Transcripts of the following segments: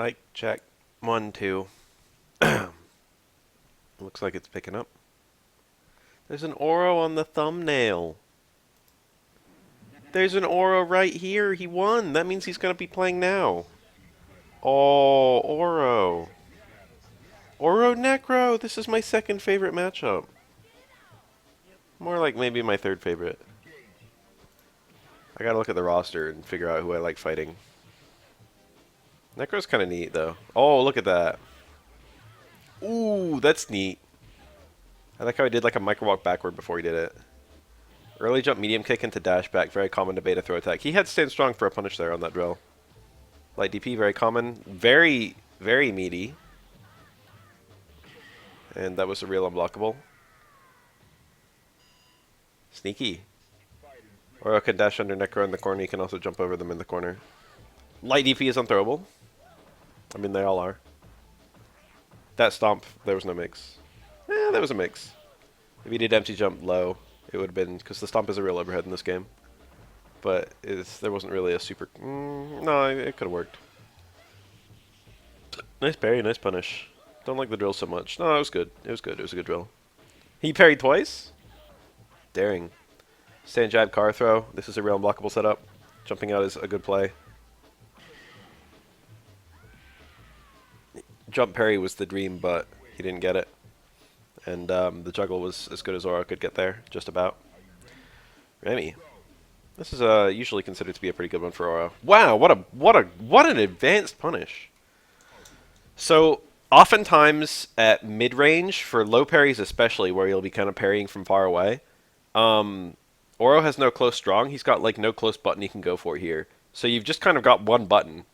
Mic check. 1, 2. Looks like it's picking up. There's an Oro on the thumbnail. There's an Oro right here. He won. That means he's going to be playing now. Oh, Oro. Oro Necro. This is my second favorite matchup. More like maybe my third favorite. I gotta look at the roster and figure out who I like fighting. Necro's kind of neat, though. Oh, look at that. Ooh, that's neat. I like how he did like a micro walk backward before he did it. Early jump, medium kick into dash back. Very common to beta throw attack. He had stand strong for a punish there on that drill. Light DP, very common. Very, very meaty. And that was a real unblockable. Sneaky. Or I can dash under Necro in the corner. You can also jump over them in the corner. Light DP is unthrowable. I mean, they all are. That stomp, there was no mix. There was a mix. If he did empty jump low, it would have been, because the stomp is a real overhead in this game. But there wasn't really a super... no, it could have worked. Nice parry, nice punish. Don't like the drill so much. No, it was good. It was good. It was a good drill. He parried twice? Daring. Stand jab, car throw. This is a real unblockable setup. Jumping out is a good play. Jump parry was the dream, but he didn't get it. And the juggle was as good as Oro could get there, just about. Remy. This is usually considered to be a pretty good one for Oro. Wow, what an advanced punish. So oftentimes at mid-range, for low parries especially, where you'll be kind of parrying from far away, Oro has no close strong. He's got like no close button he can go for here. So you've just kind of got one button.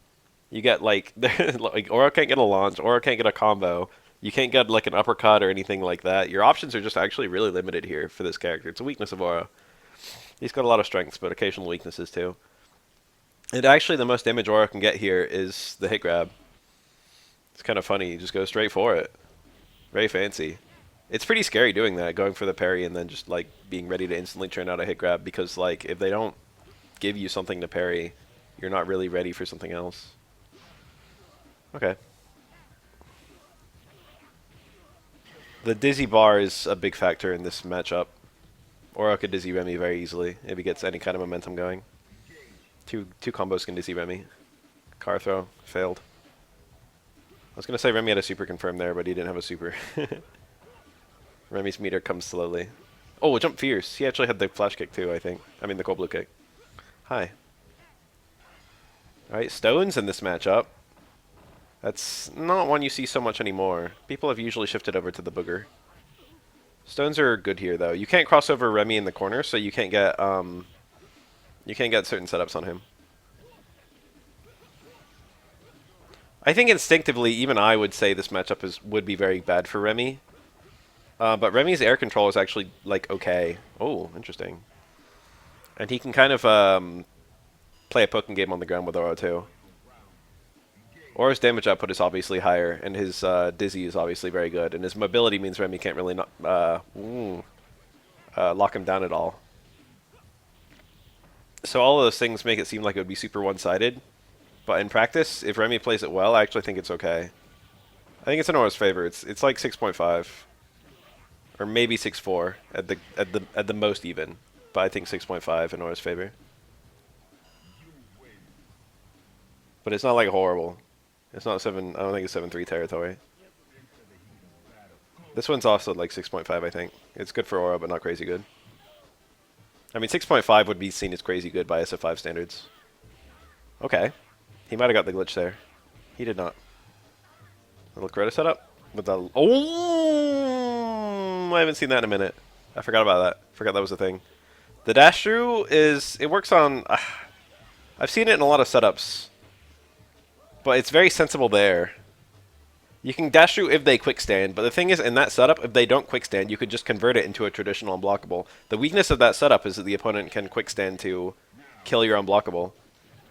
You get like, like Oro can't get a launch, Oro can't get a combo. You can't get like an uppercut or anything like that. Your options are just actually really limited here for this character. It's a weakness of Oro. He's got a lot of strengths, but occasional weaknesses too. And actually the most damage Oro can get here is the hit grab. It's kind of funny. You just go straight for it. Very fancy. It's pretty scary doing that, going for the parry and then just like being ready to instantly turn out a hit grab, because like if they don't give you something to parry, you're not really ready for something else. Okay. The dizzy bar is a big factor in this matchup. Oro could dizzy Remy very easily if he gets any kind of momentum going. Two combos can dizzy Remy. Car throw, failed. I was going to say Remy had a super confirmed there, but he didn't have a super. Remy's meter comes slowly. Oh, jump fierce. He actually had the flash kick too, I think. I mean the cold blue kick. Hi. Alright, stones in this matchup. That's not one you see so much anymore. People have usually shifted over to the booger. Stones are good here, though. You can't cross over Remy in the corner, so you can't get certain setups on him. I think instinctively, even I would say this matchup would be very bad for Remy. But Remy's air control is actually, like, okay. Oh, interesting. And he can kind of play a poking game on the ground with Oro, too. Oro's damage output is obviously higher, and his dizzy is obviously very good. And his mobility means Remy can't really lock him down at all. So all of those things make it seem like it would be super one-sided. But in practice, if Remy plays it well, I actually think it's okay. I think it's in Oro's favor. It's like 6.5, or maybe 6.4 at the most even. But I think 6.5 in Oro's favor. But it's not like horrible. It's not 7. I don't think it's 7-3 territory. This one's also like 6.5, I think. It's good for Oro, but not crazy good. I mean, 6.5 would be seen as crazy good by SF5 standards. Okay. He might have got the glitch there. He did not. Little credit setup with the... Oh! I haven't seen that in a minute. I forgot about that. Forgot that was a thing. The dash through is... It works on... I've seen it in a lot of setups. But it's very sensible there. You can dash through if they quick stand, but the thing is, in that setup, if they don't quick stand, you could just convert it into a traditional unblockable. The weakness of that setup is that the opponent can quick stand to kill your unblockable.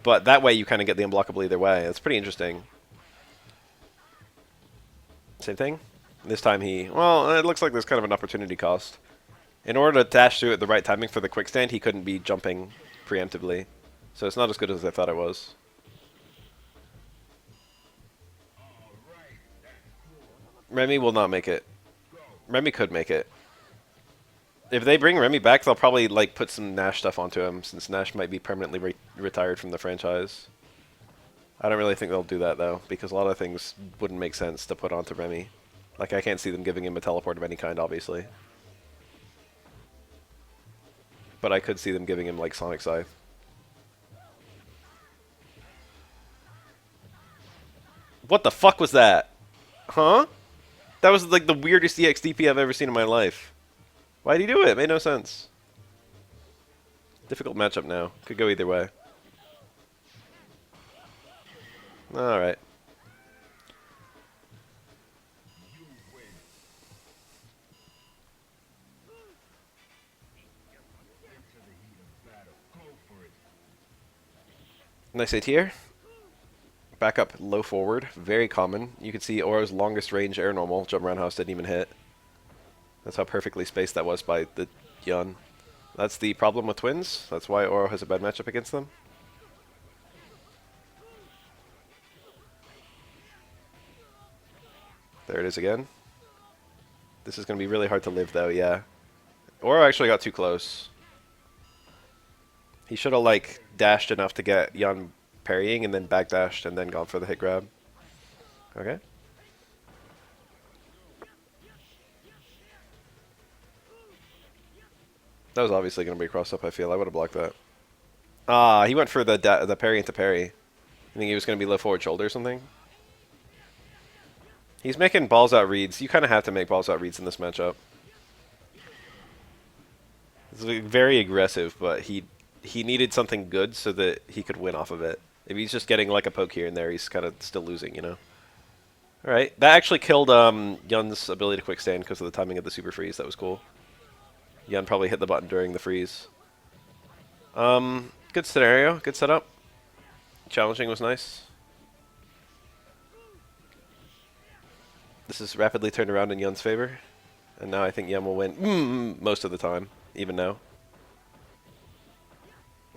But that way you kind of get the unblockable either way. It's pretty interesting. Same thing? This time he... Well, it looks like there's kind of an opportunity cost. In order to dash through at the right timing for the quick stand, he couldn't be jumping preemptively. So it's not as good as I thought it was. Remy will not make it. Remy could make it. If they bring Remy back, they'll probably like put some Nash stuff onto him, since Nash might be permanently retired from the franchise. I don't really think they'll do that though, because a lot of things wouldn't make sense to put onto Remy. Like I can't see them giving him a teleport of any kind, obviously. But I could see them giving him like Sonic Scythe. What the fuck was that? Huh? That was like the weirdest EXDP I've ever seen in my life. Why'd he do it? It made no sense. Difficult matchup now. Could go either way. Alright. Nice A tier. Back up, low forward. Very common. You can see Oro's longest range air normal. Jump roundhouse didn't even hit. That's how perfectly spaced that was by the Yun. That's the problem with twins. That's why Oro has a bad matchup against them. There it is again. This is going to be really hard to live, though, yeah. Oro actually got too close. He should have, like, dashed enough to get Yun parrying and then backdashed and then gone for the hit grab. Okay. That was obviously going to be a cross-up, I feel. I would have blocked that. Ah, he went for the parry into parry. You think he was going to be low forward shoulder or something? He's making balls out reads. You kind of have to make balls out reads in this matchup. It's very aggressive, but he needed something good so that he could win off of it. If he's just getting like a poke here and there, he's kind of still losing, you know? Alright, that actually killed Yun's ability to quick stand because of the timing of the super freeze. That was cool. Yun probably hit the button during the freeze. Good scenario, good setup. Challenging was nice. This is rapidly turned around in Yun's favor. And now I think Yun will win most of the time, even now.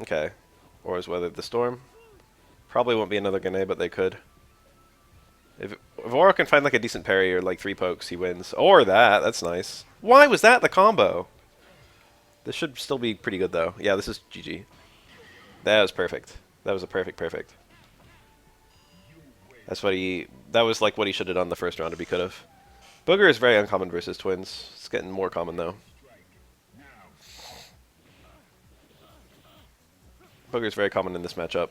Okay. Oro's weathered the storm. Probably won't be another Gane, but they could. If Oro can find like a decent parry or like 3 pokes, he wins. Or that, that's nice. Why was that the combo? This should still be pretty good though. Yeah, this is GG. That was perfect. That was a perfect. That's what that was like what he should have done the first round if he could have. Booger is very uncommon versus twins. It's getting more common though. Booger's very common in this matchup.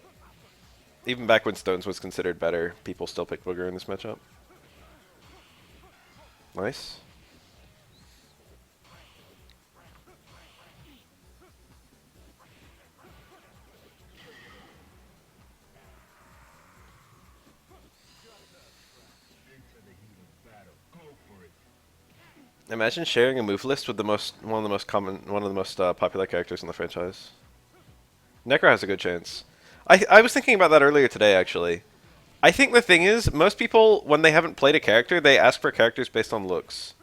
Even back when Stones was considered better, people still pick Booger in this matchup. Nice. Imagine sharing a move list with one of the most popular characters in the franchise. Necro has a good chance. I was thinking about that earlier today, actually. I think the thing is, most people, when they haven't played a character, they ask for characters based on looks.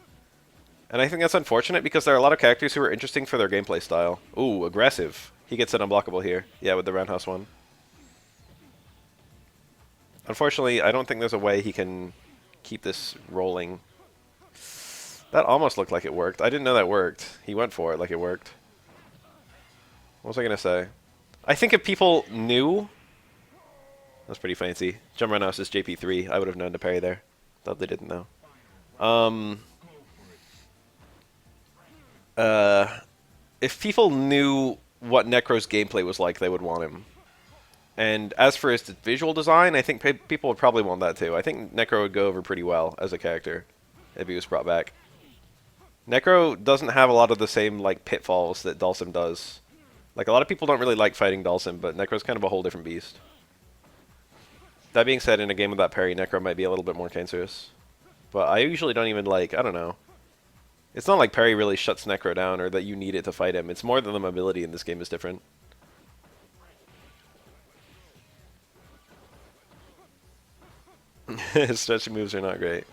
And I think that's unfortunate because there are a lot of characters who are interesting for their gameplay style. Ooh, aggressive. He gets an unblockable here. Yeah, with the roundhouse one. Unfortunately, I don't think there's a way he can keep this rolling. That almost looked like it worked. I didn't know that worked. He went for it like it worked. What was I going to say? I think if people knew... That's pretty fancy. Jump roundhouse is JP3. I would have known to parry there. Thought they didn't know. If people knew what Necro's gameplay was like, they would want him. And as for his visual design, I think people would probably want that too. I think Necro would go over pretty well as a character if he was brought back. Necro doesn't have a lot of the same like pitfalls that Dhalsim does. Like, a lot of people don't really like fighting Dhalsim, but Necro's kind of a whole different beast. That being said, in a game without parry, Necro might be a little bit more cancerous. But I usually don't even like, I don't know. It's not like parry really shuts Necro down or that you need it to fight him. It's more that the mobility in this game is different. His stretching moves are not great.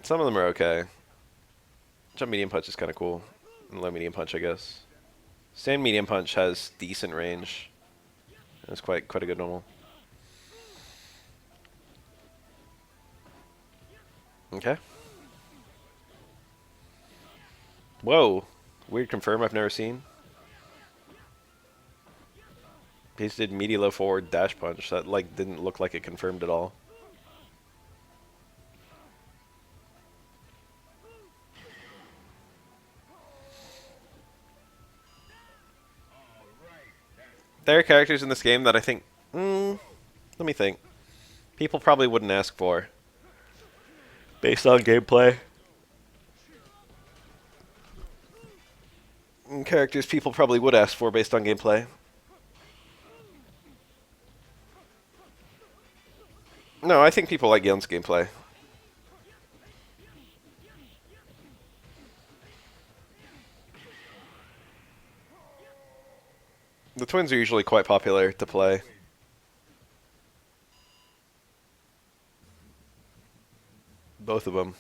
Some of them are okay. Jump medium punch is kind of cool. And low medium punch, I guess. Stand medium punch has decent range. It's quite a good normal. Okay. Whoa. Weird confirm I've never seen. He just did media low forward dash punch. That like didn't look like it confirmed at all. There are characters in this game that I think, let me think, people probably wouldn't ask for based on gameplay. And characters people probably would ask for based on gameplay. No, I think people like Yun's gameplay. The twins are usually quite popular to play. Both of them.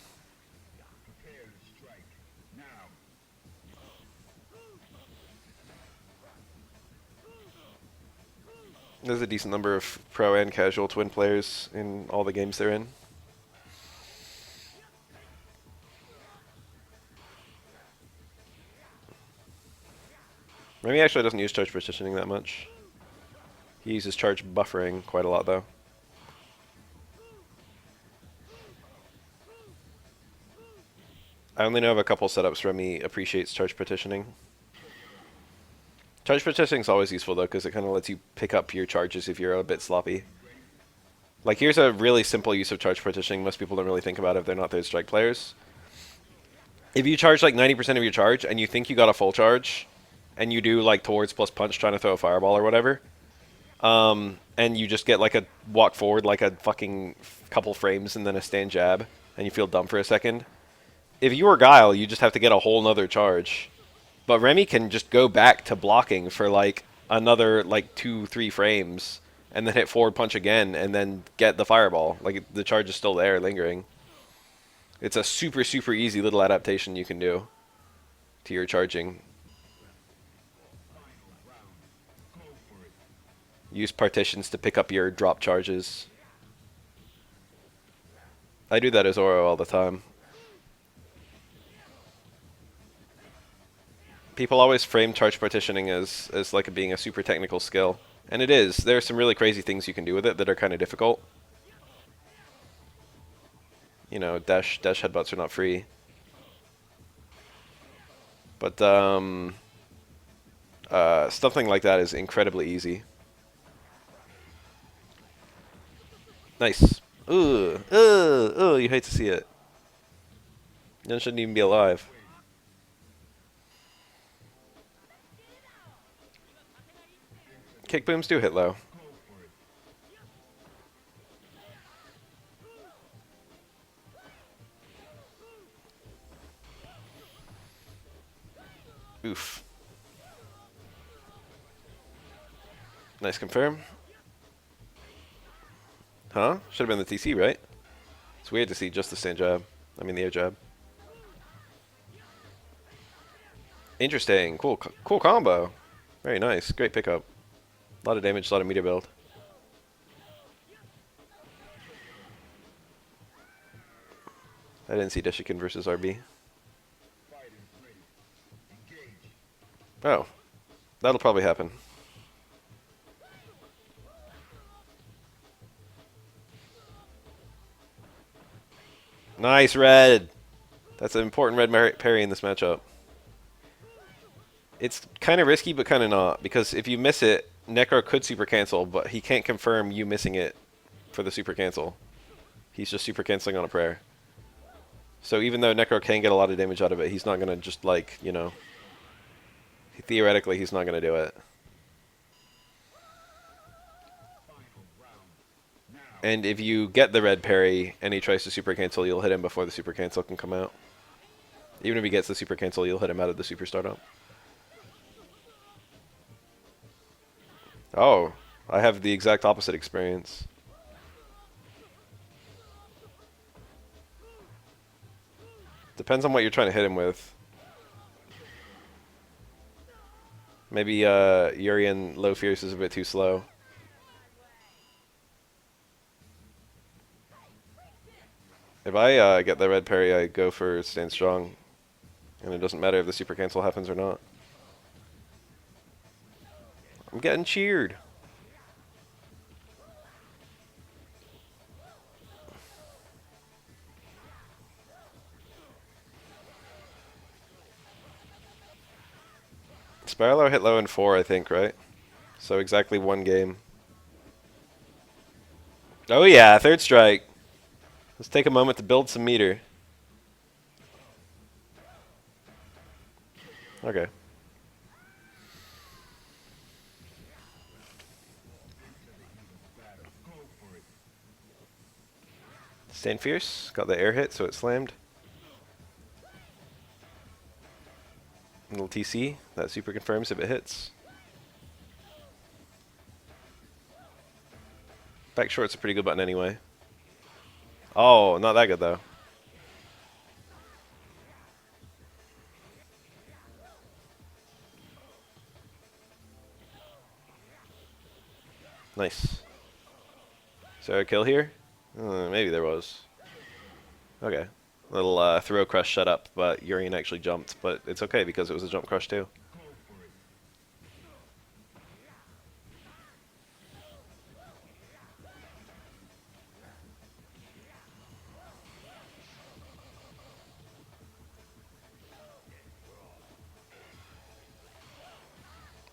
There's a decent number of pro and casual twin players in all the games they're in. Remy actually doesn't use charge partitioning that much. He uses charge buffering quite a lot, though. I only know of a couple setups Remy appreciates charge partitioning. Charge partitioning is always useful, though, because it kind of lets you pick up your charges if you're a bit sloppy. Like, here's a really simple use of charge partitioning most people don't really think about if they're not third strike players. If you charge like 90% of your charge and you think you got a full charge, and you do like towards plus punch trying to throw a fireball or whatever, and you just get like a walk forward like a fucking couple frames and then a stand jab, and you feel dumb for a second. If you were Guile, you just have to get a whole nother charge. But Remy can just go back to blocking for like another like 2-3 frames and then hit forward punch again and then get the fireball. Like the charge is still there lingering. It's a super, super easy little adaptation you can do to your charging. Use partitions to pick up your drop charges. I do that as Oro all the time. People always frame charge partitioning as like being a super technical skill. And it is. There are some really crazy things you can do with it that are kind of difficult. You know, dash headbutts are not free. But something like that is incredibly easy. Nice. Ooh, you hate to see it. Yen shouldn't even be alive. Kick booms do hit low. Oof. Nice confirm. Huh? Should have been the TC, right? It's weird to see just the stand jab. I mean the air jab. Interesting. Cool combo. Very nice. Great pickup. A lot of damage, a lot of meter build. I didn't see Deshikin versus RB. Oh. That'll probably happen. Nice red. That's an important red parry in this matchup. It's kind of risky, but kind of not, because if you miss it, Necro could super cancel, but he can't confirm you missing it for the super cancel. He's just super canceling on a prayer. So even though Necro can get a lot of damage out of it, he's not going to just, like, you know... Theoretically, he's not going to do it. And if you get the red parry and he tries to super cancel, you'll hit him before the super cancel can come out. Even if he gets the super cancel, you'll hit him out of the super startup. Oh, I have the exact opposite experience. Depends on what you're trying to hit him with. Maybe Urian low fierce is a bit too slow. If I get the red parry, I go for stand strong. And it doesn't matter if the super cancel happens or not. I'm getting cheered. Sparrow hit low in 4, I think, right? So exactly 1 game. Oh yeah, third strike. Let's take a moment to build some meter. Okay. Stand fierce. Got the air hit, so it slammed. Little TC. That super confirms if it hits. Back short's a pretty good button anyway. Oh, not that good though. Nice. Is there a kill here? Maybe there was. Okay. Little throw crush shut up, but Urian actually jumped. But it's okay because it was a jump crush too.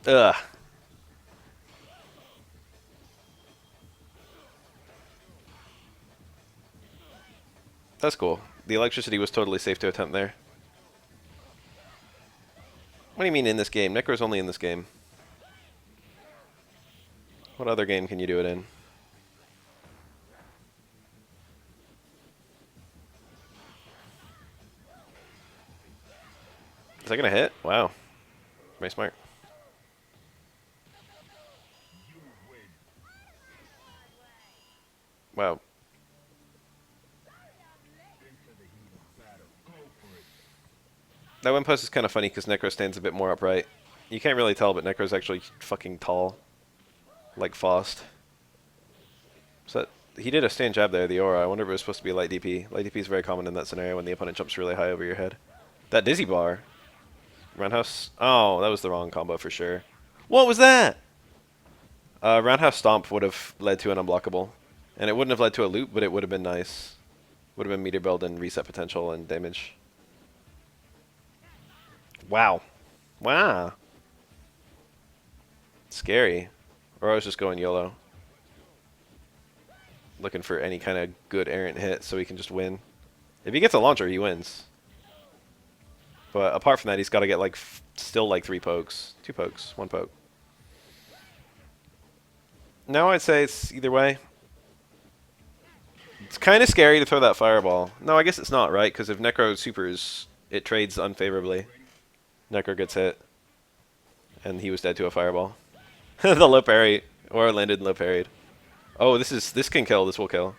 Ugh. That's cool. The electricity was totally safe to attempt there. What do you mean in this game? Necro's only in this game. What other game can you do it in? Is that gonna hit? Wow. Very smart. Wow. That one post is kind of funny because Necro stands a bit more upright. You can't really tell, but Necro's actually fucking tall. Like Faust. So he did a stand jab there, the aura. I wonder if it was supposed to be light DP. Light DP is very common in that scenario when the opponent jumps really high over your head. That dizzy bar. Roundhouse. Oh, that was the wrong combo for sure. What was that? Roundhouse Stomp would have led to an unblockable. And it wouldn't have led to a loop, but it would have been nice. Would have been meter build and reset potential and damage. Wow. Wow. Scary. Or I was just going YOLO. Looking for any kind of good errant hit so he can just win. If he gets a launcher, he wins. But apart from that, he's got to get like still like 3 pokes. 2 pokes. 1 poke. No, I'd say it's either way. It's kind of scary to throw that fireball. No, I guess it's not, right? Because if Necro supers, it trades unfavorably. Necro gets hit. And he was dead to a fireball. The low parry. Or landed and low parried. Oh, this can kill. This will kill.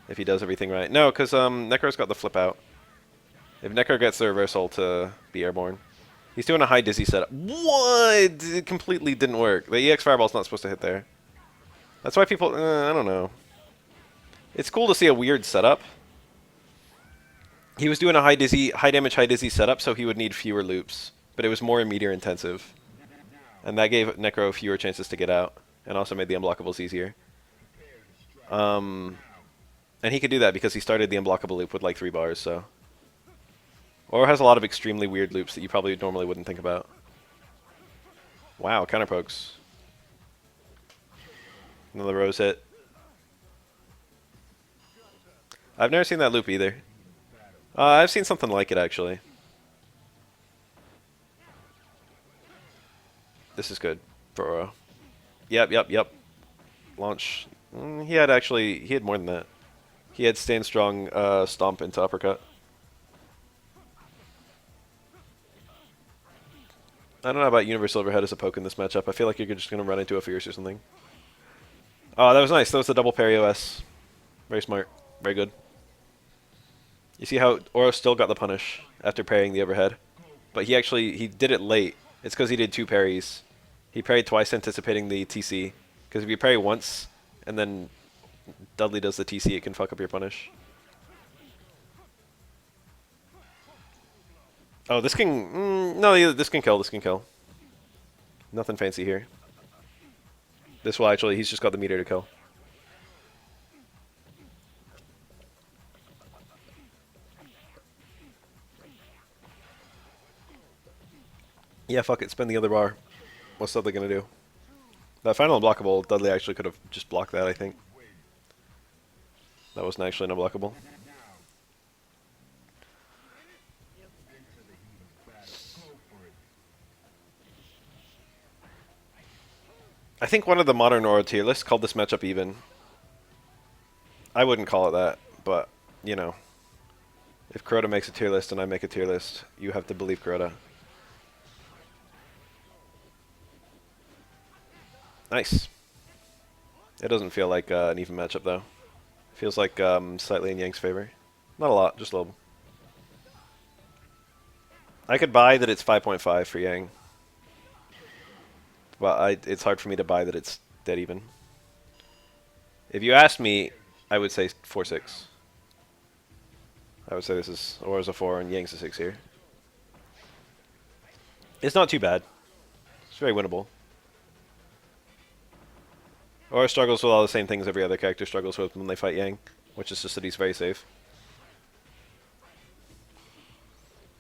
If he does everything right. No, because Necro's got the flip out. If Necro gets the reversal to be airborne. He's doing a high dizzy setup. What? It completely didn't work. The EX fireball's not supposed to hit there. That's why people... I don't know. It's cool to see a weird setup. He was doing a high damage, high dizzy setup, so he would need fewer loops. But it was more meter intensive. And that gave Necro fewer chances to get out. And also made the unblockables easier. And he could do that because he started the unblockable loop with like 3 bars, so... Or has a lot of extremely weird loops that you probably normally wouldn't think about. Wow, counter pokes. Another rose hit. I've never seen that loop either. I've seen something like it, actually. This is good for Oro. Yep. Launch. He had more than that. He had stand strong, stomp into uppercut. I don't know about Universal Overhead as a poke in this matchup. I feel like you're just going to run into a Fierce or something. Oh, that was nice. That was the double parry OS. Very smart. Very good. You see how Oro still got the punish after parrying the overhead? But he did it late. It's because he did 2 parries. He parried twice anticipating the TC. Because if you parry once, and then Dudley does the TC, it can fuck up your punish. Oh, this can... no, this can kill. This can kill. Nothing fancy here. This will actually... He's just got the meter to kill. Yeah, fuck it. Spend the other bar. What's Dudley gonna do? That final unblockable, Dudley actually could have just blocked that, I think. That wasn't actually an unblockable. I think one of the modern Aura tier lists called this matchup even. I wouldn't call it that, but, you know. If Crota makes a tier list and I make a tier list, you have to believe Crota. Nice. It doesn't feel like an even matchup, though. Feels like slightly in Yang's favor. Not a lot, just a little. I could buy that it's 5.5 for Yang. But it's hard for me to buy that it's dead even. If you asked me, I would say 4-6. I would say this is Aura's a 4 and Yang's a 6 here. It's not too bad. It's very winnable. Aura struggles with all the same things every other character struggles with when they fight Yang, which is just that he's very safe.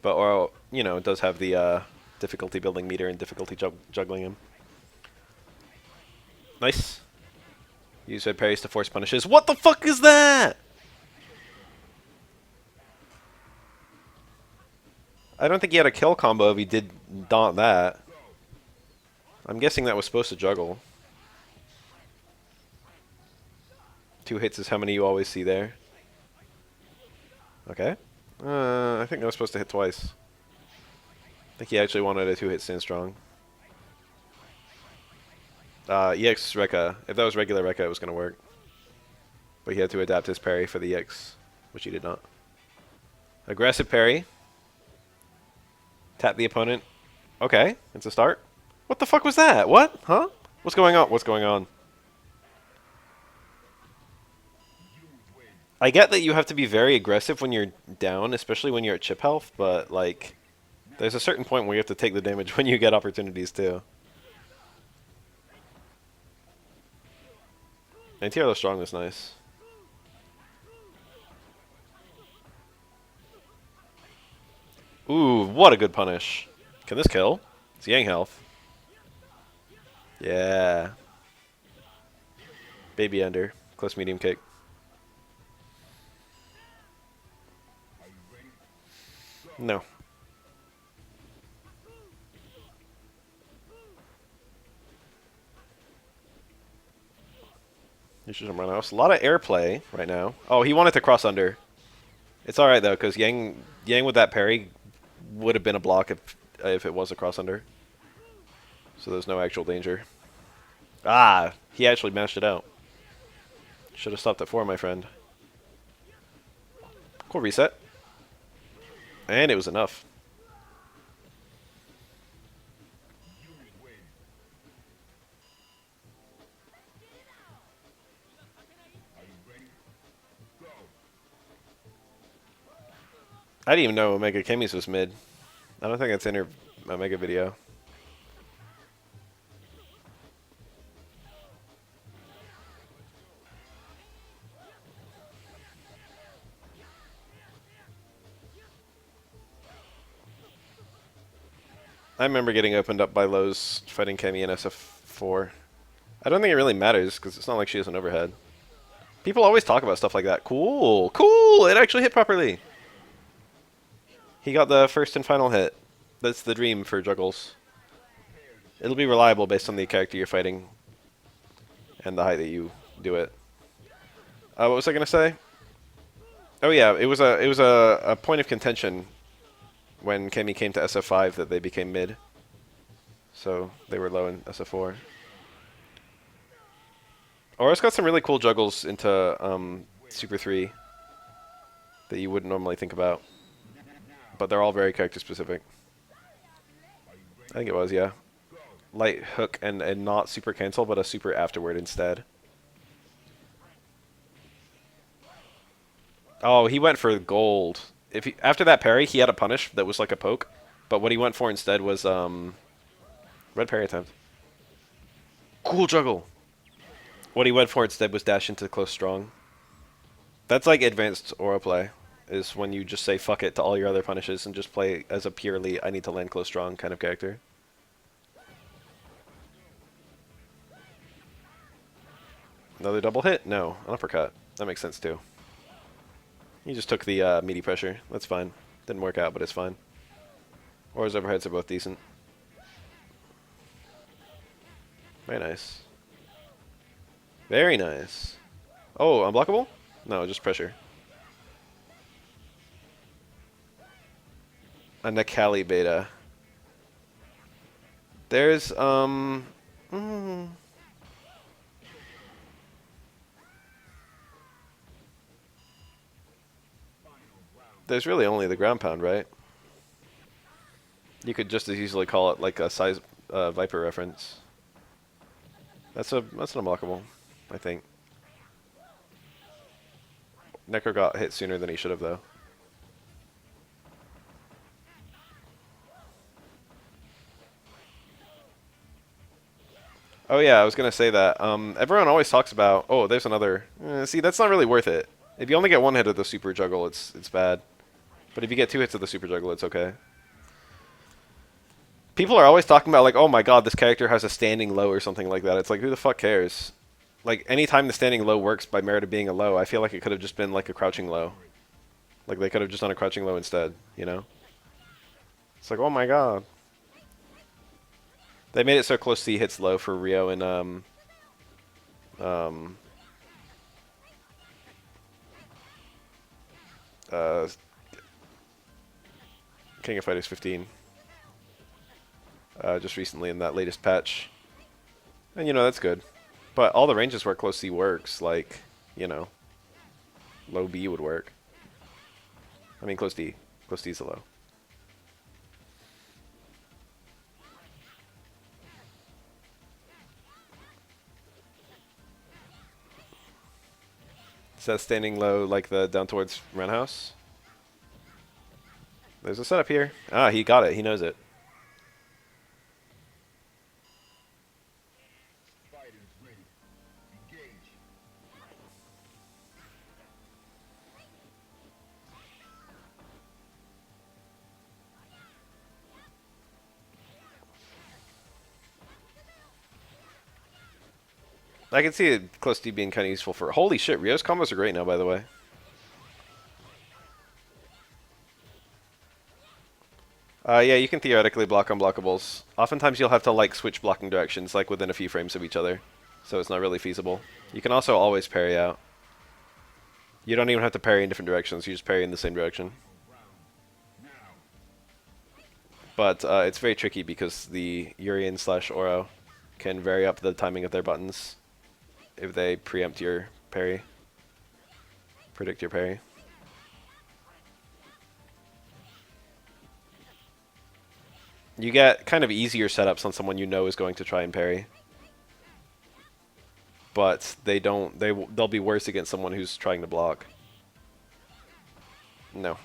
But Aura, you know, does have the difficulty building meter and difficulty juggling him. Nice. Use red parries to force punishes. What the fuck is that? I don't think he had a kill combo if he did not that. I'm guessing that was supposed to juggle. 2 hits is how many you always see there. Okay. I think that was supposed to hit twice. I think he actually wanted a 2-hit stand strong. EX Rekka. If that was regular Rekka, it was going to work. But he had to adapt his parry for the EX, which he did not. Aggressive parry. Tap the opponent. Okay, it's a start. What the fuck was that? What? Huh? What's going on? What's going on? I get that you have to be very aggressive when you're down, especially when you're at chip health, but, like, there's a certain point where you have to take the damage when you get opportunities, too. Anti-Hero Strong is nice. Ooh, what a good punish. Can this kill? It's Yang health. Yeah. Baby Ender. Close medium kick. No. You should run out. A lot of airplay right now. Oh, he wanted to cross under. It's alright though, because Yang with that parry would have been a block if it was a cross under. So there's no actual danger. Ah, he actually mashed it out. Should have stopped at 4, my friend. Cool reset. And it was enough. I didn't even know Omega Kemi's was mid. I don't think that's in her Omega video. I remember getting opened up by Lowe's fighting Kemi in SF4. I don't think it really matters, because it's not like she has an overhead. People always talk about stuff like that. Cool! Cool! It actually hit properly! He got the first and final hit. That's the dream for juggles. It'll be reliable based on the character you're fighting and the height that you do it. What was I gonna say? Oh yeah, it was a point of contention when Kemi came to SF5 that they became mid. So they were low in SF4. Aura's got some really cool juggles into Super 3 that you wouldn't normally think about. But they're all very character specific. I think it was, yeah. Light hook and not super cancel, but a super afterward instead. Oh, he went for gold. After that parry, he had a punish that was like a poke. But what he went for instead was red parry attempt. Cool juggle. What he went for instead was dash into close strong. That's like advanced aura play. Is when you just say fuck it to all your other punishes and just play as a purely I need to land close strong kind of character. Another double hit? No. An uppercut. That makes sense too. He just took the meaty pressure. That's fine. Didn't work out, but it's fine. Or his overheads are both decent. Very nice. Very nice. Oh, unblockable? No, just pressure. A Necali beta. There's, there's really only the ground pound, right? You could just as easily call it like a size Viper reference. That's an unblockable, I think. Necro got hit sooner than he should have, though. Oh yeah, I was gonna say that. Everyone always talks about, oh, there's another. See, that's not really worth it. If you only get one hit of the super juggle, it's bad. But if you get two hits of the super juggle, it's okay. People are always talking about like, oh my god, this character has a standing low or something like that. It's like, who the fuck cares? Like, anytime the standing low works by merit of being a low, I feel like it could have just been like a crouching low. Like, they could have just done a crouching low instead, you know? It's like, oh my god. They made it so close to hits low for Rio and King of Fighters 15. Just recently in that latest patch. And, you know, that's good. But all the ranges where close C works, like, you know, low B would work. I mean, close D. Close D is a low. Is that standing low like the down towards roundhouse? There's a setup here. Ah, he got it. He knows it. I can see it close D being kind of useful for... Holy shit, Rio's combos are great now, by the way. Yeah, you can theoretically block unblockables. Oftentimes you'll have to like switch blocking directions like within a few frames of each other. So it's not really feasible. You can also always parry out. You don't even have to parry in different directions, you just parry in the same direction. But it's very tricky because the Urian / Oro can vary up the timing of their buttons if they preempt your parry. Predict your parry. You get kind of easier setups on someone you know is going to try and parry. But they'll be worse against someone who's trying to block. No.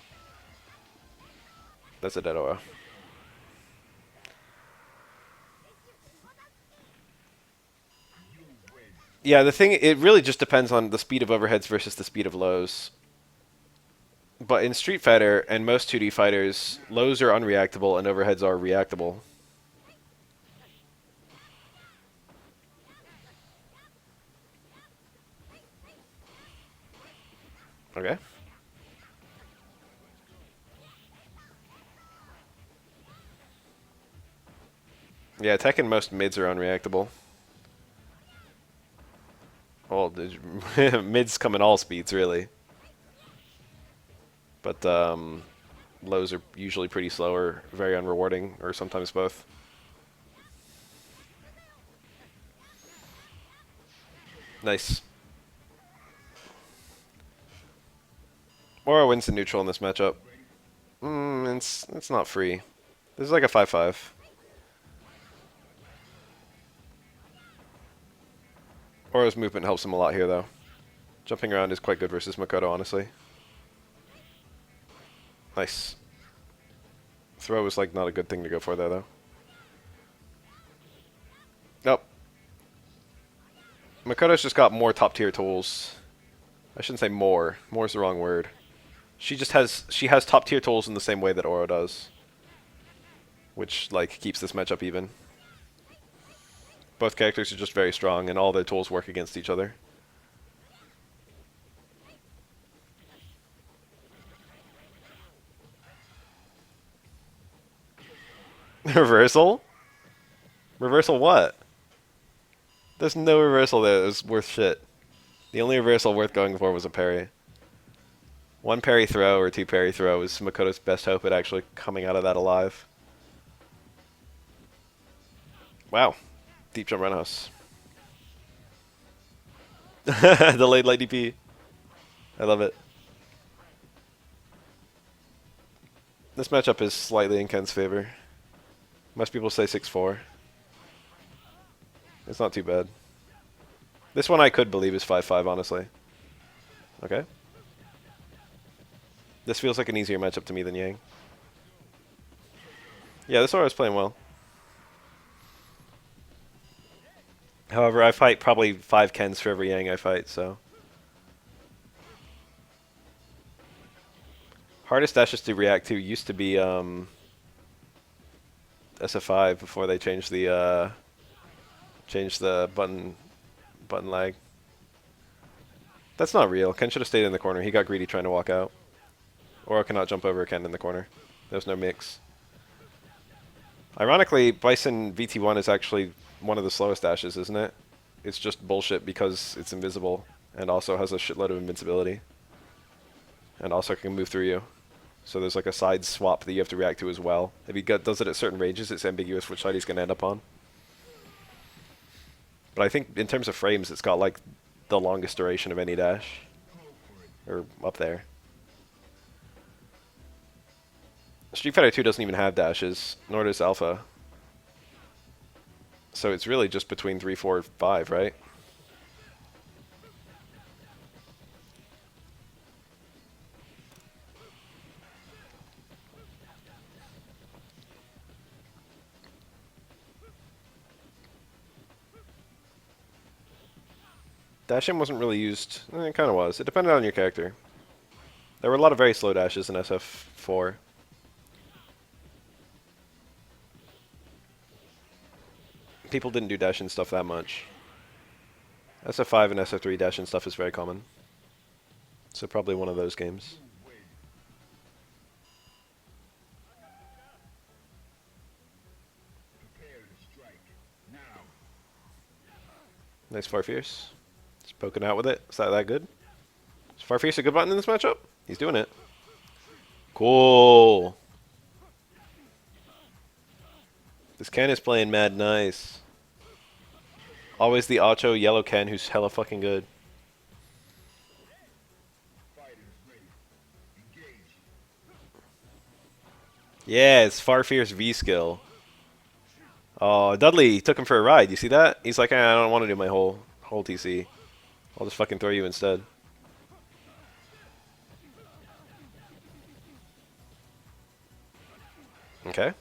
That's a dead Oro. Yeah, it really just depends on the speed of overheads versus the speed of lows. But in Street Fighter and most 2D fighters, lows are unreactable and overheads are reactable. Okay. Yeah, Tekken most mids are unreactable. Well, mids come in all speeds, really. But lows are usually pretty slow or very unrewarding, or sometimes both. Nice. Oro wins the neutral in this matchup. It's not free. This is like a 5-5. Oro's movement helps him a lot here, though. Jumping around is quite good versus Makoto, honestly. Nice. Throw is like not a good thing to go for there though. Nope. Makoto's just got more top tier tools. I shouldn't say more. More is the wrong word. She has top tier tools in the same way that Oro does, which like keeps this matchup even. Both characters are just very strong, and all their tools work against each other. Reversal? Reversal what? There's no reversal there that's worth shit. The only reversal worth going for was a parry. One parry throw or two parry throw is Makoto's best hope at actually coming out of that alive. Wow. Deep jump roundhouse. Delayed light DP. I love it. This matchup is slightly in Ken's favor. Most people say 6-4. It's not too bad. This one I could believe is 5-5, honestly. Okay. This feels like an easier matchup to me than Yang. Yeah, this Aura is playing well. However, I fight probably 5 Kens for every Yang I fight, so. Hardest dashes to react to used to be sf3 before they changed the button lag. That's not real. Ken should have stayed in the corner. He got greedy trying to walk out. Or I cannot jump over Ken in the corner. There's no mix. Ironically, Bison VT1 is actually one of the slowest dashes, isn't it? It's just bullshit because it's invisible and also has a shitload of invincibility. And also can move through you. So there's like a side swap that you have to react to as well. If he does it at certain ranges, it's ambiguous which side he's going to end up on. But I think in terms of frames, it's got like the longest duration of any dash. Or up there. Street Fighter 2 doesn't even have dashes, nor does Alpha. So it's really just between 3, 4, 5, right? Dash-in wasn't really used. It kind of was. It depended on your character. There were a lot of very slow dashes in SF4. People didn't do dash-in stuff that much. SF5 and SF3 dash-in stuff is very common. So probably one of those games. Nice Farfierce. Just poking out with it. Is that good? Is Farfierce a good button in this matchup? He's doing it. Cool. This Ken is playing mad nice. Always the Acho yellow Ken who's hella fucking good. Yeah, it's Farfierce V skill. Oh, Dudley took him for a ride. You see that? He's like, I don't want to do my whole TC. I'll just fucking throw you instead. Okay.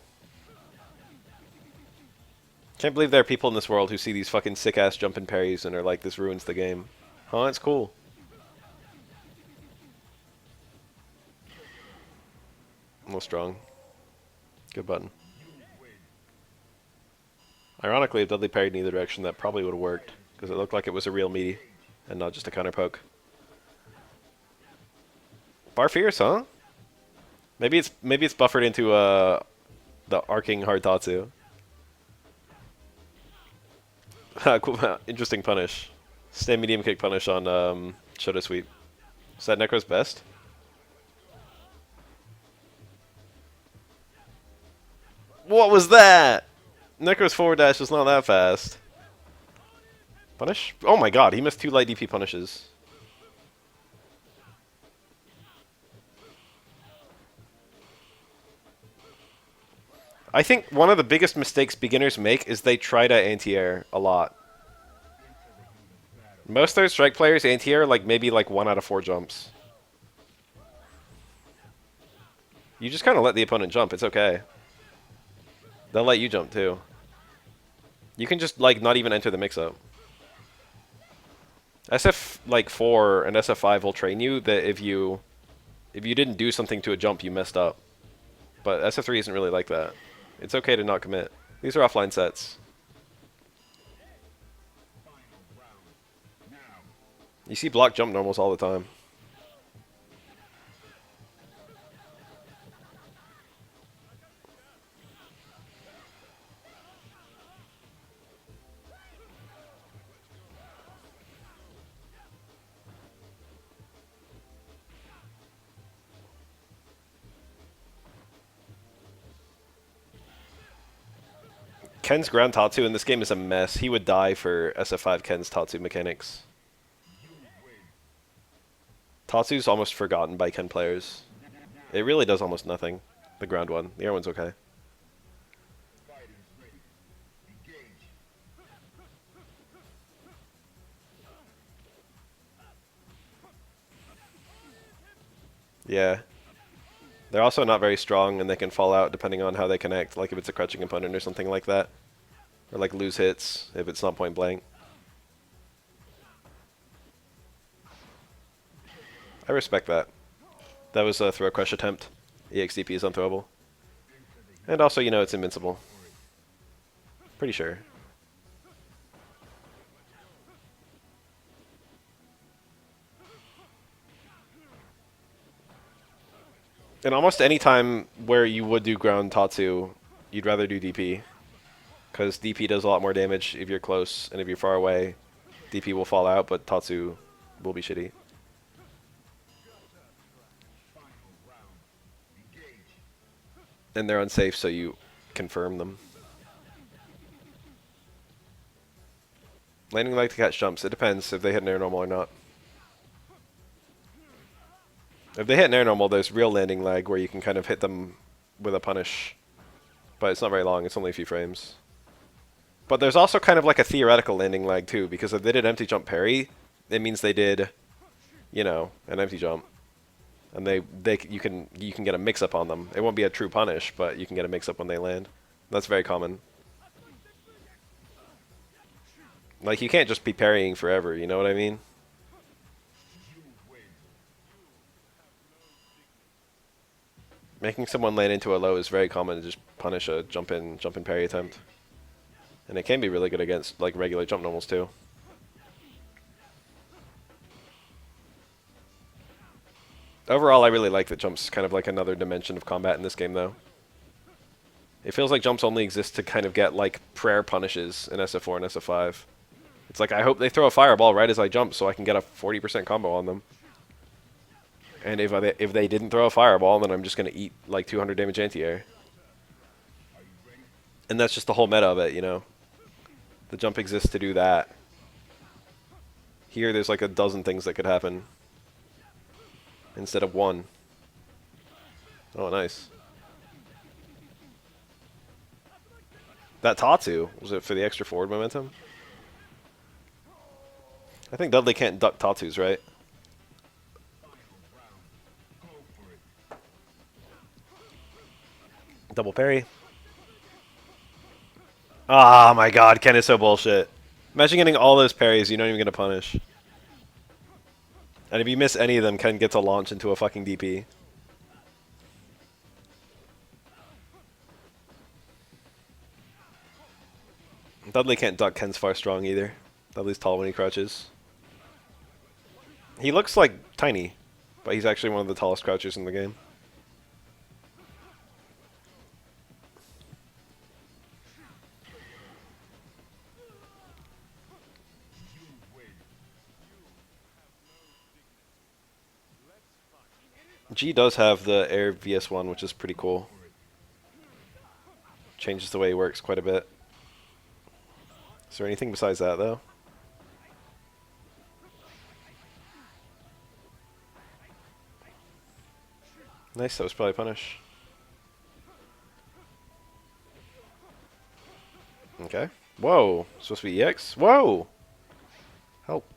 Can't believe there are people in this world who see these fucking sick-ass jumping parries and are like, this ruins the game. Huh? It's cool. A little strong. Good button. Ironically, if Dudley parried in either direction, that probably would have worked, because it looked like it was a real meaty, and not just a counter poke. Bar fierce, huh? Maybe it's buffered into the arcing hard Tatsu. Interesting punish. Stay medium kick punish on Shoto Sweep. Is that Necro's best? What was that? Necro's forward dash was not that fast. Punish? Oh my god, he missed 2 light DP punishes. I think one of the biggest mistakes beginners make is they try to anti-air a lot. Most third strike players anti-air like maybe like 1 out of 4 jumps. You just kind of let the opponent jump, it's okay. They'll let you jump too. You can just like not even enter the mix-up. SF like 4 and SF5 will train you that if you didn't do something to a jump, you messed up. But SF3 isn't really like that. It's okay to not commit. These are offline sets. You see block jump normals all the time. Ken's ground Tatsu in this game is a mess. He would die for SF5 Ken's Tatsu mechanics. Tatsu's almost forgotten by Ken players. It really does almost nothing. The ground one. The air one's okay. Yeah. They're also not very strong, and they can fall out depending on how they connect, like if it's a crouching component or something like that. Or like lose hits if it's not point blank. I respect that. That was a throw crush attempt. EXDP is unthrowable. And also, you know, it's invincible. Pretty sure. And almost any time where you would do ground Tatsu, you'd rather do DP. Because DP does a lot more damage if you're close, and if you're far away, DP will fall out, but Tatsu will be shitty. And they're unsafe, so you confirm them. Landing leg to catch jumps. It depends if they hit an air normal or not. If they hit an air normal, there's real landing lag where you can kind of hit them with a punish. But it's not very long, it's only a few frames. But there's also kind of like a theoretical landing lag too, because if they did empty jump parry, it means they did, you know, an empty jump. And you can get a mix up on them. It won't be a true punish, but you can get a mix up when they land. That's very common. Like you can't just be parrying forever, you know what I mean? Making someone land into a low is very common to just punish a jump in parry attempt. And it can be really good against like regular jump normals too. Overall, I really like that jumps kind of like another dimension of combat in this game though. It feels like jumps only exist to kind of get like prayer punishes in SF4 and SF5. It's like I hope they throw a fireball right as I jump so I can get a 40% combo on them. And if they didn't throw a fireball, then I'm just going to eat like 200 damage anti-air. And that's just the whole meta of it, you know. The jump exists to do that. Here, there's like a dozen things that could happen instead of one. Oh, nice. That Tatsu, was it for the extra forward momentum? I think Dudley can't duck Tatsus, right? Double parry. Ah, my god, Ken is so bullshit. Imagine getting all those parries, you don't even get a punish. And if you miss any of them, Ken gets a launch into a fucking DP. Dudley can't duck Ken's far strong either. Dudley's tall when he crouches. He looks like tiny, but he's actually one of the tallest crouchers in the game. G does have the Air VS1, which is pretty cool. Changes the way he works quite a bit. Is there anything besides that, though? Nice, that was probably punish. Okay. Whoa, supposed to be EX? Whoa! Help.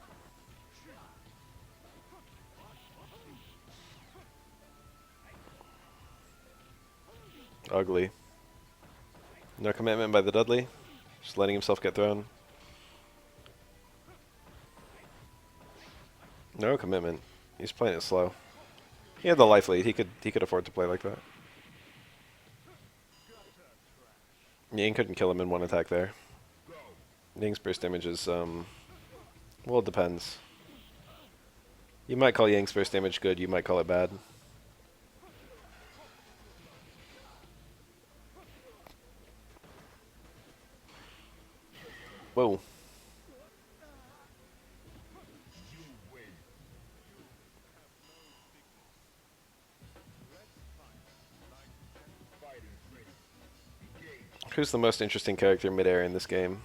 Ugly. No commitment by the Dudley. Just letting himself get thrown. No commitment. He's playing it slow. He had the life lead. He could afford to play like that. Yang couldn't kill him in one attack there. Yang's burst damage is well, it depends. You might call Yang's burst damage good. You might call it bad. Whoa. Who's the most interesting character midair in this game?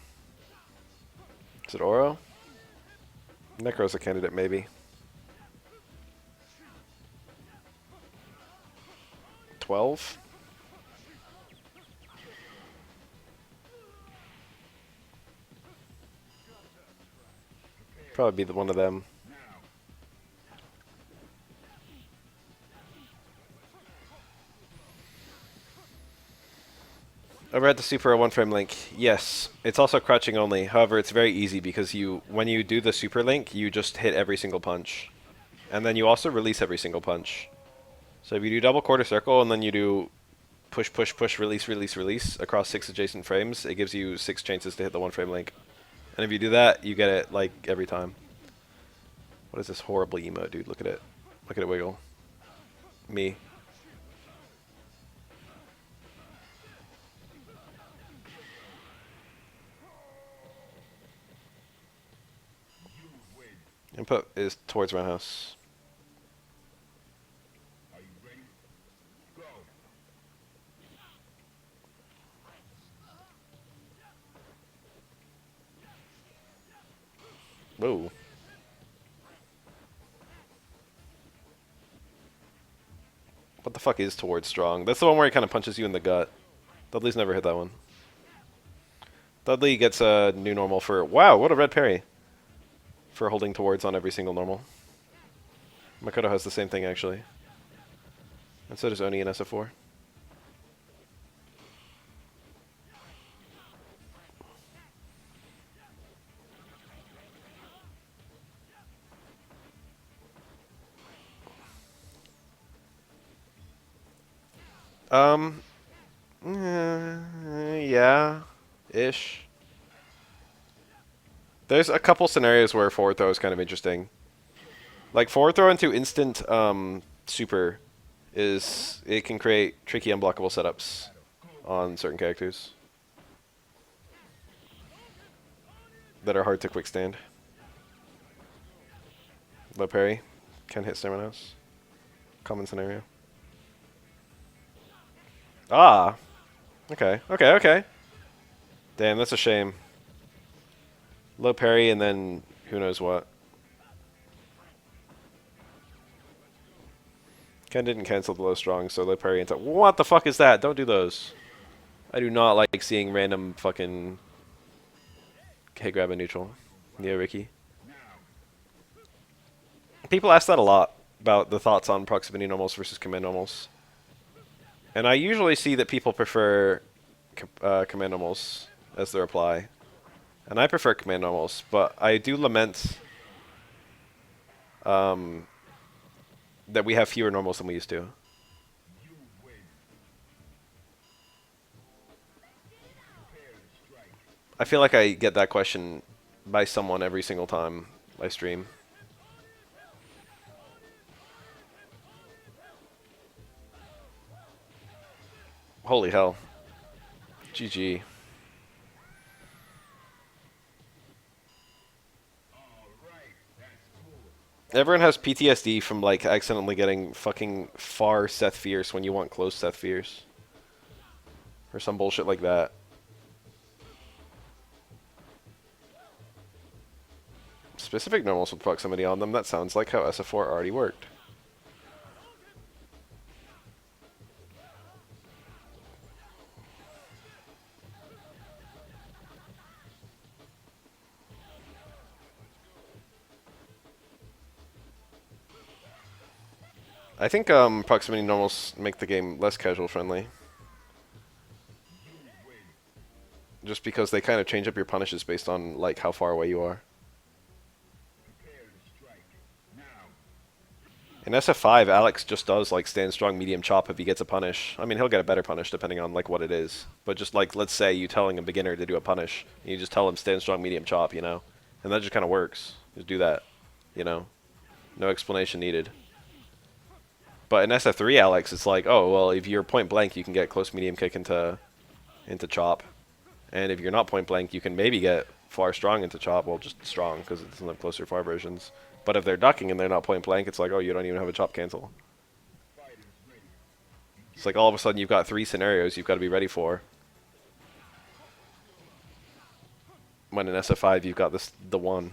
Is it Oro? Necro's a candidate, maybe. 12? Probably be one of them. Overhead to super a one-frame link. Yes, it's also crouching only. However, it's very easy because when you do the super link, you just hit every single punch. And then you also release every single punch. So if you do double quarter circle and then you do push, push, push, release, release, release across 6 adjacent frames, it gives you 6 chances to hit the one-frame link. And if you do that, you get it like every time. What is this horrible emote, dude? Look at it. Look at it wiggle. Me. Input is towards roundhouse. Whoa. What the fuck is towards strong? That's the one where he kind of punches you in the gut. Dudley's never hit that one. Dudley gets a new normal for... Wow, what a red parry. For holding towards on every single normal. Makoto has the same thing, actually. And so does Oni in SF4. Yeah, ish. There's a couple scenarios where forward throw is kind of interesting. Like forward throw into instant super it can create tricky unblockable setups on certain characters that are hard to quick stand. Low parry can hit someone else. Common scenario. Ah. Okay. Okay. Okay. Damn, that's a shame. Low parry and then who knows what. Ken didn't cancel the low strong, so low parry into... What the fuck is that? Don't do those. I do not like seeing random fucking... Hey, grab a neutral. Neo Ricky. People ask that a lot about the thoughts on proximity normals versus command normals. And I usually see that people prefer command normals as their reply. And I prefer command normals, but I do lament that we have fewer normals than we used to. I feel like I get that question by someone every single time I stream. Holy hell. GG. Everyone has PTSD from like accidentally getting fucking far Seth Fierce when you want close Seth Fierce. Or some bullshit like that. Specific normals with proximity on them, that sounds like how SF4 already worked. I think proximity normals make the game less casual friendly. just because they kind of change up your punishes based on like how far away you are. In SF5, Alex just does like stand strong, medium chop if he gets a punish. I mean, he'll get a better punish depending on like what it is. But just like, let's say you telling a beginner to do a punish, you just tell him stand strong, medium chop, you know, and that just kind of works. Just do that, you know, no explanation needed. But in SF3, Alex, it's like, oh well, if you're point blank, you can get close, medium kick into chop, and if you're not point blank, you can maybe get far strong into chop. Well, just strong because it's in the closer far versions. But if they're ducking and they're not point blank, it's like, oh, you don't even have a chop cancel. It's like all of a sudden you've got 3 scenarios you've got to be ready for. When in SF5 you've got the one.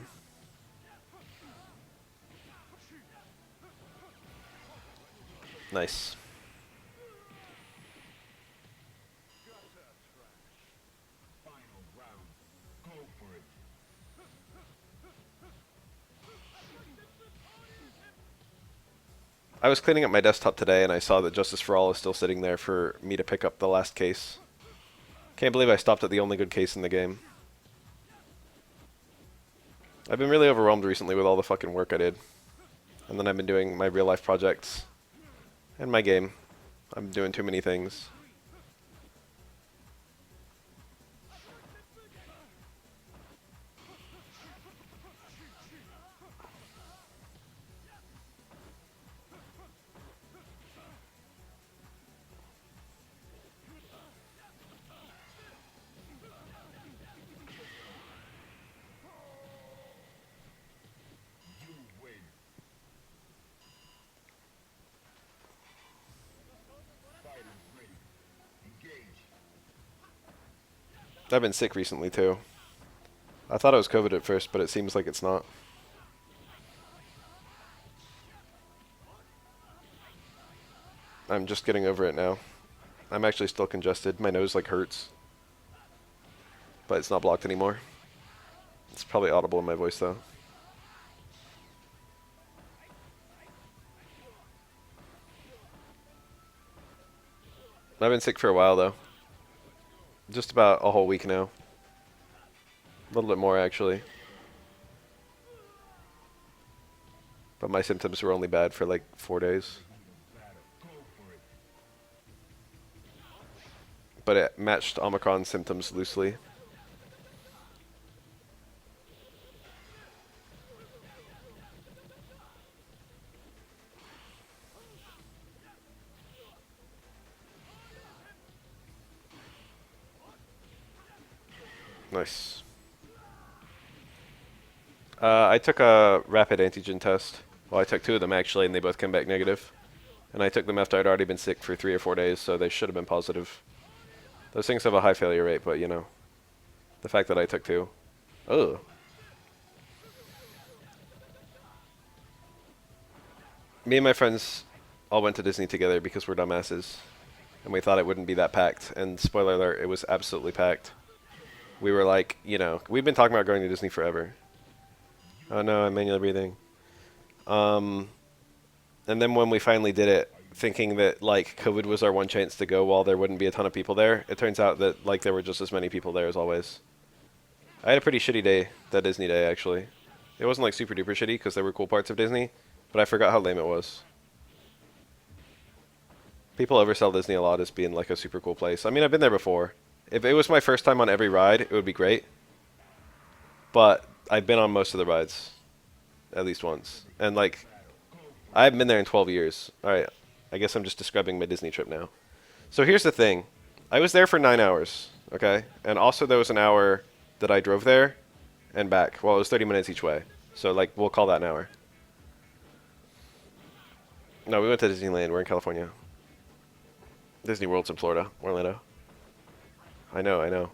Nice. I was cleaning up my desktop today and I saw that Justice for All is still sitting there for me to pick up the last case. Can't believe I stopped at the only good case in the game. I've been really overwhelmed recently with all the fucking work I did. And then I've been doing my real life projects. And my game. I'm doing too many things. I've been sick recently too. I thought it was COVID at first, but it seems like it's not. I'm just getting over it now. I'm actually still congested. My nose like hurts. But it's not blocked anymore. It's probably audible in my voice though. I've been sick for a while though. Just about a whole week now. A little bit more actually. But my symptoms were only bad for like 4 days. But it matched Omicron symptoms loosely. Nice. I took a rapid antigen test. Well, I took 2 of them actually, and they both came back negative. And I took them after I'd already been sick for 3 or 4 days, so they should have been positive. Those things have a high failure rate, but you know, the fact that I took 2. Ugh. Me and my friends all went to Disney together because we're dumbasses. And we thought it wouldn't be that packed. And spoiler alert, it was absolutely packed. We were like, you know, we've been talking about going to Disney forever. Oh no, I'm manually breathing. And then when we finally did it, thinking that like COVID was our one chance to go while there wouldn't be a ton of people there, it turns out that like there were just as many people there as always. I had a pretty shitty day, that Disney day actually. It wasn't like super duper shitty because there were cool parts of Disney, but I forgot how lame it was. People oversell Disney a lot as being like a super cool place. I mean, I've been there before. If it was my first time on every ride, it would be great. But I've been on most of the rides, at least once. And like, I haven't been there in 12 years. Alright, I guess I'm just describing my Disney trip now. So here's the thing. I was there for 9 hours, okay? And also there was an hour that I drove there and back. Well, it was 30 minutes each way. So like, we'll call that an hour. No, we went to Disneyland. We're in California. Disney World's in Florida, Orlando. I know.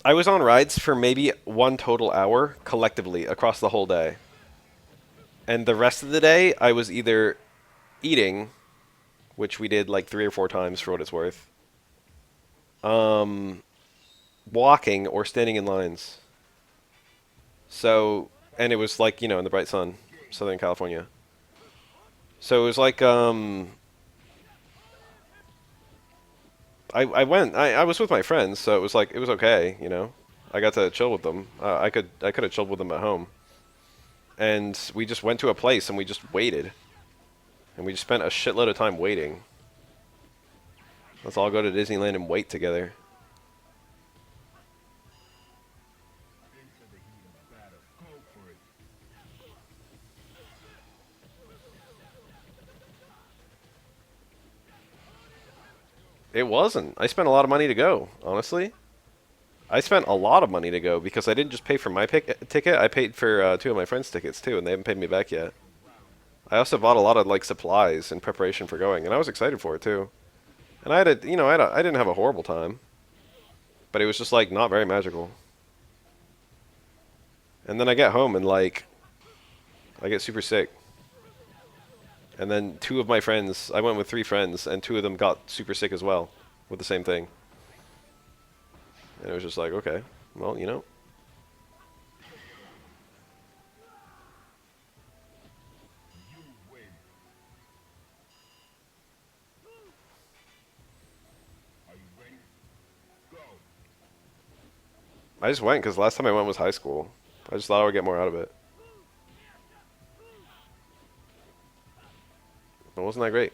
I was on rides for maybe 1 total hour collectively across the whole day. And the rest of the day, I was either eating, which we did like 3 or 4 times for what it's worth, walking, or standing in lines. So, and it was like, you know, in the bright sun, Southern California. So it was like, I went. I was with my friends, so it was like it was okay, you know. I got to chill with them. I could have chilled with them at home, and we just went to a place and we just waited, and we just spent a shitload of time waiting. Let's all go to Disneyland and wait together. It wasn't. I spent a lot of money to go, honestly. I spent a lot of money to go because I didn't just pay for my ticket. I paid for two of my friends' tickets too, and they haven't paid me back yet. I also bought a lot of like supplies in preparation for going, and I was excited for it too. And I had a, you know, I didn't have a horrible time, but it was just like not very magical. And then I get home and like I get super sick. And then two of my friends, I went with three friends, and two of them got super sick as well with the same thing. And it was just like, okay, well, you know. I just went because last time I went was high school. I just thought I would get more out of it. It wasn't that great.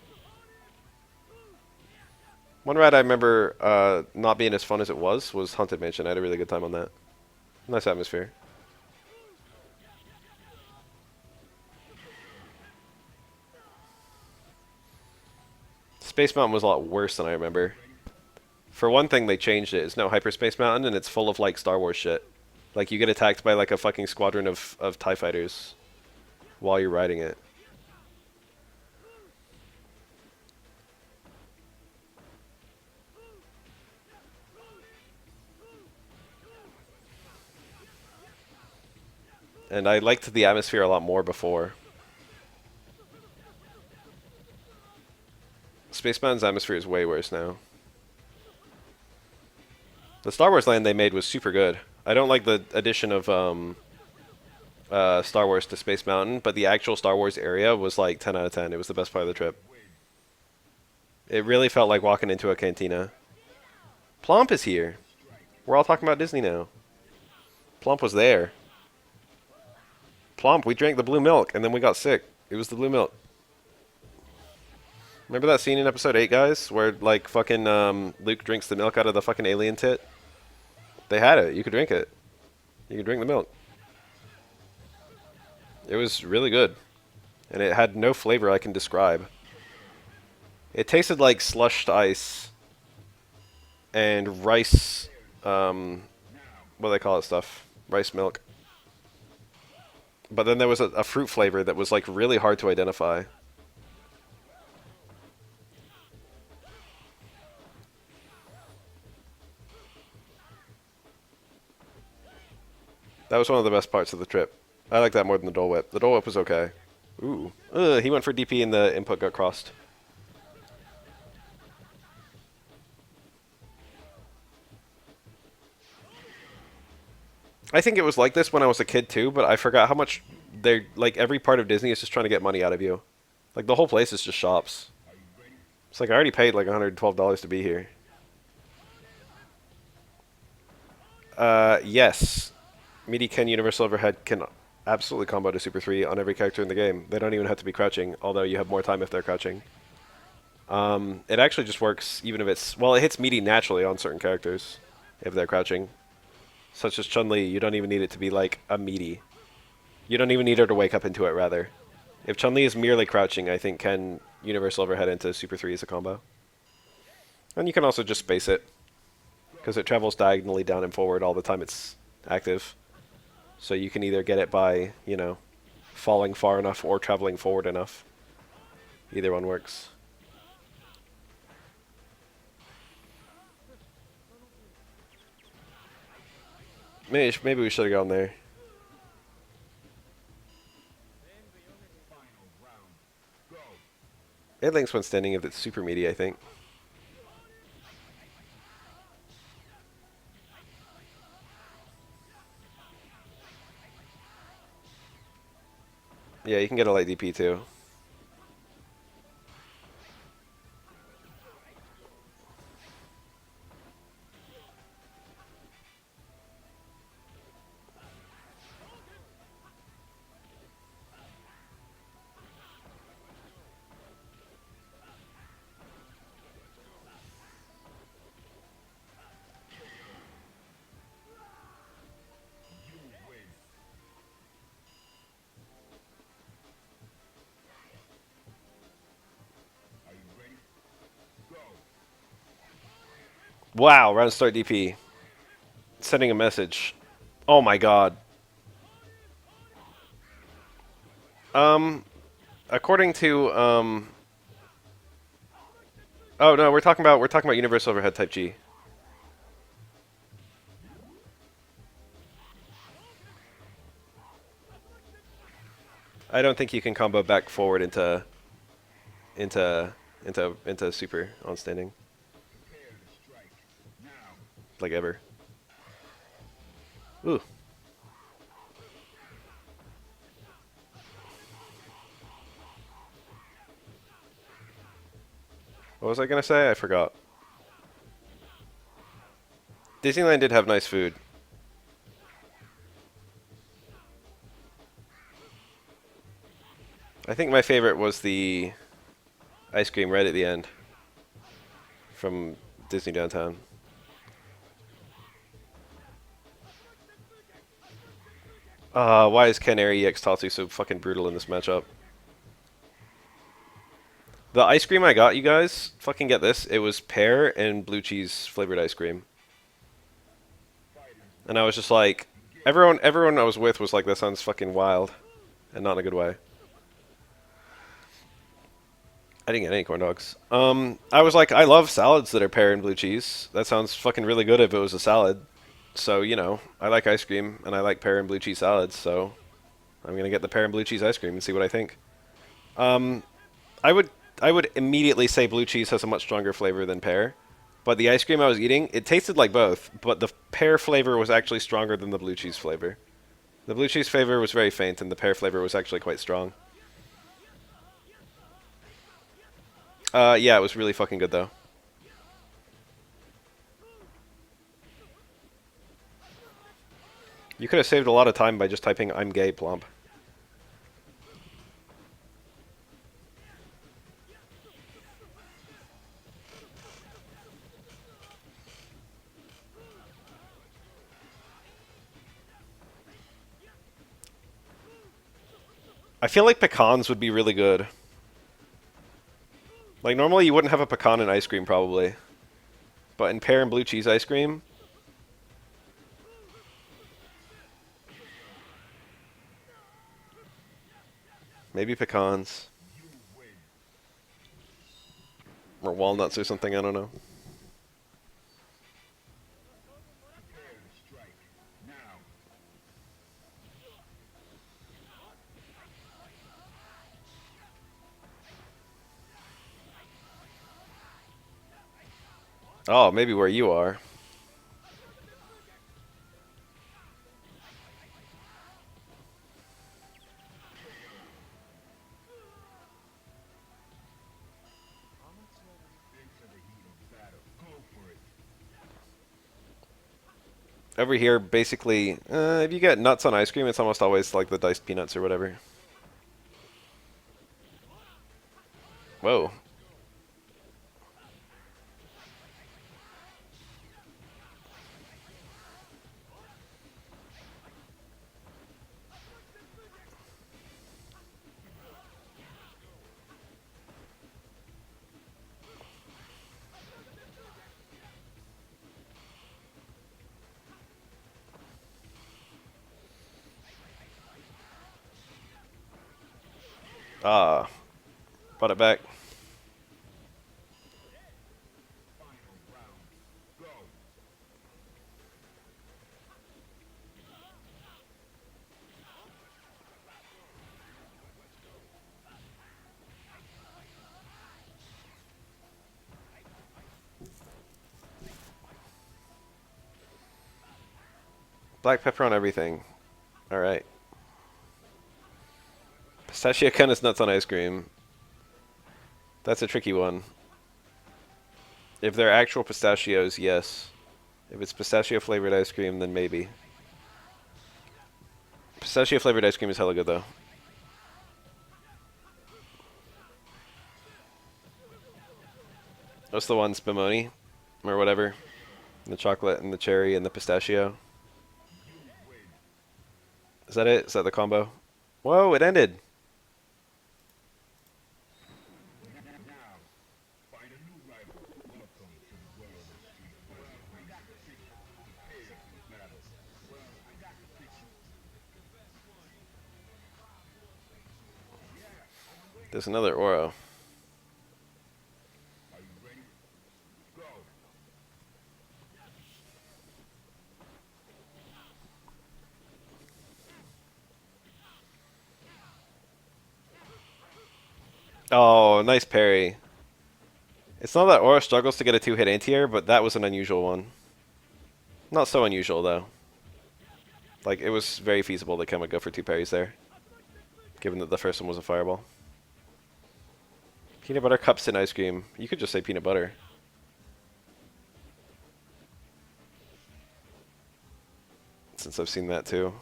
One ride I remember not being as fun as it was Haunted Mansion. I had a really good time on that. Nice atmosphere. Space Mountain was a lot worse than I remember. For one thing, they changed it. It's no Hyperspace Mountain, and it's full of like Star Wars shit. Like you get attacked by like a fucking squadron of TIE fighters while you're riding it. And I liked the atmosphere a lot more before. Space Mountain's atmosphere is way worse now. The Star Wars land they made was super good. I don't like the addition of Star Wars to Space Mountain, but the actual Star Wars area was like 10 out of 10. It was the best part of the trip. It really felt like walking into a cantina. Plomp is here. We're all talking about Disney now. Plump was there. Plump, we drank the blue milk, and then we got sick. It was the blue milk. Remember that scene in episode 8, guys? Where, like, fucking Luke drinks the milk out of the fucking alien tit? They had it. You could drink it. You could drink the milk. It was really good. And it had no flavor I can describe. It tasted like slushed ice and rice, what do they call it stuff? Rice milk. But then there was a fruit flavor that was like really hard to identify. That was one of the best parts of the trip. I like that more than the Dole Whip. The Dole Whip was okay. Ooh. Ugh, he went for DP and the input got crossed. I think it was like this when I was a kid too, but I forgot how much they're like every part of Disney is just trying to get money out of you. Like the whole place is just shops. It's like I already paid like $112 to be here. Yes. Meaty Ken Universal Overhead can absolutely combo to Super 3 on every character in the game. They don't even have to be crouching, although you have more time if they're crouching. It actually just works even if it's... Well, it hits Meaty naturally on certain characters if they're crouching. Such as Chun-Li, you don't even need it to be like a Meaty. You don't even need her to wake up into it, rather. If Chun-Li is merely crouching, I think Ken Universal Overhead into Super 3 is a combo. And you can also just space it, because it travels diagonally down and forward all the time it's active. So you can either get it by, you know, falling far enough or traveling forward enough. Either one works. Maybe we should have gone there. It links when standing if it's super meaty, I think. Yeah, you can get a light DP too. Wow, round start DP. Sending a message. Oh my god. Um, according to oh no, we're talking about universal overhead type G. I don't think you can combo back forward into into super on standing like ever. Ooh. What was I gonna say? I forgot. Disneyland did have nice food. I think my favorite was the ice cream right at the end from Disney Downtown. Why is Canary EX Tatsu so fucking brutal in this matchup? The ice cream I got, you guys, fucking get this. It was pear and blue cheese flavored ice cream. And I was just like, everyone I was with was like, that sounds fucking wild. And not in a good way. I didn't get any corn dogs. I was like, I love salads that are pear and blue cheese. That sounds fucking really good if it was a salad. So, you know, I like ice cream, and I like pear and blue cheese salads, so I'm gonna get the pear and blue cheese ice cream and see what I think. Um, I would I would immediately say blue cheese has a much stronger flavor than pear, but the ice cream I was eating, it tasted like both, but the pear flavor was actually stronger than the blue cheese flavor. The blue cheese flavor was very faint, and the pear flavor was actually quite strong. Yeah, it was really fucking good though. You could have saved a lot of time by just typing "I'm gay" plump. I feel like pecans would be really good. Like normally you wouldn't have a pecan in ice cream probably, but in pear and blue cheese ice cream, maybe pecans or walnuts or something. I don't know. Oh, maybe where you are. Over here, basically, if you get nuts on ice cream, it's almost always like the diced peanuts or whatever. Whoa. Ah, brought it back. Black pepper on everything. All right. Pistachio kind of nuts on ice cream. That's a tricky one. If they're actual pistachios, yes. If it's pistachio flavored ice cream, then maybe. Pistachio flavored ice cream is hella good though. What's the one? Spumoni? Or whatever. The chocolate and the cherry and the pistachio. Is that it? Is that the combo? Whoa, it ended. There's another Oro. Oh, nice parry. It's not that Oro struggles to get a 2-hit anti-air, but that was an unusual one. Not so unusual, though. Like, it was very feasible that Ken would go for 2 parries there, given that the first one was a fireball. Peanut butter cups and ice cream. You could just say peanut butter. Since I've seen that, too.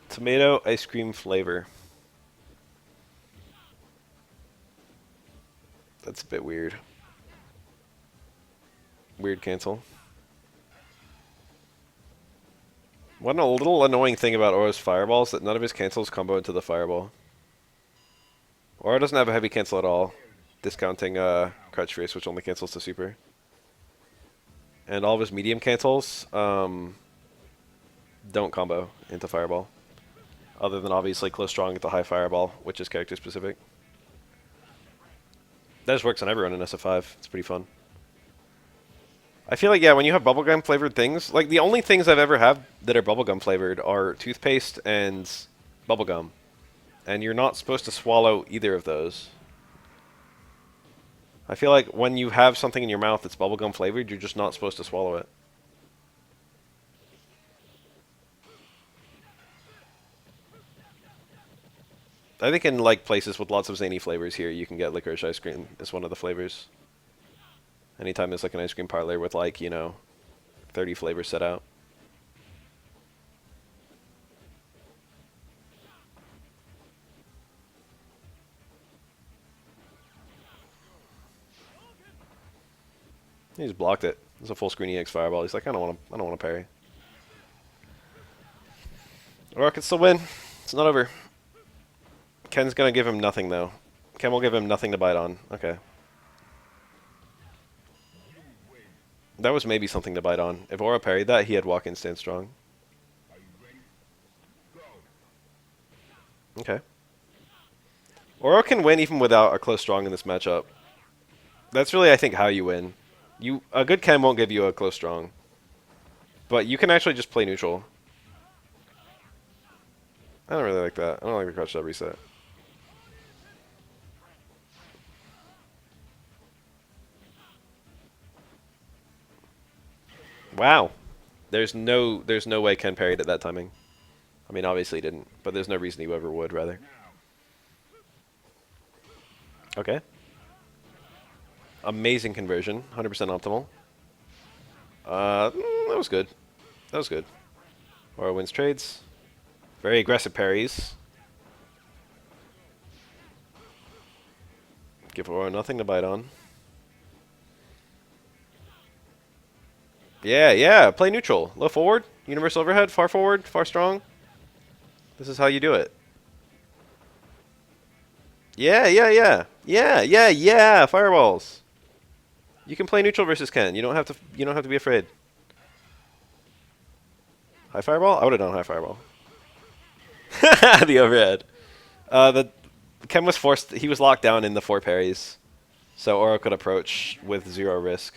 Tomato ice cream flavor. That's a bit weird. Weird cancel. One little annoying thing about Oro's fireball is that none of his cancels combo into the fireball. Oro doesn't have a heavy cancel at all, discounting Crouch Fierce, which only cancels to super. And all of his medium cancels don't combo into fireball. Other than obviously Close Strong into high fireball, which is character specific. That just works on everyone in SF5. It's pretty fun. I feel like, yeah, when you have bubblegum flavored things, like the only things I've ever had that are bubblegum flavored are toothpaste and bubblegum. And you're not supposed to swallow either of those. I feel like when you have something in your mouth that's bubblegum flavored, you're just not supposed to swallow it. I think in like places with lots of zany flavors here, you can get licorice ice cream as one of the flavors. Anytime there's like an ice cream parlor with like, you know, 30 flavors set out. He just blocked it. It's a full screen EX fireball. He's like, I don't want to parry. Oro can still win. It's not over. Ken's gonna give him nothing though. Ken will give him nothing to bite on. Okay. That was maybe something to bite on. If Oro parried that, he had walk in stand strong. Okay. Oro can win even without a close strong in this matchup. That's really, I think, how you win. A good Ken won't give you a close strong. But you can actually just play neutral. I don't really like that. I don't like the crouch that reset. Wow. There's no way Ken parried at that timing. I mean, obviously he didn't, but there's no reason he ever would, rather. Okay. Amazing conversion. 100% optimal. That was good. That was good. Oro wins trades. Very aggressive parries. Give Oro nothing to bite on. Yeah, yeah. Play neutral. Low forward. Universal overhead. Far forward. Far strong. This is how you do it. Yeah, yeah, yeah. Yeah, yeah, yeah. Fireballs. You can play neutral versus Ken. You don't have to be afraid. High fireball? I would have done high fireball. The overhead. The Ken was forced. He was locked down in the 4 parries, so Oro could approach with 0 risk.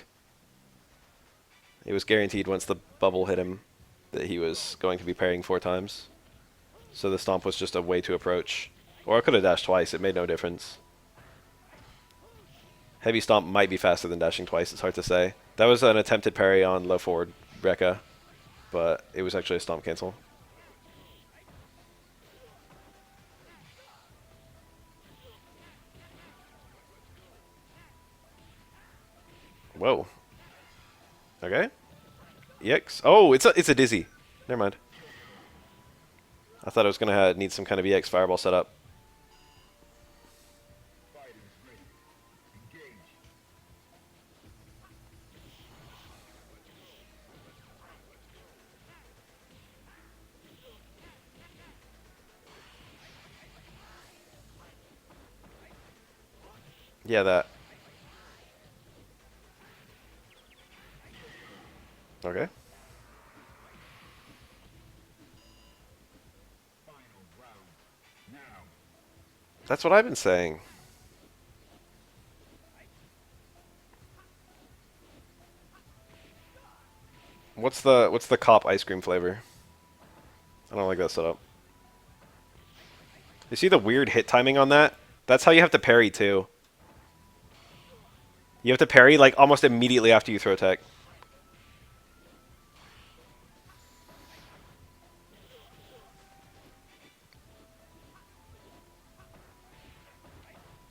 It was guaranteed once the bubble hit him that he was going to be parrying 4 times. So the stomp was just a way to approach. Oro could have dashed twice. It made no difference. Heavy stomp might be faster than dashing twice. It's hard to say. That was an attempted parry on low forward Rekka, but it was actually a stomp cancel. Whoa. Okay. EX. Oh, it's a dizzy. Never mind. I thought I was gonna need some kind of EX fireball setup. Yeah, that. Okay. That's what I've been saying. What's the cop ice cream flavor? I don't like that setup. You see the weird hit timing on that? That's how you have to parry too. You have to parry like almost immediately after you throw tech.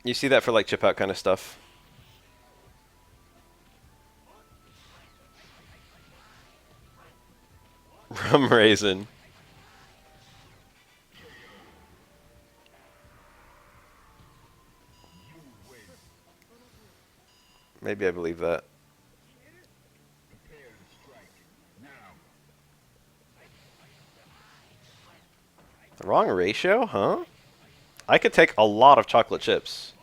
You see that for like chip out kind of stuff. Rum raisin. Maybe I believe that. The wrong ratio, huh? I could take a lot of chocolate chips.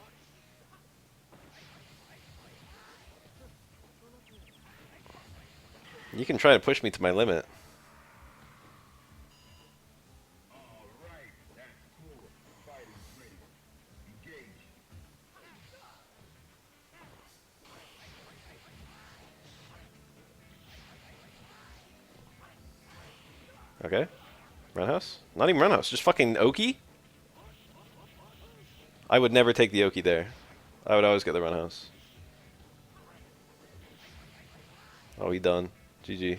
You can try to push me to my limit. Okay. Roundhouse? Not even roundhouse, just fucking Oki? I would never take the Oki there. I would always get the roundhouse. Oh, he done. GG.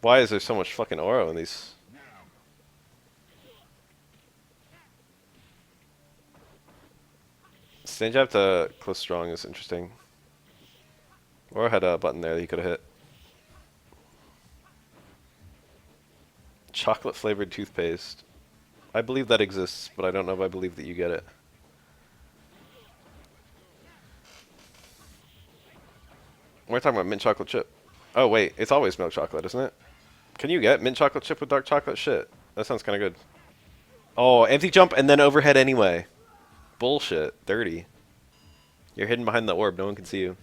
Why is there so much fucking Oro in these? Stand jab to close strong is interesting. Oro had a button there that he could have hit. Chocolate flavored toothpaste. I believe that exists, but I don't know if I believe that you get it. We're talking about mint chocolate chip. Oh wait, it's always milk chocolate, isn't it? Can you get mint chocolate chip with dark chocolate? Shit. That sounds kind of good. Oh, empty jump and then overhead anyway. Bullshit. Dirty. You're hidden behind the orb. No one can see you.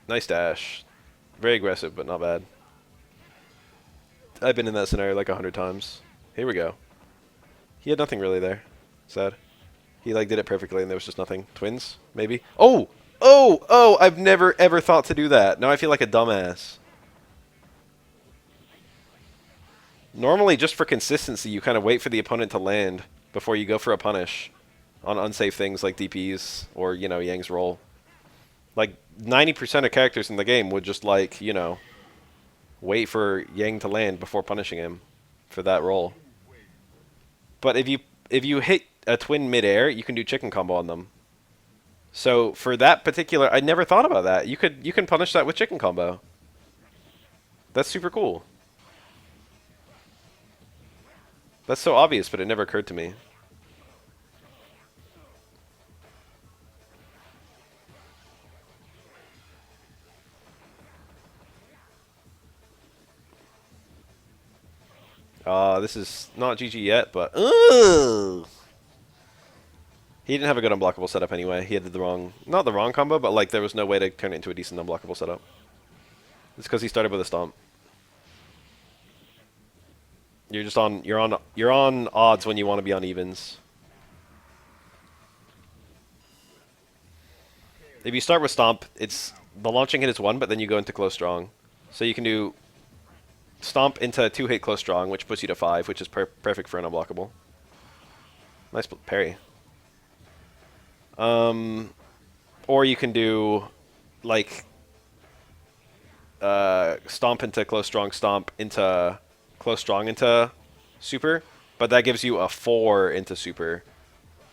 Nice dash. Very aggressive, but not bad. I've been in that scenario like 100 times. Here we go. He had nothing really there. Sad. He like did it perfectly and there was just nothing. Twins? Maybe? Oh! Oh! Oh! I've never ever thought to do that. Now I feel like a dumbass. Normally, just for consistency, you kind of wait for the opponent to land before you go for a punish on unsafe things like DPs or, you know, Yang's roll. Like, 90% of characters in the game would just, like, you know, wait for Yang to land before punishing him for that roll. But if you hit a twin midair, you can do chicken combo on them. So for that particular, I never thought about that. You can punish that with chicken combo. That's super cool. That's so obvious, but it never occurred to me. This is not GG yet, but he didn't have a good unblockable setup anyway. He had the wrong, not the wrong combo, but like there was no way to turn it into a decent unblockable setup. It's because he started with a stomp. You're on odds when you want to be on evens. If you start with stomp, it's the launching hit is 1, but then you go into close strong. So you can do stomp into 2-hit close strong, which puts you to 5, which is perfect for an unblockable. Nice parry. Or you can do like stomp into close strong, stomp into close strong into super, but that gives you a 4 into super.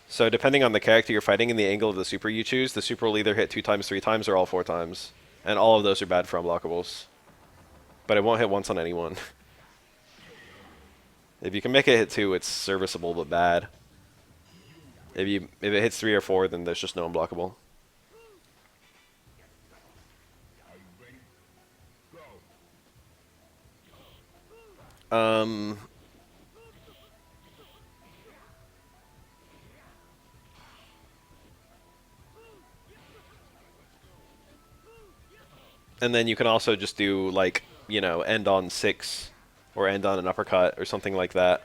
So depending on the character you're fighting and the angle of the super you choose, the super will either hit 2 times, 3 times, or all 4 times. And all of those are bad for unblockables. But it won't hit once on anyone. If you can make it hit 2, it's serviceable but bad. If it hits 3 or 4, then there's just no unblockable. And then you can also just do, like, you know, end on 6 or end on an uppercut or something like that.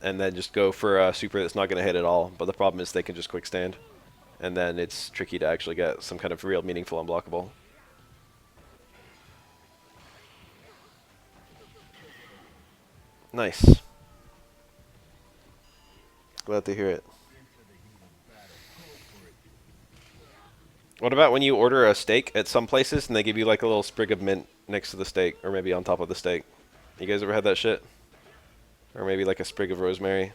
And then just go for a super that's not going to hit at all. But the problem is they can just quick stand. And then it's tricky to actually get some kind of real meaningful unblockable. Nice. Glad to hear it. What about when you order a steak at some places and they give you like a little sprig of mint next to the steak, or maybe on top of the steak? You guys ever had that shit? Or maybe like a sprig of rosemary?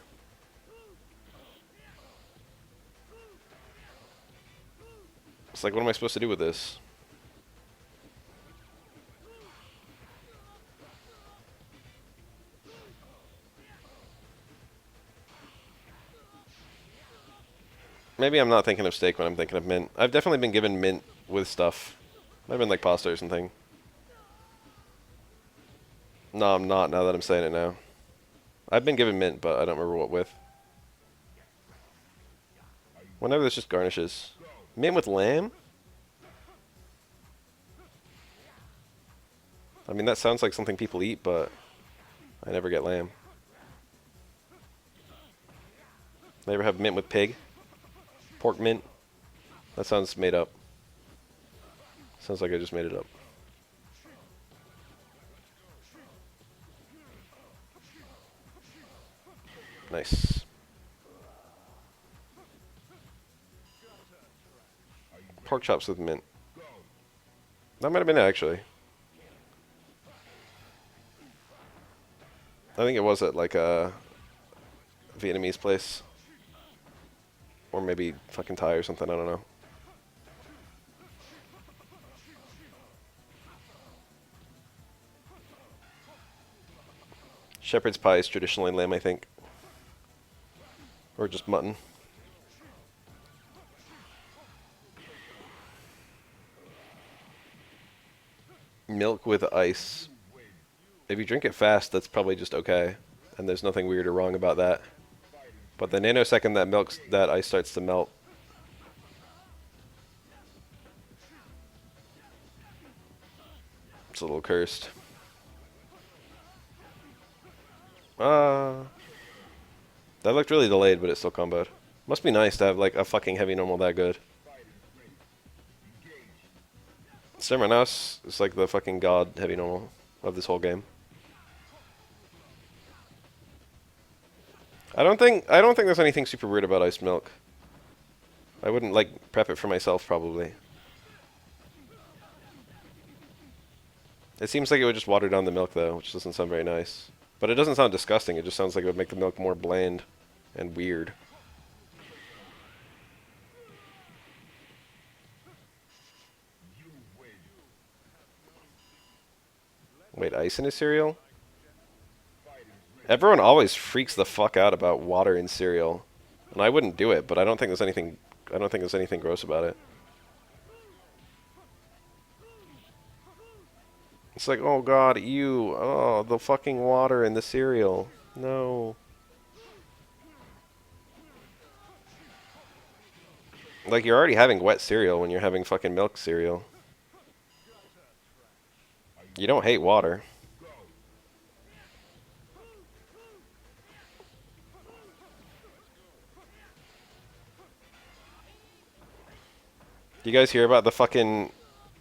It's like, what am I supposed to do with this? Maybe I'm not thinking of steak when I'm thinking of mint. I've definitely been given mint with stuff. Might have been like pasta or something. No, I'm not, now that I'm saying it now. I've been given mint, but I don't remember what with. Whenever there's just garnishes. Mint with lamb? I mean, that sounds like something people eat, but I never get lamb. They ever have mint with pig? Pork mint? That sounds made up. Sounds like I just made it up. Nice. Pork chops with mint. That might have been it, actually. I think it was at like a Vietnamese place. Or maybe fucking Thai or something, I don't know. Shepherd's pie is traditionally lamb, I think. Or just mutton. Milk with ice. If you drink it fast, that's probably just okay. And there's nothing weird or wrong about that. But the nanosecond that ice starts to melt, it's a little cursed. That looked really delayed, but it still comboed. Must be nice to have like a fucking heavy normal that good. Sermonos is like the fucking god heavy normal of this whole game. I don't think there's anything super weird about iced milk. I wouldn't like prep it for myself probably. It seems like it would just water down the milk though, which doesn't sound very nice. But it doesn't sound disgusting, it just sounds like it would make the milk more bland and weird. Wait, ice in his cereal? Everyone always freaks the fuck out about water in cereal. And I wouldn't do it, but I don't think there's anything gross about it. It's like, oh god, ew, oh, the fucking water in the cereal. No. Like, you're already having wet cereal when you're having fucking milk cereal. You don't hate water. You guys hear about the fucking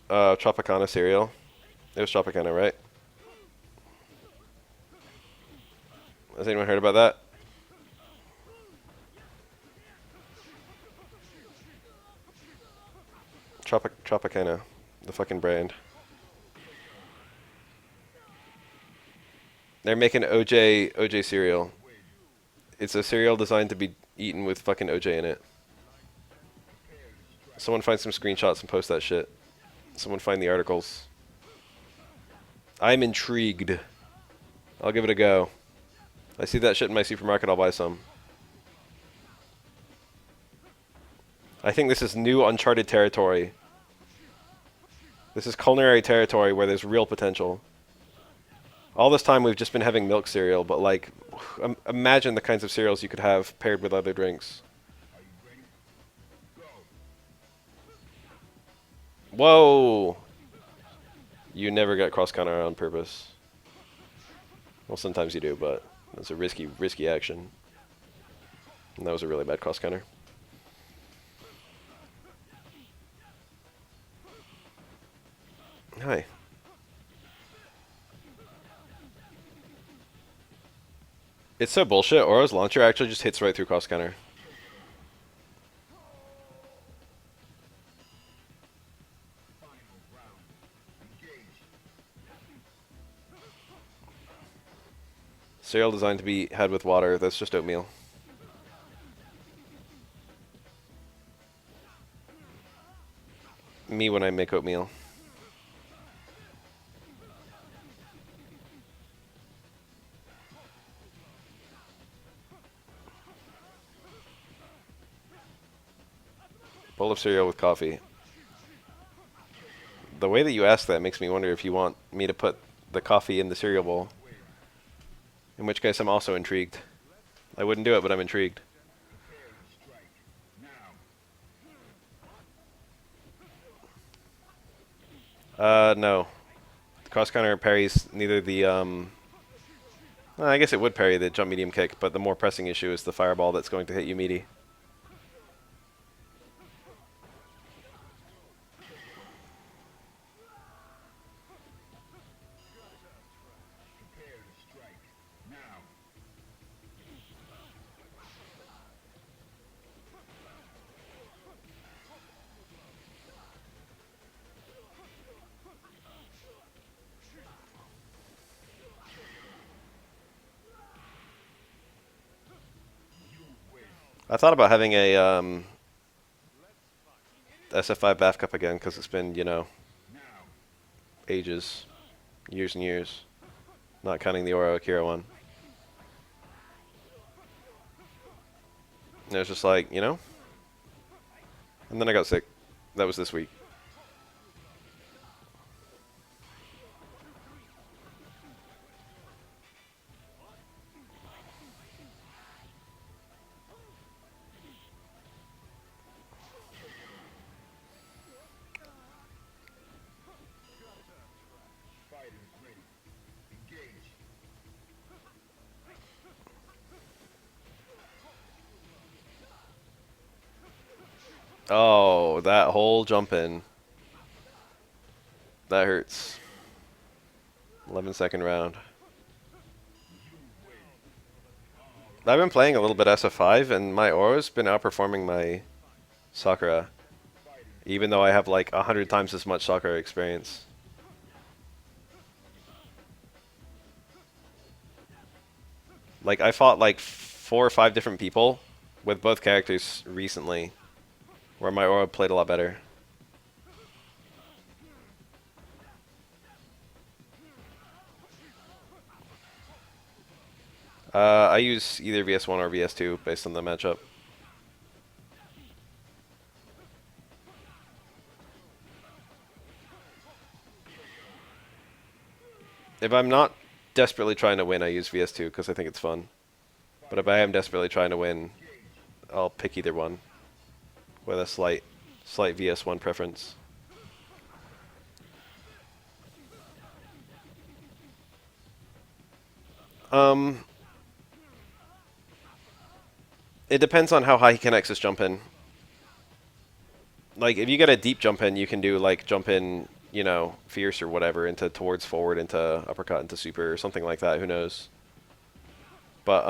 Tropicana cereal? It was Tropicana, right? Has anyone heard about that? Tropicana, the fucking brand. They're making OJ cereal. It's a cereal designed to be eaten with fucking OJ in it. Someone find some screenshots and post that shit. Someone find the articles. I'm intrigued. I'll give it a go. I see that shit in my supermarket, I'll buy some. I think this is new uncharted territory. This is culinary territory where there's real potential. All this time we've just been having milk cereal, but like, imagine the kinds of cereals you could have paired with other drinks. Whoa! You never get cross counter on purpose. Well, sometimes you do, but it's a risky action. And that was a really bad cross counter. Hi. It's so bullshit. Aura's launcher actually just hits right through cross counter. Cereal designed to be had with water. That's just oatmeal. Me when I make oatmeal. Bowl of cereal with coffee. The way that you ask that makes me wonder if you want me to put the coffee in the cereal bowl. In which case I'm also intrigued. I wouldn't do it, but I'm intrigued. No. Cross counter parries neither the, well, I guess it would parry the jump medium kick, but the more pressing issue is the fireball that's going to hit you meaty. I thought about having a SF5 BAF cup again because it's been, you know, ages, years and years, not counting the Oro Akira one. And it was just like, you know, and then I got sick. That was this week. Oh, that whole jump in. That hurts. 11-second round. I've been playing a little bit SF5, and my Oro's been outperforming my Sakura. Even though I have like 100 times as much Sakura experience. Like, I fought like 4 or 5 different people with both characters recently, where my Oro played a lot better. I use either VS1 or VS2 based on the matchup. If I'm not desperately trying to win, I use VS2 because I think it's fun. But if I am desperately trying to win, I'll pick either one with a slight VS1 preference. It depends on how high he connects his jump in. Like, if you get a deep jump in, you can do like jump in, you know, fierce or whatever into towards forward, into uppercut, into super, or something like that. Who knows? But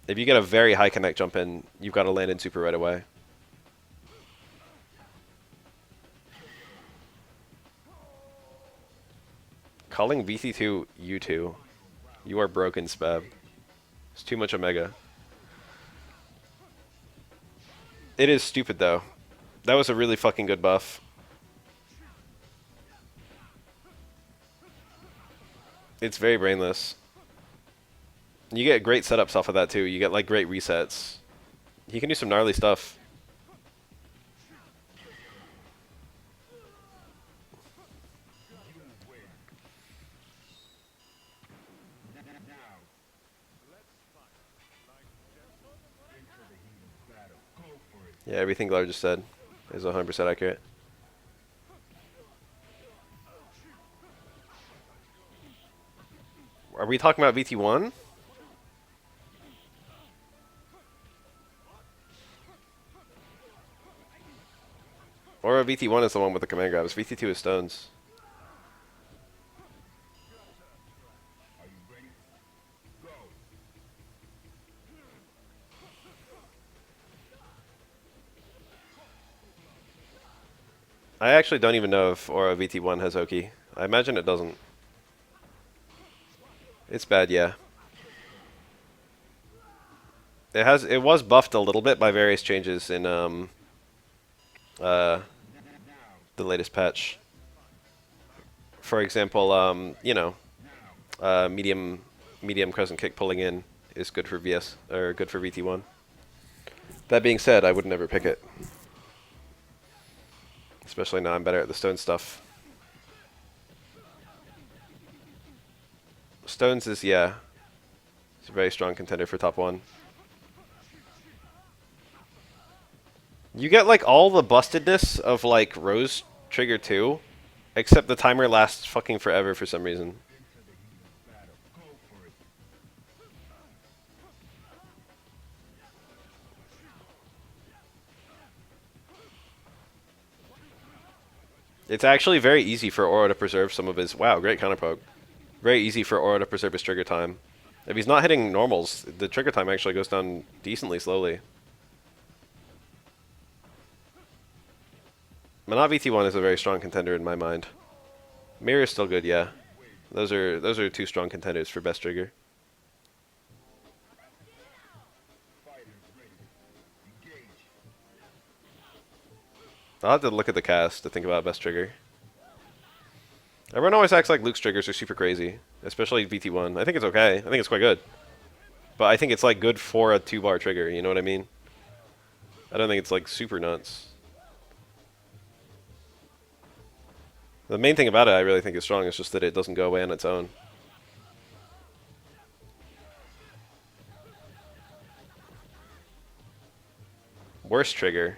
if you get a very high connect jump in, you've got to land in super right away. Calling VC2 U2. You are broken, Spab. It's too much Omega. It is stupid, though. That was a really fucking good buff. It's very brainless. You get great setups off of that, too. You get, like, great resets. He can do some gnarly stuff. Yeah, everything Glar just said is 100% accurate. Are we talking about VT1? Or VT1 is the one with the command grabs. VT2 is stones. I actually don't even know if Aura VT1 has Oki. I imagine it doesn't. It's bad, yeah. It was buffed a little bit by various changes in the latest patch. For example, medium crescent kick pulling in is good for VS or good for VT1. That being said, I would never pick it. Especially now I'm better at the stone stuff. Stones is, yeah. It's a very strong contender for top 1. You get like all the bustedness of like Rose Trigger 2, except the timer lasts fucking forever for some reason. It's actually very easy for Aura to preserve some of his... Wow, great counter poke. Very easy for Aura to preserve his trigger time. If he's not hitting normals, the trigger time actually goes down decently slowly. Manat VT1 is a very strong contender in my mind. Mirror is still good, yeah. Those are 2 strong contenders for best trigger. I'll have to look at the cast to think about best trigger. Everyone always acts like Luke's triggers are super crazy, especially VT1. I think it's okay. I think it's quite good. But I think it's like good for a 2-bar trigger, you know what I mean? I don't think it's like super nuts. The main thing about it I really think is strong is just that it doesn't go away on its own. Worst trigger.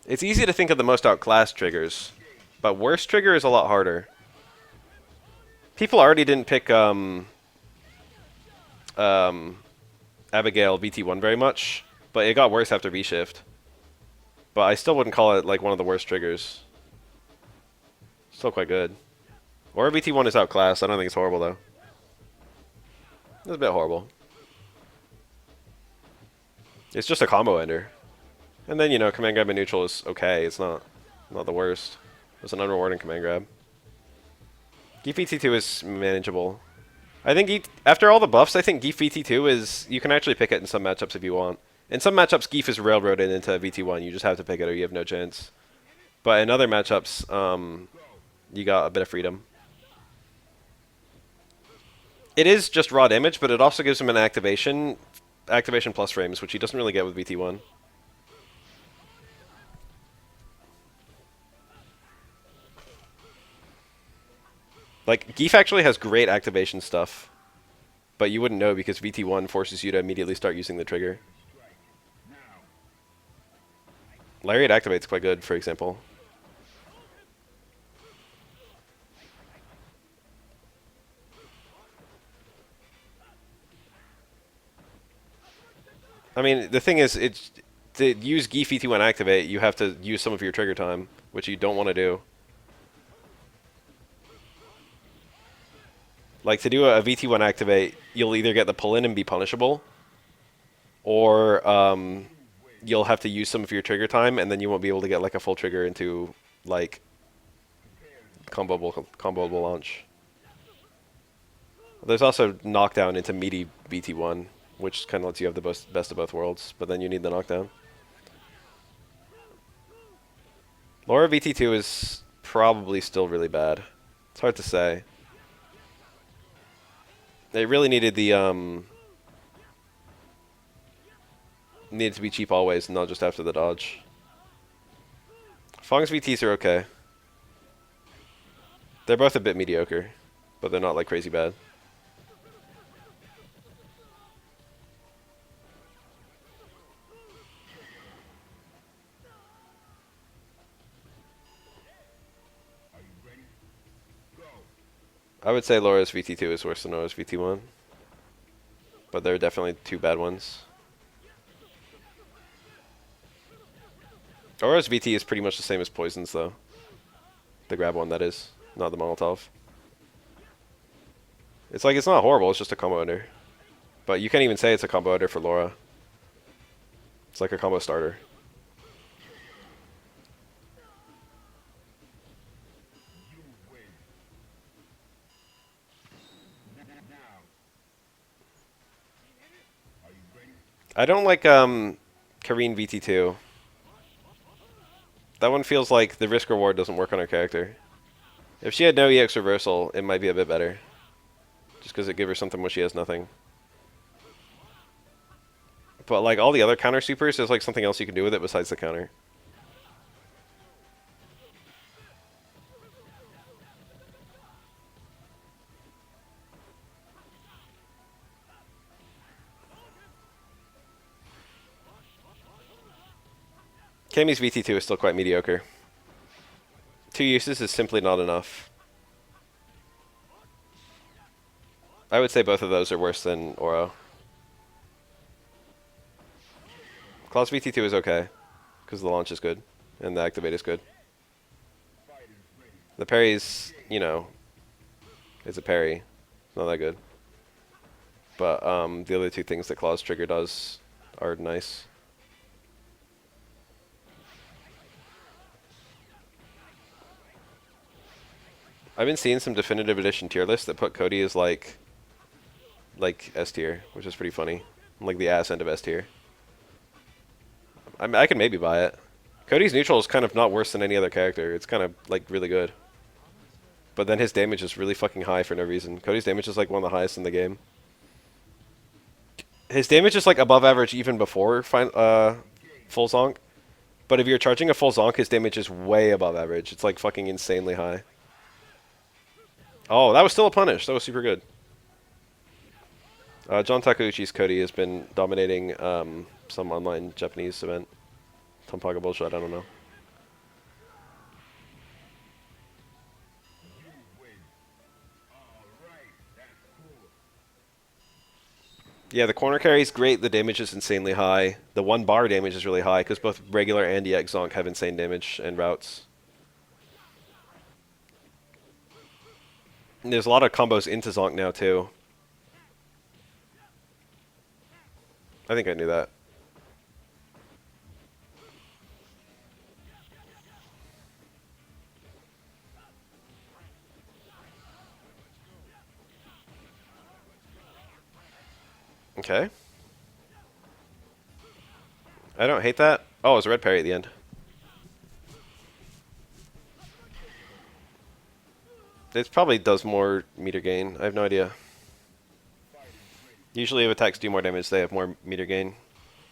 It's easy to think of the most outclassed triggers, but worst trigger is a lot harder. People already didn't pick Abigail VT1 very much, but it got worse after V-Shift. But I still wouldn't call it like one of the worst triggers. Still quite good. Or VT1 is outclassed. I don't think it's horrible though. It's a bit horrible. It's just a combo ender. And then, you know, command grab and neutral is okay. It's not the worst. It's an unrewarding command grab. Geef VT2 is manageable. I think after all the buffs, I think Geef VT2 is... You can actually pick it in some matchups if you want. In some matchups, Geef is railroaded into VT1. You just have to pick it or you have no chance. But in other matchups, you got a bit of freedom. It is just raw damage, but it also gives him an activation plus frames, which he doesn't really get with VT1. Like, Geef actually has great activation stuff, but you wouldn't know because VT1 forces you to immediately start using the trigger. Lariat activate's quite good, for example. I mean, the thing is, to use Geef VT1 activate, you have to use some of your trigger time, which you don't want to do. Like, to do a VT1 activate, you'll either get the pull-in and be punishable, or you'll have to use some of your trigger time, and then you won't be able to get like a full trigger into like comboable launch. There's also knockdown into meaty VT1, which kind of lets you have the best of both worlds, but then you need the knockdown. Laura VT2 is probably still really bad. It's hard to say. It really needed the needed to be cheap always, not just after the dodge. Fong's VTs are okay. They're both a bit mediocre, but they're not like crazy bad. I would say Laura's VT2 is worse than Laura's VT1. But there are definitely two bad ones. Aura's VT is pretty much the same as Poison's, though. The grab one, that is. Not the Molotov. It's like, it's not horrible, it's just a combo ender. But you can't even say it's a combo ender for Laura. It's like a combo starter. I don't like Karine VT2. That one feels like the risk reward doesn't work on her character. If she had no EX reversal, it might be a bit better. Just because it gives her something when she has nothing. But like all the other counter supers, there's like something else you can do with it besides the counter. Cammy's VT2 is still quite mediocre. 2 uses is simply not enough. I would say both of those are worse than Oro. Claw's VT2 is okay, because the launch is good, and the activate is good. The parry's, you know, it's a parry. It's not that good. But the other two things that Claw's trigger does are nice. I've been seeing some definitive edition tier lists that put Cody as like S tier, which is pretty funny. Like the ass end of S tier. I can maybe buy it. Cody's neutral is kind of not worse than any other character. It's kind of like really good. But then his damage is really fucking high for no reason. Cody's damage is like one of the highest in the game. His damage is like above average even before full zonk. But if you're charging a full zonk, his damage is way above average. It's like fucking insanely high. Oh, that was still a punish. That was super good. John Takeuchi's Cody has been dominating some online Japanese event. Tampaga bullshit, I don't know. Yeah, the corner carry is great. The damage is insanely high. The 1 bar damage is really high because both regular and EX Zonk have insane damage and routes. And there's a lot of combos into Zonk now, too. I think I knew that. Okay. I don't hate that. Oh, it was a red parry at the end. It probably does more meter gain. I have no idea. Usually if attacks do more damage, they have more meter gain.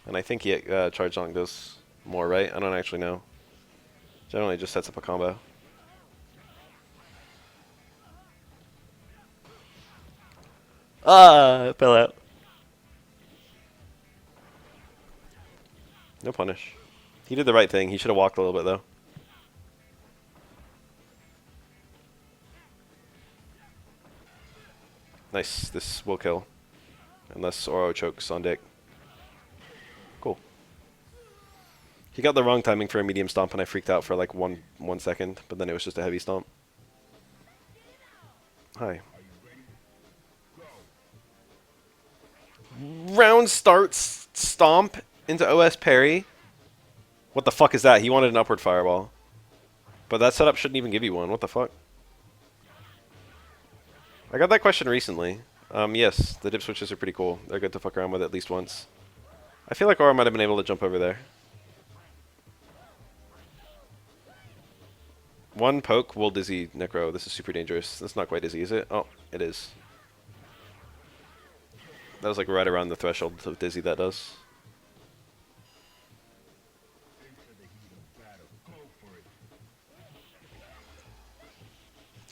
And I think Charge Zonk does more, right? I don't actually know. Generally just sets up a combo. It fell out. No punish. He did the right thing. He should have walked a little bit, though. Nice. This will kill. Unless Oro chokes on Dick. Cool. He got the wrong timing for a medium stomp, and I freaked out for like one second, but then it was just a heavy stomp. Hi. Round starts stomp into OS parry. What the fuck is that? He wanted an upward fireball. But that setup shouldn't even give you one. What the fuck? I got that question recently. Yes, the dip switches are pretty cool. They're good to fuck around with at least once. I feel like Aura might have been able to jump over there. One poke will dizzy Necro. This is super dangerous. That's not quite dizzy, is it? Oh, it is. That was like right around the threshold of dizzy that does.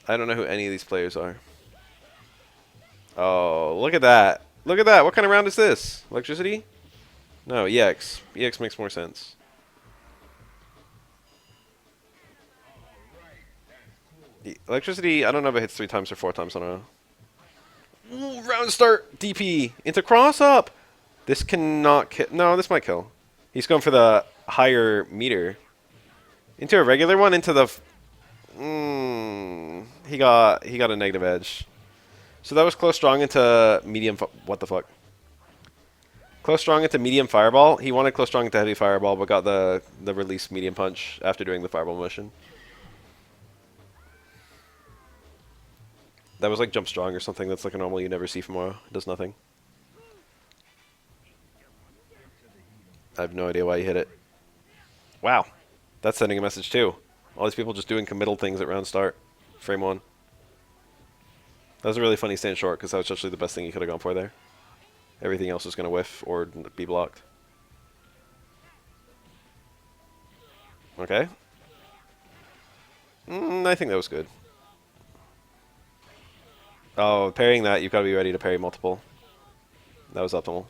I don't know who any of these players are. Oh, look at that. Look at that. What kind of round is this? Electricity? No, EX. EX makes more sense. Electricity, I don't know if it hits 3 times or 4 times on a... Ooh, round start! DP! Into cross up! This cannot kill. No, this might kill. He's going for the higher meter. Into a regular one, into the... he got a negative edge. So that was close strong into medium... What the fuck? Close strong into medium fireball. He wanted close strong into heavy fireball, but got the release medium punch after doing the fireball motion. That was like jump strong or something. That's like a normal you never see from Aura. It does nothing. I have no idea why he hit it. Wow. That's sending a message too. All these people just doing committal things at round start. Frame 1. That was a really funny stand short because that was actually the best thing he could have gone for there. Everything else was going to whiff or be blocked. Okay. I think that was good. Oh, parrying that, you've got to be ready to parry multiple. That was optimal.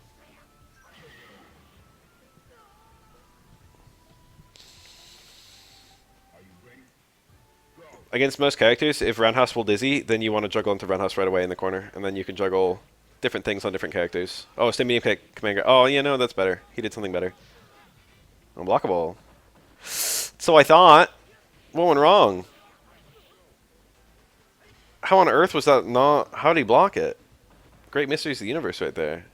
Against most characters, if Roundhouse will dizzy, then you want to juggle into Roundhouse right away in the corner, and then you can juggle different things on different characters. Oh, stay medium kick, command. Oh, yeah, no, that's better. He did something better. Unblockable. So I thought. What went wrong? How on earth was that not... How did he block it? Great Mysteries of the Universe right there.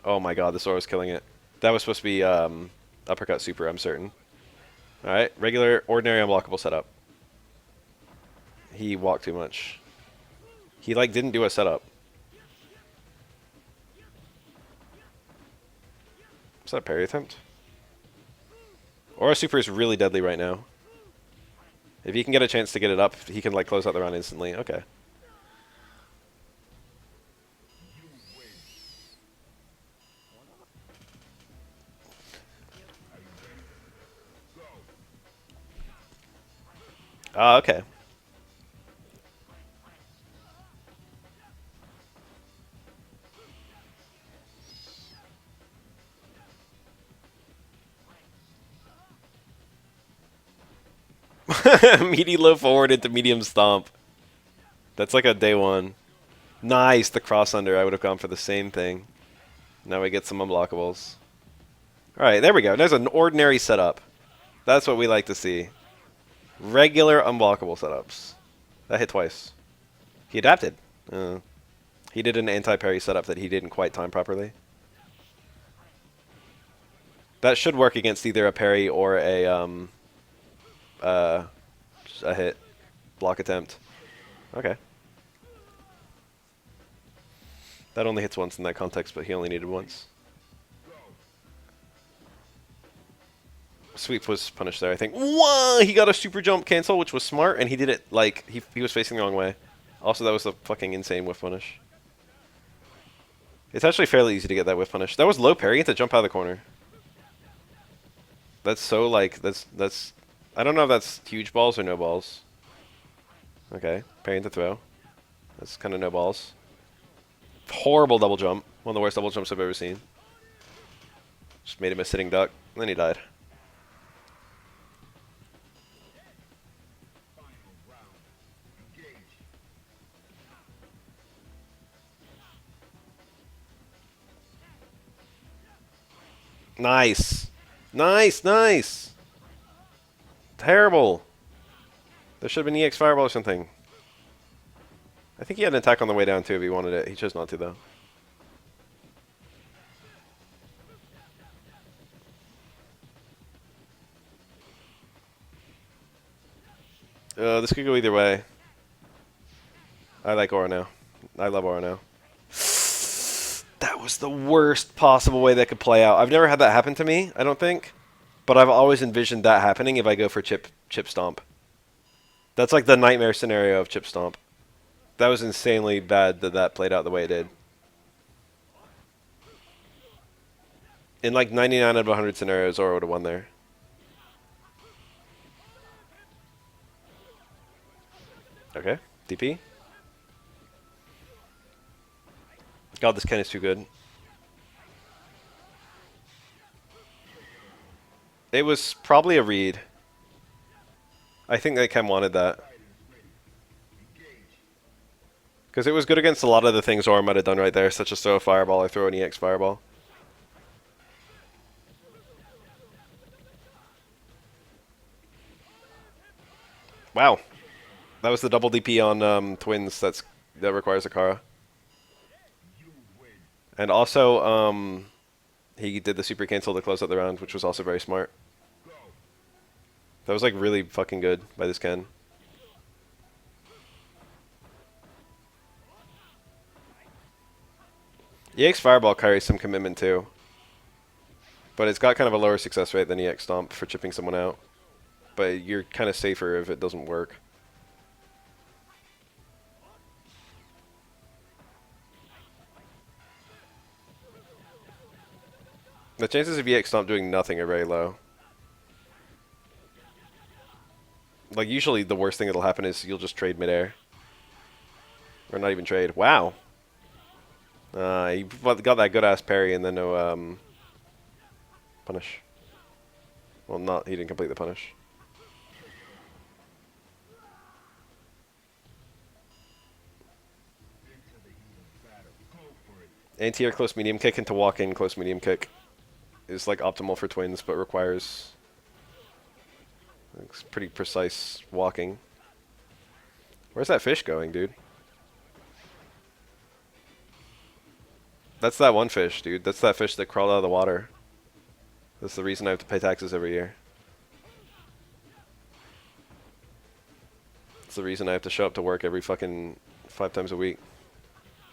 Oh my god, the Sora was killing it. That was supposed to be uppercut super, I'm certain. Alright, regular, ordinary, unblockable setup. He walked too much. He, like, didn't do a setup. Was that a parry attempt? Aura Super is really deadly right now. If he can get a chance to get it up, he can, like, close out the round instantly. Okay. Okay. Meaty low forward into medium stomp. That's like a day one. Nice, the cross under. I would have gone for the same thing. Now we get some unblockables. Alright, there we go. There's an ordinary setup. That's what we like to see. Regular unblockable setups. That hit twice. He adapted. He did an anti-parry setup that he didn't quite time properly. That should work against either a parry or a hit. Block attempt. Okay. That only hits once in that context, but he only needed once. Sweep was punished there, I think. Whoa! He got a super jump cancel, which was smart, and he did it like he was facing the wrong way. Also, that was a fucking insane whiff punish. It's actually fairly easy to get that whiff punish. That was low parry. You have to jump out of the corner. That's so like that's. I don't know if that's huge balls or no balls. Okay, parry into throw. That's kind of no balls. Horrible double jump. One of the worst double jumps I've ever seen. Just made him a sitting duck, and then he died. Nice. Nice, nice. Terrible. There should have been EX Fireball or something. I think he had an attack on the way down too if he wanted it. He chose not to though. This could go either way. I like Aura now. I love Aura now. That was the worst possible way that could play out. I've never had that happen to me, I don't think. But I've always envisioned that happening if I go for chip stomp. That's like the nightmare scenario of chip stomp. That was insanely bad that that played out the way it did. In like 99 out of 100 scenarios, Aura would have won there. Okay, DP. God, this Ken is too good. It was probably a read. I think that Ken wanted that. Because it was good against a lot of the things Aura might have done right there, such as throw a fireball or throw an EX fireball. Wow. That was the double DP on Twins that requires a Kara. And also, he did the super cancel to close out the round, which was also very smart. That was like really fucking good by this Ken. EX Fireball carries some commitment too. But it's got kind of a lower success rate than EX Stomp for chipping someone out. But you're kind of safer if it doesn't work. The chances of EX Stomp doing nothing are very low. Like, usually the worst thing that'll happen is you'll just trade midair. Or not even trade. Wow! He got that good-ass parry and then no, punish. Well, he didn't complete the punish. Anti-air close medium kick into walk-in close medium kick is like optimal for Twins, but requires pretty precise walking. Where's that fish going, dude? That's that one fish, dude. That's that fish that crawled out of the water. That's the reason I have to pay taxes every year. That's the reason I have to show up to work every fucking 5 times a week.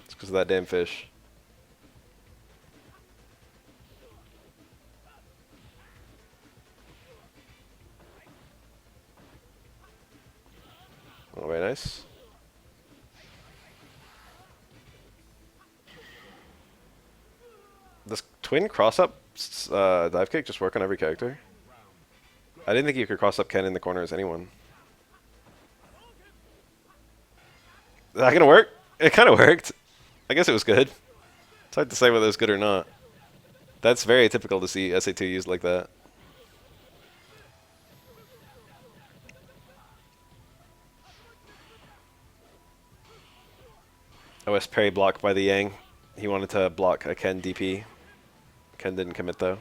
It's because of that damn fish. Oh, very nice. Does twin cross-up dive kick just work on every character? I didn't think you could cross-up Ken in the corner as anyone. Is that gonna work? It kind of worked. I guess it was good. It's hard to say whether it was good or not. That's very atypical to see SA2 used like that. OS parry blocked by the Yang. He wanted to block a Ken DP. Ken didn't commit though.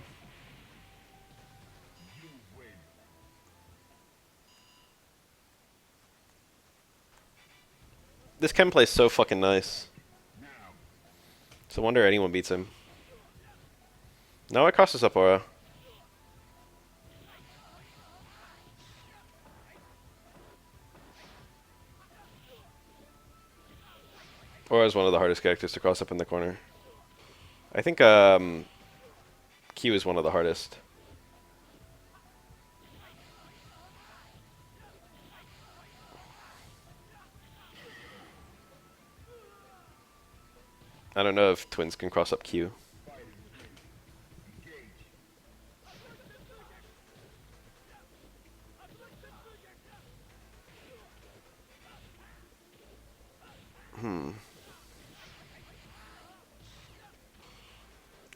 This Ken plays so fucking nice. It's a wonder anyone beats him. No, it crosses up Aura. Aura is one of the hardest characters to cross up in the corner. I think Q is one of the hardest. I don't know if Twins can cross up Q.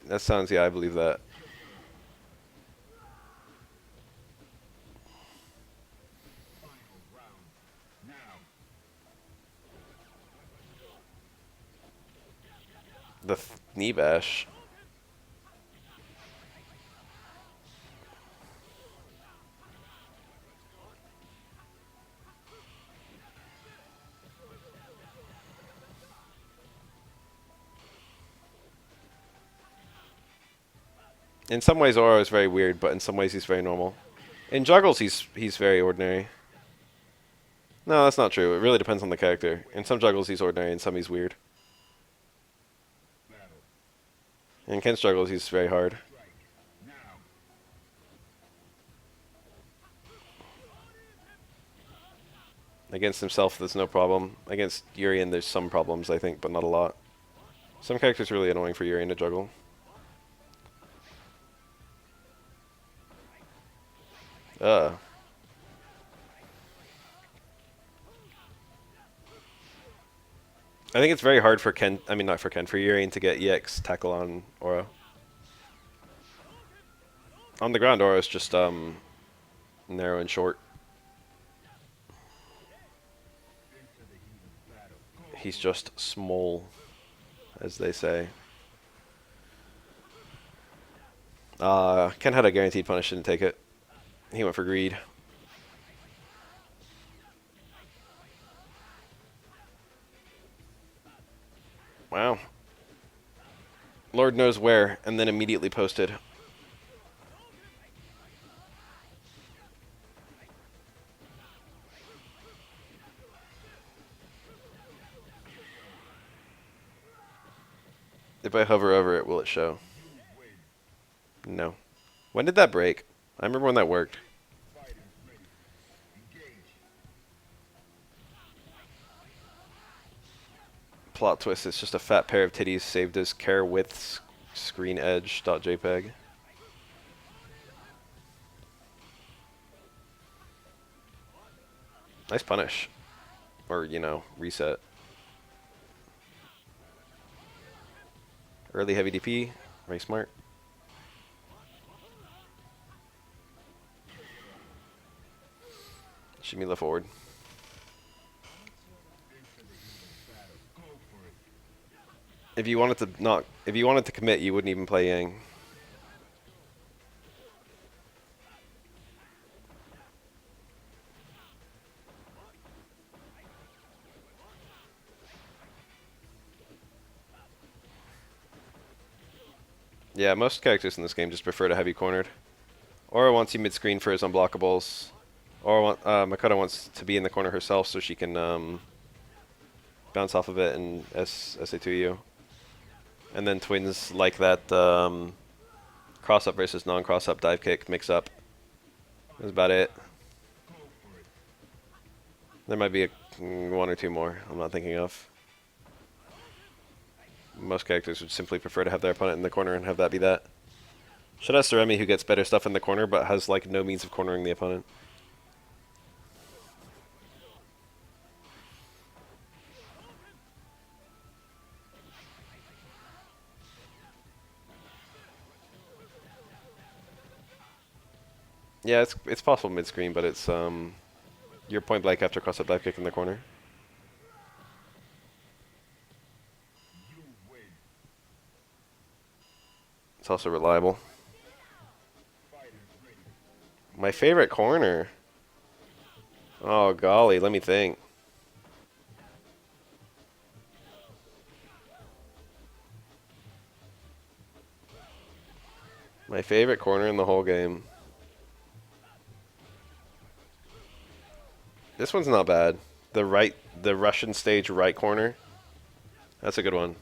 That sounds, yeah, I believe that. The knee bash. In some ways, Oro is very weird, but in some ways, he's very normal. In juggles, he's very ordinary. No, that's not true. It really depends on the character. In some juggles, he's ordinary. In some, he's weird. In Ken's juggles, he's very hard. Against himself, there's no problem. Against Urian, there's some problems, I think, but not a lot. Some characters are really annoying for Urian to juggle. I think it's very hard for Ken, I mean not for Ken, for Urian to get EX tackle on Oro. On the ground, Oro is just narrow and short. He's just small, as they say. Ken had a guaranteed punish, didn't take it. He went for greed. Wow. Lord knows where, and then immediately posted. If I hover over it, will it show? No. When did that break? I remember when that worked. Plot twist, it's just a fat pair of titties saved as care widths screen edge.jpg. Nice punish. Or, you know, reset. Early heavy DP. Very smart. Shimmy left forward. If you wanted to commit, you wouldn't even play Yang. Yeah, most characters in this game just prefer to have you cornered. Or wants you mid-screen for his unblockables. Or Makoto wants to be in the corner herself so she can bounce off of it and SA2 you. And then twins like that cross-up versus non-cross-up dive kick mix-up. That's about it. There might be one or two more I'm not thinking of. Most characters would simply prefer to have their opponent in the corner and have that be that. Shout out to Remy, who gets better stuff in the corner but has like no means of cornering the opponent. Yeah, it's possible mid-screen, but it's you're point blank after cross-up dive kick in the corner. It's also reliable. My favorite corner. Oh golly, let me think. My favorite corner in the whole game. This one's not bad. The Russian stage right corner. That's a good one.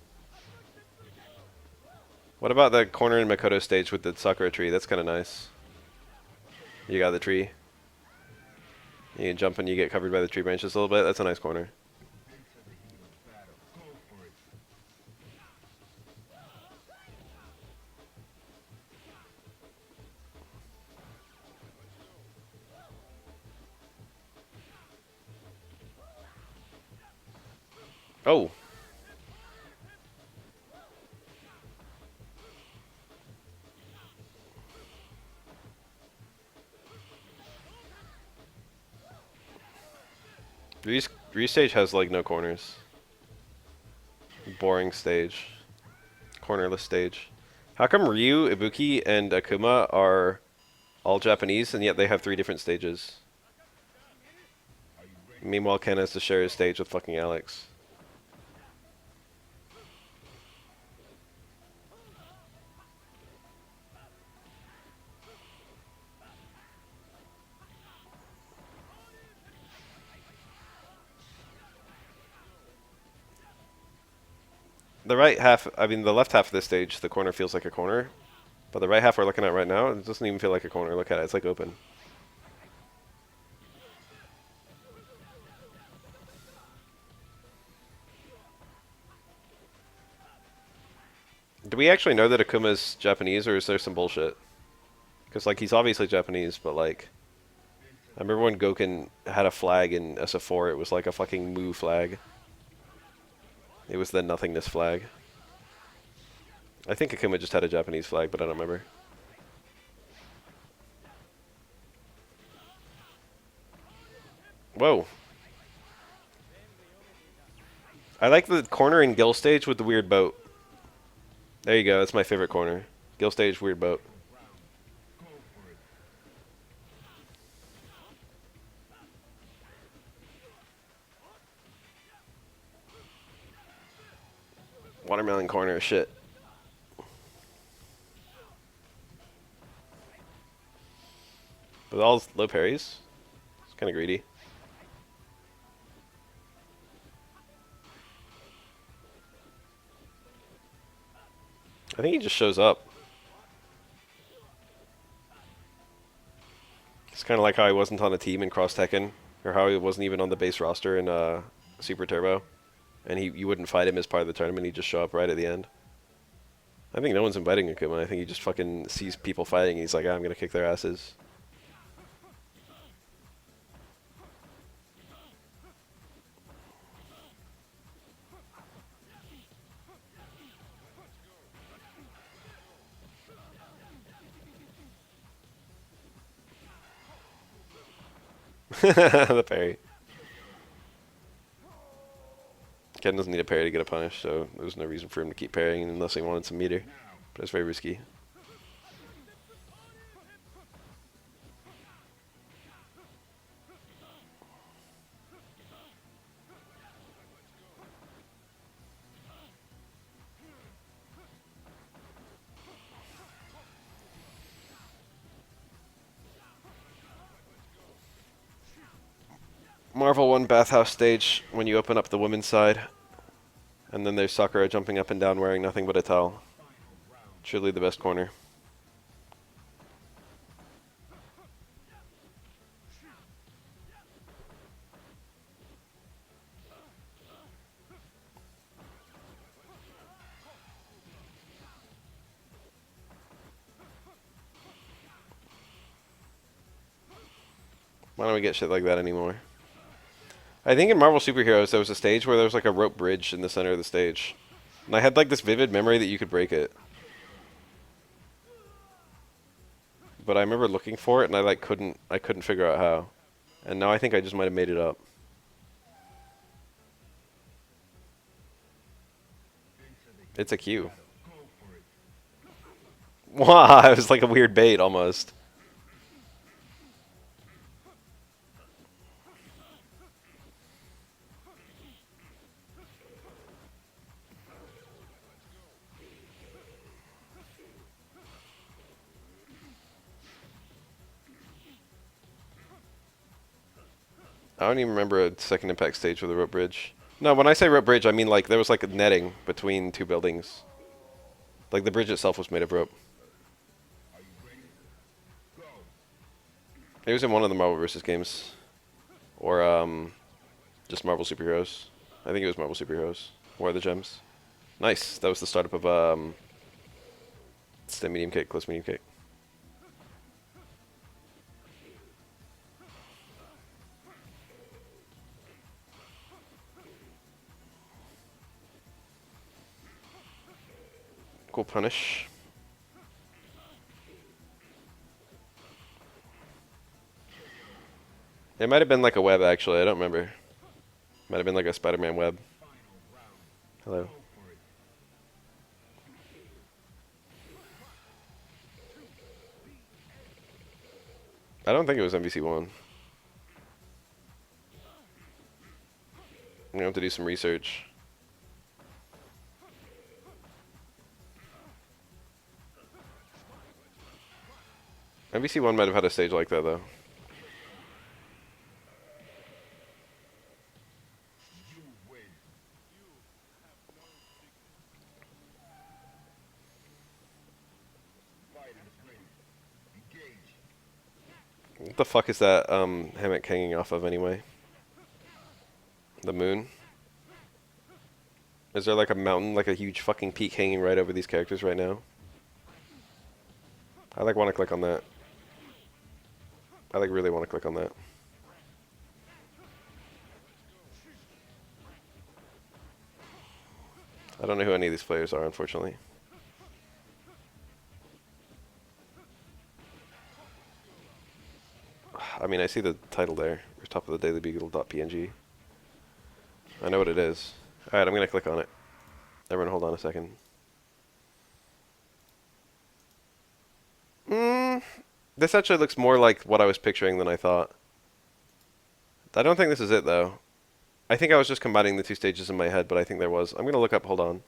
What about the corner in Makoto stage with the Sakura tree? That's kind of nice. You got the tree. You can jump and you get covered by the tree branches a little bit. That's a nice corner. Oh. Restage has like no corners. Boring stage. Cornerless stage. How come Ryu, Ibuki, and Akuma are all Japanese and yet they have 3 different stages? Meanwhile, Ken has to share his stage with fucking Alex. The right half, I mean the left half of this stage, the corner feels like a corner. But the right half we're looking at right now, it doesn't even feel like a corner. Look at it, it's like open. Do we actually know that Akuma's Japanese, or is there some bullshit? Because, like, he's obviously Japanese, but, like, I remember when Goken had a flag in SF4, it was like a fucking Mu flag. It was the nothingness flag. I think Akuma just had a Japanese flag, but I don't remember. Whoa. I like the corner in Gill stage with the weird boat. There you go. That's my favorite corner. Gill stage, weird boat. Watermelon corner is shit. With all low parries, it's kind of greedy. I think he just shows up. It's kind of like how he wasn't on a team in Cross Tekken, or how he wasn't even on the base roster in Super Turbo, and you wouldn't fight him as part of the tournament. He'd just show up right at the end. I think no one's inviting Akuma. I think he just fucking sees people fighting. And he's like, I'm gonna kick their asses. The parry. Ken doesn't need a parry to get a punish, so there's no reason for him to keep parrying unless he wanted some meter. But it's very risky. Marvel 1 bathhouse stage when you open up the women's side. And then there's Sakura jumping up and down wearing nothing but a towel. Truly the best corner. Why don't we get shit like that anymore? I think in Marvel Superheroes there was a stage where there was like a rope bridge in the center of the stage. And I had like this vivid memory that you could break it. But I remember looking for it and I couldn't figure out how. And now I think I just might have made it up. It's a Q. Wow, it was like a weird bait almost. I don't even remember a second impact stage with a rope bridge. No, when I say rope bridge, I mean like there was like a netting between two buildings. Like the bridge itself was made of rope. It was in one of the Marvel vs. games. Or just Marvel Superheroes. I think it was Marvel Superheroes. War of the Gems. Nice. That was the startup of stem medium kick, close medium kick. Cool punish. It might have been like a web actually, I don't remember. Might have been like a Spider-Man web. Hello. I don't think it was MVC1. I'm gonna have to do some research. MVC1 might have had a stage like that though. What the fuck is that hammock hanging off of anyway? The moon? Is there like a mountain, like a huge fucking peak hanging right over these characters right now? I like want to click on that. I like really want to click on that. I don't know who any of these players are, unfortunately. I mean, I see the title there. Top of the Daily Beagle.png. I know what it is. Alright, I'm gonna click on it. Everyone hold on a second. This actually looks more like what I was picturing than I thought. I don't think this is it, though. I think I was just combining the two stages in my head, but I think there was. I'm gonna look up, hold on.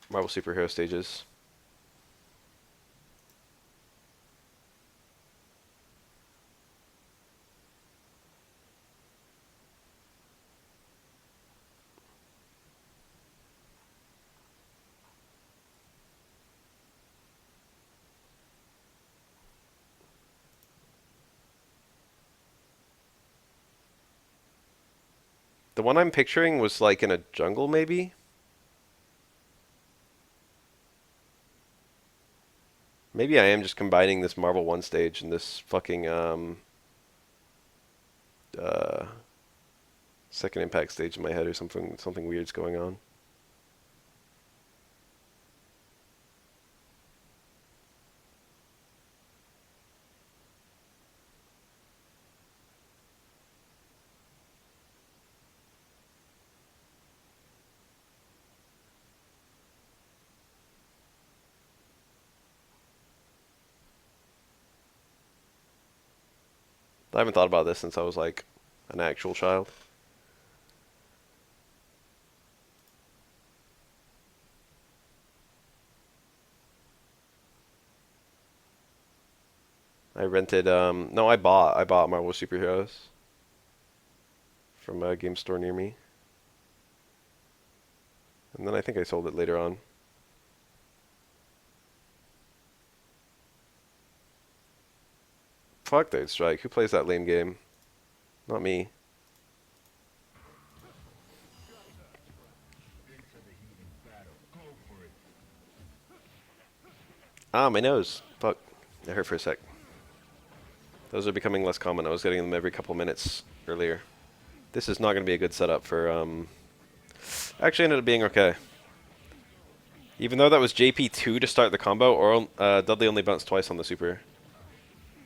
Marvel Superhero stages. The one I'm picturing was like in a jungle, maybe? Maybe I am just combining this Marvel 1 stage and this fucking, uh, Second Impact stage in my head or something weird's going on. I haven't thought about this since I was like an actual child. I rented, no, I bought Marvel Superheroes from a game store near me. And then I think I sold it later on. Fuck Third Strike. Who plays that lame game? Not me. Ah, my nose. Fuck. It hurt for a sec. Those are becoming less common. I was getting them every couple minutes earlier. This is not going to be a good setup for, Actually ended up being okay. Even though that was JP2 to start the combo, or Dudley only bounced twice on the super.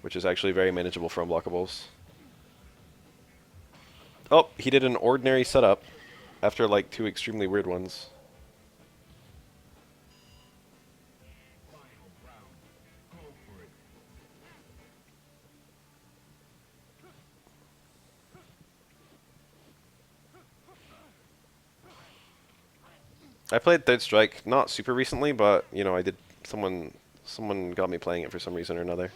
Which is actually very manageable for unblockables. Oh, he did an ordinary setup after like two extremely weird ones. I played Third Strike not super recently, but you know I did. Someone got me playing it for some reason or another.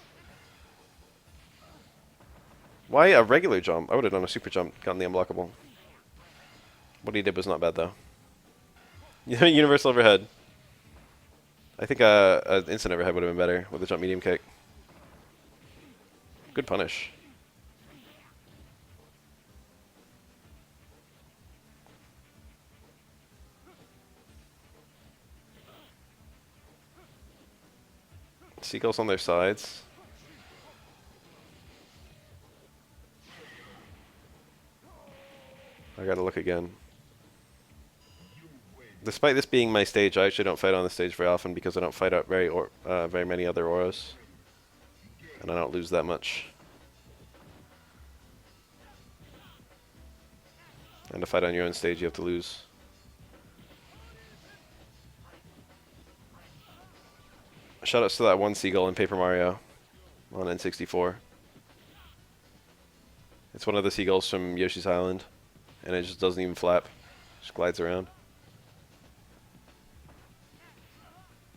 Why a regular jump? I would have done a super jump, gotten the unblockable. What he did was not bad though. Universal overhead. I think an instant overhead would have been better with a jump medium kick. Good punish. Seagulls on their sides. I gotta look again. Despite this being my stage, I actually don't fight on the stage very often because I don't fight out very many other auras. And I don't lose that much. And to fight on your own stage, you have to lose. Shoutouts to that one seagull in Paper Mario on N64. It's one of the seagulls from Yoshi's Island, and it just doesn't even flap. Just glides around.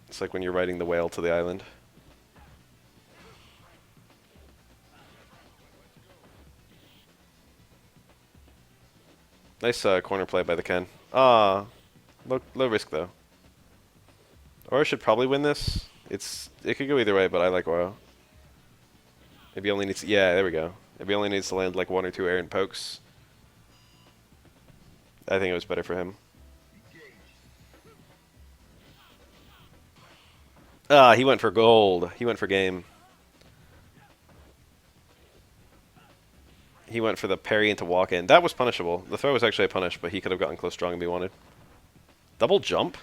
It's like when you're riding the whale to the island. Nice corner play by the Ken. Ah, low risk though. Oro should probably win this. It could go either way, but I like Oro. If he only needs, yeah, there we go. If he only needs to land like one or two errant pokes, I think it was better for him. Ah, he went for gold. He went for game. He went for the parry into walk in. That was punishable. The throw was actually a punish, but he could have gotten close strong if he wanted. Double jump?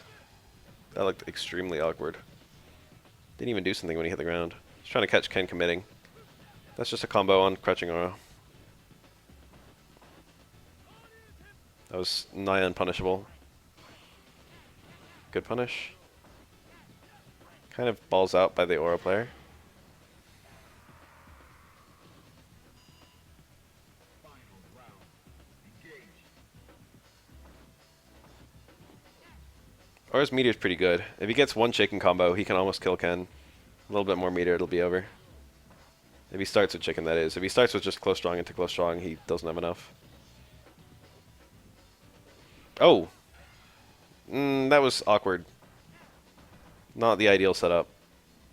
That looked extremely awkward. Didn't even do something when he hit the ground. He's trying to catch Ken committing. That's just a combo on crouching Oro. That was nigh unpunishable. Good punish. Kind of balls out by the aura player. Aura's meter's pretty good. If he gets one chicken combo, he can almost kill Ken. A little bit more meter, it'll be over. If he starts with chicken, that is. If he starts with just close strong into close strong, he doesn't have enough. Oh! That was awkward. Not the ideal setup.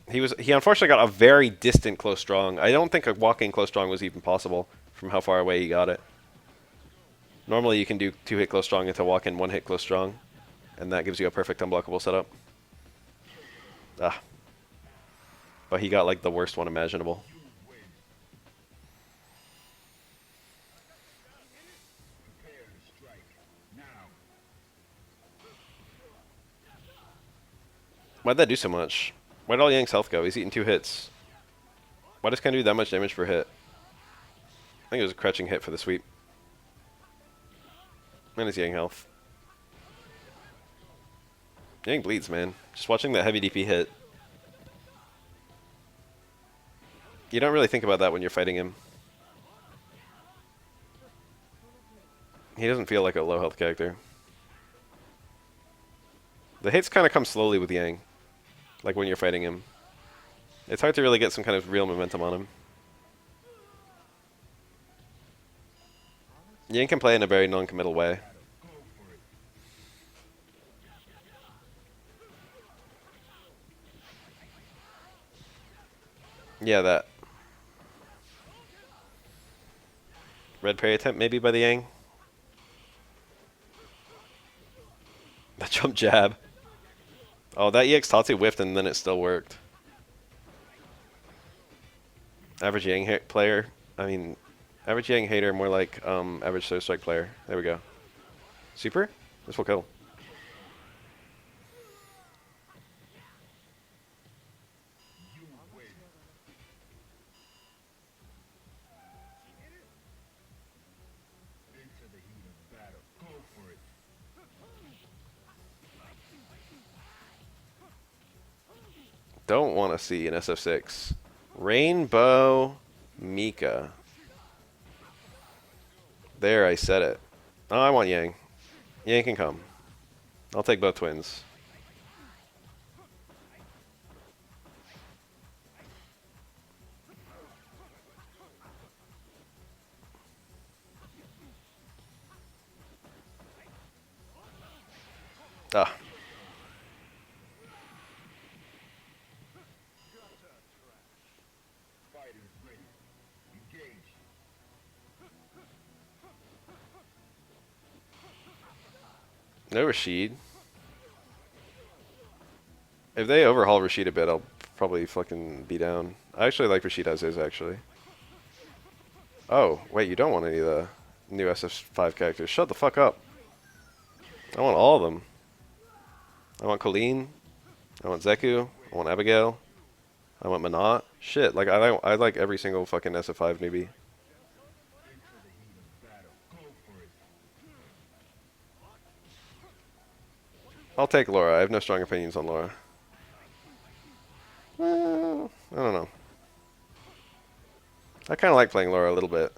He unfortunately got a very distant close strong. I don't think a walking close strong was even possible from how far away he got it. Normally you can do 2-hit close strong into walk in, 1-hit close strong, and that gives you a perfect unblockable setup. Ah. But he got like the worst one imaginable. Why'd that do so much? Why'd all Yang's health go? He's eating 2 hits. Why does Ken do that much damage per hit? I think it was a crouching hit for the sweep. And his Yang health. Yang bleeds, man. Just watching that heavy DP hit. You don't really think about that when you're fighting him. He doesn't feel like a low health character. The hits kind of come slowly with Yang. Like when you're fighting him. It's hard to really get some kind of real momentum on him. Yang can play in a very non-committal way. Yeah, that. Red parry attempt maybe by the Yang. The jump jab. Oh, that EX Tatsu whiffed and then it still worked. Average Yang player. I mean, average Yang hater, more like average Third Strike player. There we go. Super? This will kill. Don't want to see an SF6. Rainbow Mika. There, I said it. Oh, I want Yang. Yang can come. I'll take both twins. Ah. No Rashid. If they overhaul Rashid a bit, I'll probably fucking be down. I actually like Rashid as is, actually. Oh, wait, you don't want any of the new SF5 characters. Shut the fuck up. I want all of them. I want Colleen. I want Zeku. I want Abigail. I want Manat. Shit, like I like every single fucking SF5 newbie. I'll take Laura. I have no strong opinions on Laura. Well, I don't know. I kind of like playing Laura a little bit.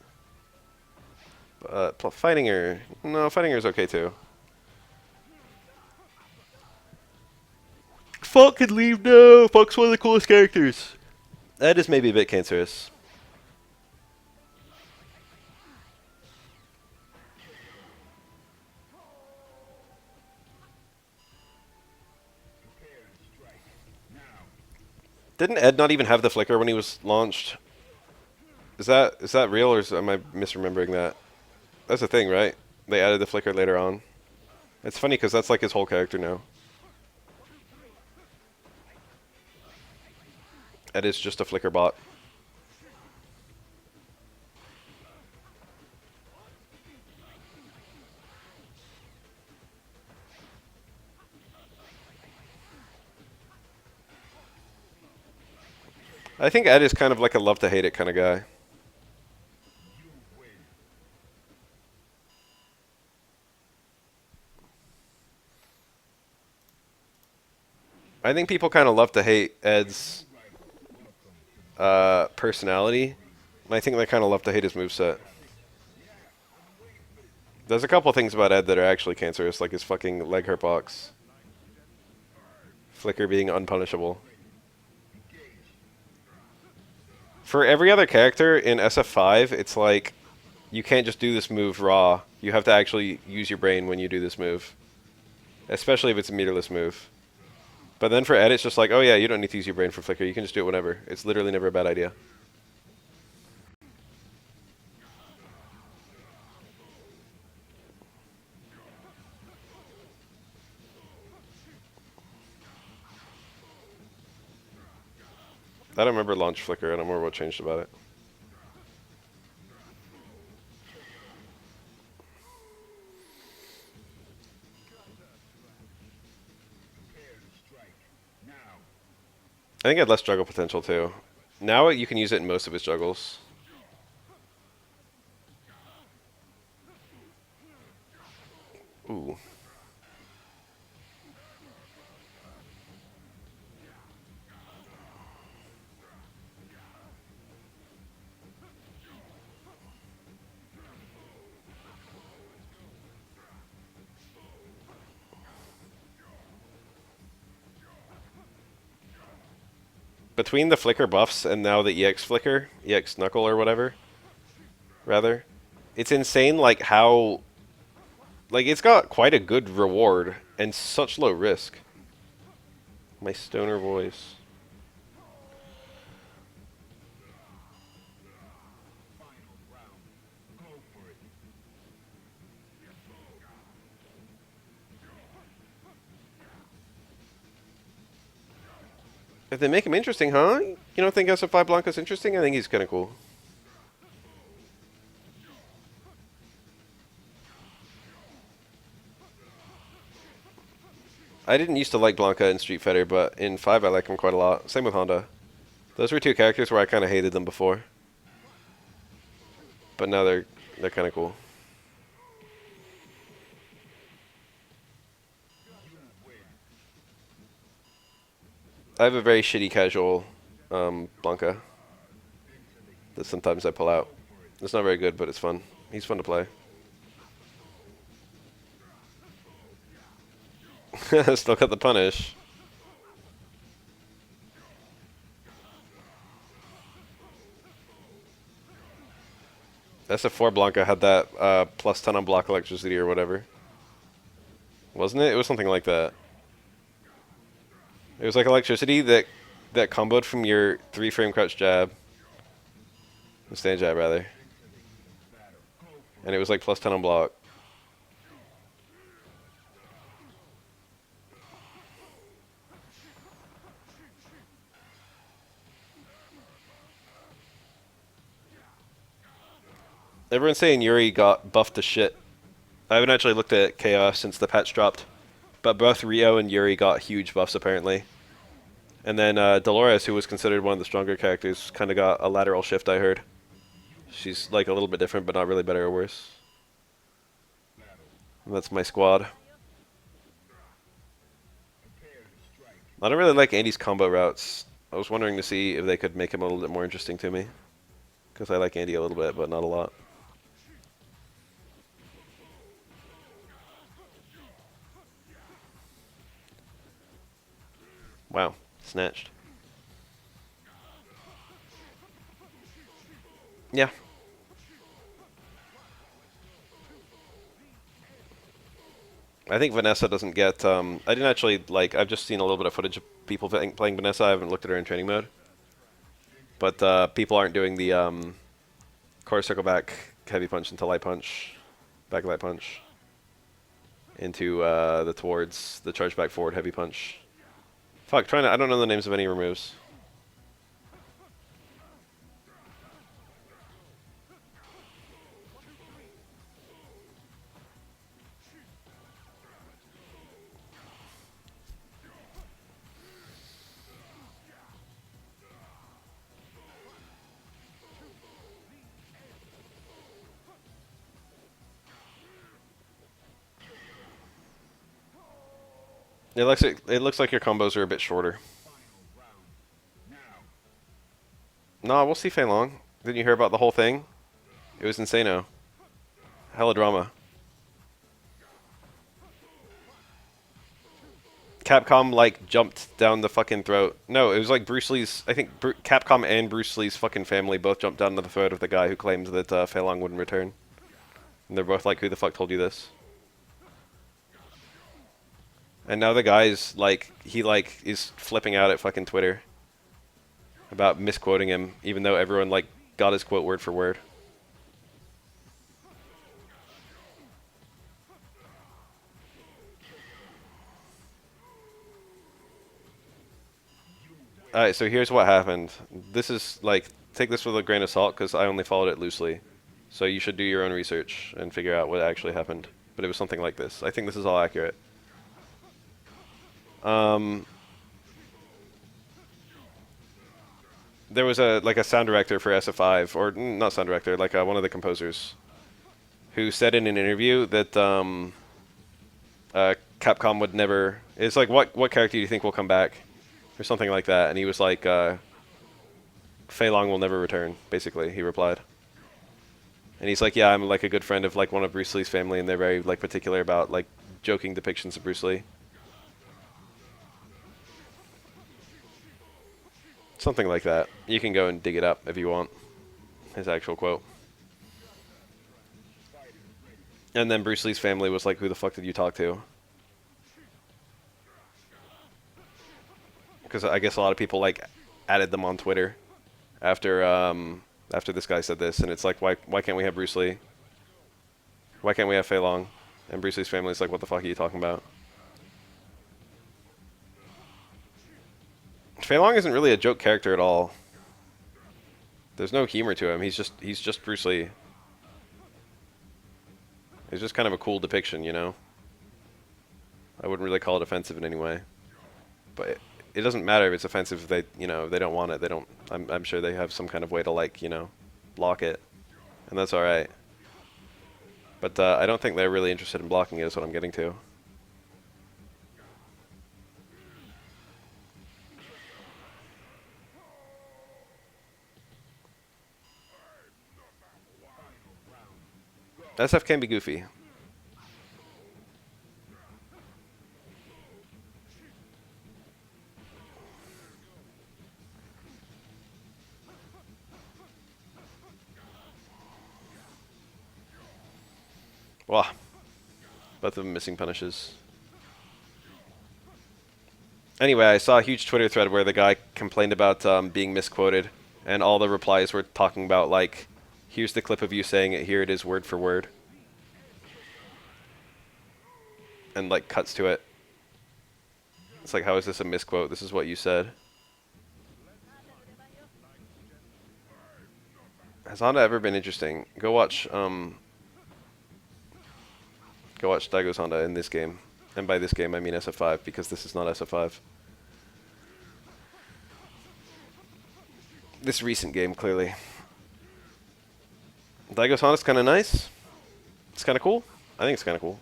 But fighting her... No, fighting her is okay too. Fuck could leave now! Fuck's one of the coolest characters! That is maybe a bit cancerous. Didn't Ed not even have the flicker when he was launched? Is that real, or am I misremembering that? That's the thing, right? They added the flicker later on. It's funny because that's like his whole character now. Ed is just a flicker bot. I think Ed is kind of like a love to hate it kind of guy. I think people kind of love to hate Ed's personality, and I think they kind of love to hate his moveset. There's a couple things about Ed that are actually cancerous, like his fucking leg hurt box. Flicker being unpunishable. For every other character in SF5, it's like, you can't just do this move raw. You have to actually use your brain when you do this move. Especially if it's a meterless move. But then for Ed, it's just like, oh yeah, you don't need to use your brain for Flicker. You can just do it whenever. It's literally never a bad idea. I don't remember launch Flicker. I don't remember what changed about it. I think it had less juggle potential too. Now you can use it in most of his juggles. Ooh. Between the Flicker buffs and now the EX Flicker, EX Knuckle or whatever, rather, it's insane like how, like it's got quite a good reward and such low risk. My stoner voice. If they make him interesting, huh? You don't think SF5 Blanca's interesting? I think he's kind of cool. I didn't used to like Blanca in Street Fighter, but in 5 I like him quite a lot. Same with Honda. Those were two characters where I kind of hated them before. But now they're kind of cool. I have a very shitty casual Blanca that sometimes I pull out. It's not very good, but it's fun. He's fun to play. Still got the punish. SF4 Blanca had that plus 10 on block electricity or whatever. Wasn't it? It was something like that. It was like electricity that comboed from your 3-frame crouch jab. Stand jab, rather. And it was like plus 10 on block. Everyone's saying Yuri got buffed to shit. I haven't actually looked at Chaos since the patch dropped. But both Rio and Yuri got huge buffs, apparently. And then Dolores, who was considered one of the stronger characters, kind of got a lateral shift, I heard. She's like a little bit different, but not really better or worse. And that's my squad. I don't really like Andy's combo routes. I was wondering to see if they could make him a little bit more interesting to me. Because I like Andy a little bit, but not a lot. Wow. Snatched. Yeah. I think Vanessa doesn't get... I didn't actually, like... I've just seen a little bit of footage of people playing Vanessa. I haven't looked at her in training mode. But people aren't doing the core circle back heavy punch into light punch. Back light punch. Into the towards the charge back forward heavy punch. Fuck, I don't know the names of any removes. It looks like your combos are a bit shorter. Nah, we'll see Fei Long. Didn't you hear about the whole thing? It was insano. Hella drama. Capcom like jumped down the fucking throat. No, it was like Bruce Lee's. I think Capcom and Bruce Lee's fucking family both jumped down to the throat of the guy who claimed that Fei Long wouldn't return. And they're both like, "Who the fuck told you this?" And now the guy's like, he like is flipping out at fucking Twitter about misquoting him, even though everyone like got his quote word for word. Alright, so here's what happened. This is like, take this with a grain of salt because I only followed it loosely. So you should do your own research and figure out what actually happened. But it was something like this. I think this is all accurate. Um, there was a sound director for SF5, or not sound director, like one of the composers, who said in an interview that Capcom would never. It's like, what character do you think will come back, or something like that? And he was like, Fei Long will never return. Basically, he replied. And he's like, yeah, I'm like a good friend of like one of Bruce Lee's family, and they're very like particular about like joking depictions of Bruce Lee. Something like that. You can go and dig it up if you want. His actual quote. And then Bruce Lee's family was like, who the fuck did you talk to? Because I guess a lot of people like added them on Twitter after after this guy said this, and it's like, why can't we have Bruce Lee? Why can't we have Fei Long? And Bruce Lee's family's like, what the fuck are you talking about? Fei Long isn't really a joke character at all. There's no humor to him. He's just Bruce Lee. It's just kind of a cool depiction, you know. I wouldn't really call it offensive in any way, but it doesn't matter if it's offensive if they don't want it. They don't. I'm sure they have some kind of way to like block it, and that's all right. But I don't think they're really interested in blocking it. Is what I'm getting to. SF can be goofy. Wow. Both of them missing punishes. Anyway, I saw a huge Twitter thread where the guy complained about being misquoted, and all the replies were talking about like, here's the clip of you saying it, here it is word for word. And like cuts to it. It's like, how is this a misquote? This is what you said. Has Honda ever been interesting? Go watch Daigo's Honda in this game. And by this game I mean SF5 because this is not SF5. This recent game, clearly. Daigo's Honda's kind of nice. It's kind of cool. I think it's kind of cool.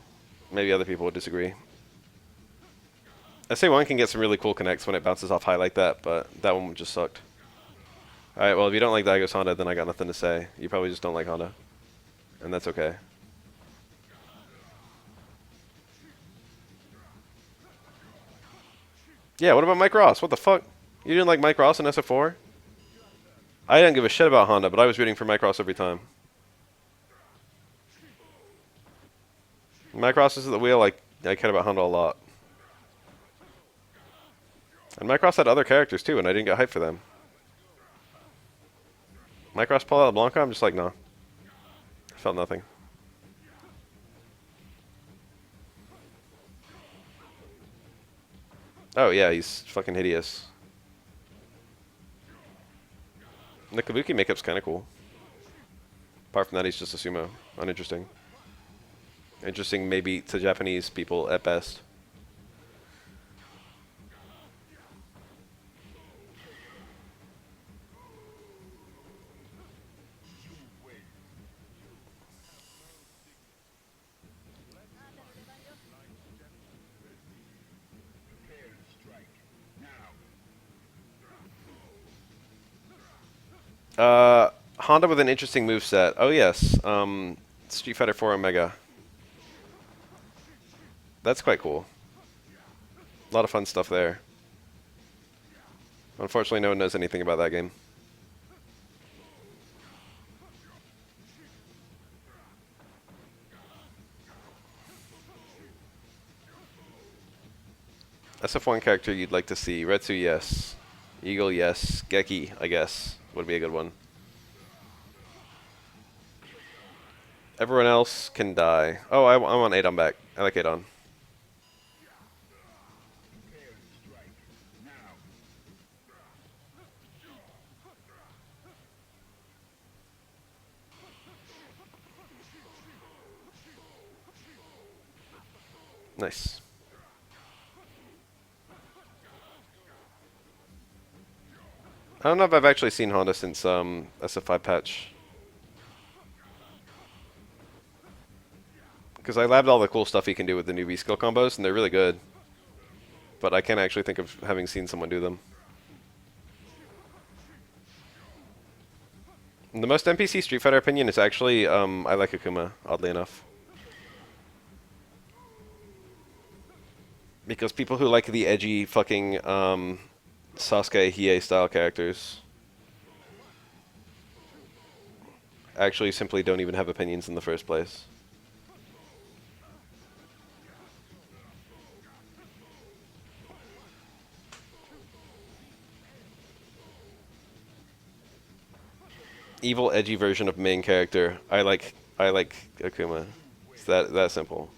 Maybe other people would disagree. SA1 can get some really cool connects when it bounces off high like that, but that one just sucked. Alright, well, if you don't like Daigo's Honda, then I got nothing to say. You probably just don't like Honda. And that's okay. Yeah, what about Mike Ross? What the fuck? You didn't like Mike Ross in SF4? I didn't give a shit about Honda, but I was rooting for Mike Ross every time. Mike Ross is at the wheel, I cared about Honda a lot. And Mike Ross had other characters too, and I didn't get hyped for them. Mike Ross pulled out Blanca, I'm just like, nah. I felt nothing. Oh yeah, he's fucking hideous. The Kabuki makeup's kinda cool. Apart from that, he's just a sumo. Uninteresting. Interesting maybe to Japanese people at best. Honda with an interesting moveset. Oh yes, Street Fighter 4 Omega. That's quite cool. A lot of fun stuff there. Unfortunately, no one knows anything about that game. SF1 character you'd like to see. Retsu, yes. Eagle, yes. Geki, I guess, would be a good one. Everyone else can die. Oh, I'm on Adon back. I like Adon. Nice. I don't know if I've actually seen Honda since SF5 patch. Because I labbed all the cool stuff he can do with the newbie skill combos, and they're really good. But I can't actually think of having seen someone do them. The most NPC Street Fighter opinion is actually, I like Akuma, oddly enough. Because people who like the edgy fucking Sasuke Hiei style characters actually simply don't even have opinions in the first place. Evil edgy version of main character. I like Akuma. It's that simple.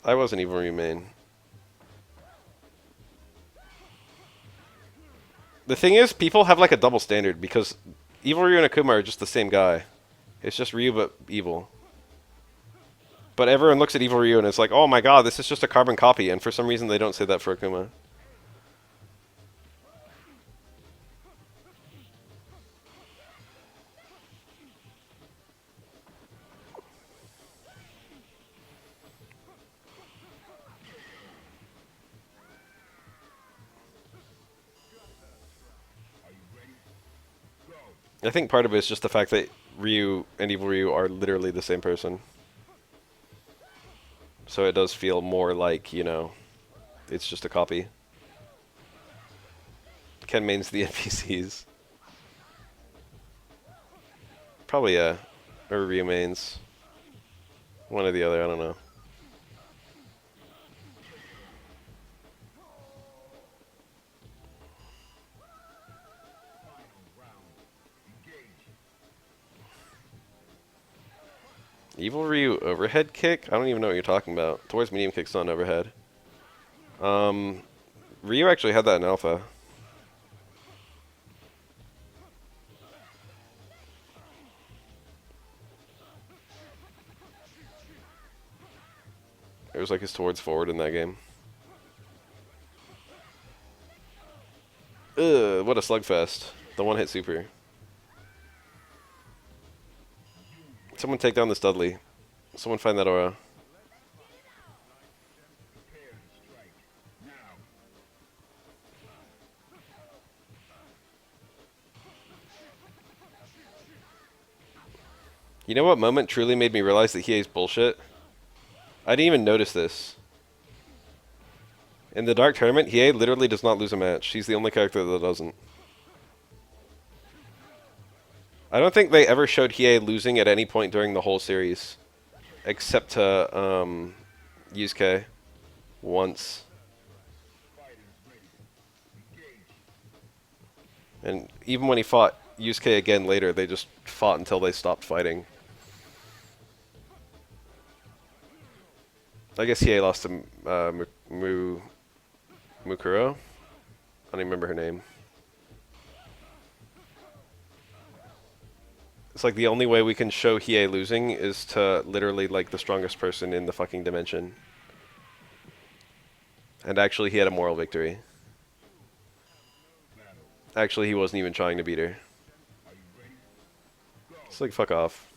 I wasn't even remain. The thing is, people have like a double standard because Evil Ryu and Akuma are just the same guy. It's just Ryu but evil. But everyone looks at Evil Ryu and it's like, oh my god, this is just a carbon copy, and for some reason they don't say that for Akuma. I think part of it is just the fact that Ryu and Evil Ryu are literally the same person. So it does feel more like, you know, it's just a copy. Ken mains the NPCs. Probably or Ryu mains. One or the other, I don't know. Evil Ryu overhead kick? I don't even know what you're talking about. Towards medium kick's not an overhead. Ryu actually had that in alpha. It was like his towards forward in that game. Ugh, what a slugfest. The one hit super. Someone take down this Dudley. Someone find that aura. You know what moment truly made me realize that Hiei's bullshit? I didn't even notice this. In the Dark Tournament, Hiei literally does not lose a match. He's the only character that doesn't. I don't think they ever showed Hiei losing at any point during the whole series. Except to, Yusuke. Once. And even when he fought Yusuke again later, they just fought until they stopped fighting. I guess Hiei lost to Mukuro? I don't even remember her name. It's like the only way we can show Hiei losing is to literally like the strongest person in the fucking dimension. And actually he had a moral victory. Actually he wasn't even trying to beat her. It's like, fuck off.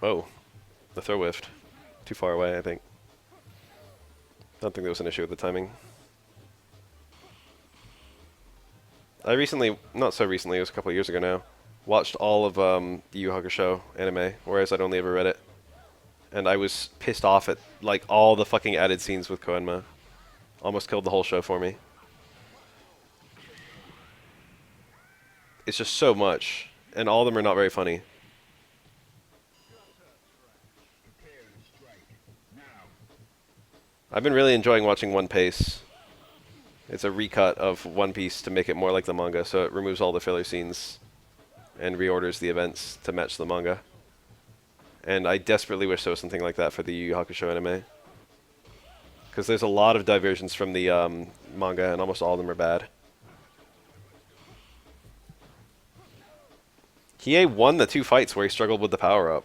Oh, the throw whiffed. Too far away, I think. Don't think there was an issue with the timing. I recently, not so recently, it was a couple of years ago now, watched all of the Yu Yu Hakusho anime, whereas I'd only ever read it. And I was pissed off at, like, all the fucking added scenes with Koenma. Almost killed the whole show for me. It's just so much, and all of them are not very funny. I've been really enjoying watching One Piece. It's a recut of One Piece to make it more like the manga, so it removes all the filler scenes and reorders the events to match the manga. And I desperately wish there was something like that for the Yu Yu Hakusho anime. Because there's a lot of diversions from the manga, and almost all of them are bad. Hiei won the 2 fights where he struggled with the power-up.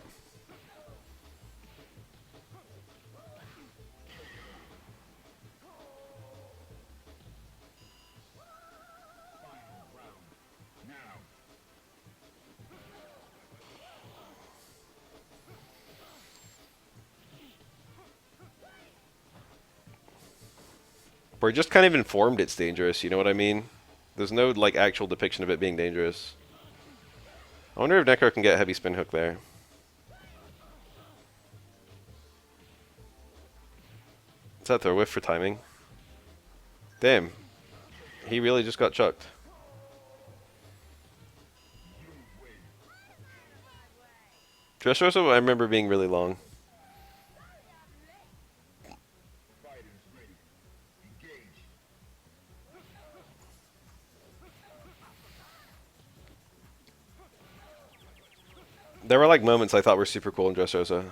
We're just kind of informed it's dangerous, you know what I mean? There's no, like, actual depiction of it being dangerous. I wonder if Necro can get a heavy spin hook there. Is that throw whiff for timing? Damn. He really just got chucked. Dressrosa I remember being really long. There were like moments I thought were super cool in Dressrosa.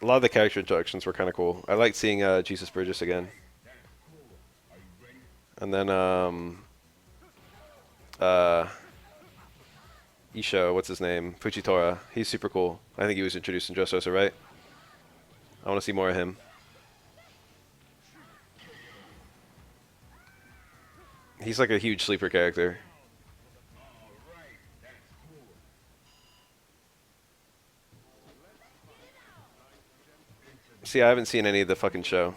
A lot of the character introductions were kind of cool. I liked seeing Jesus Burgess again. And then Isho, what's his name? Fujitora. He's super cool. I think he was introduced in Dressrosa, right? I want to see more of him. He's like a huge sleeper character. See, I haven't seen any of the fucking show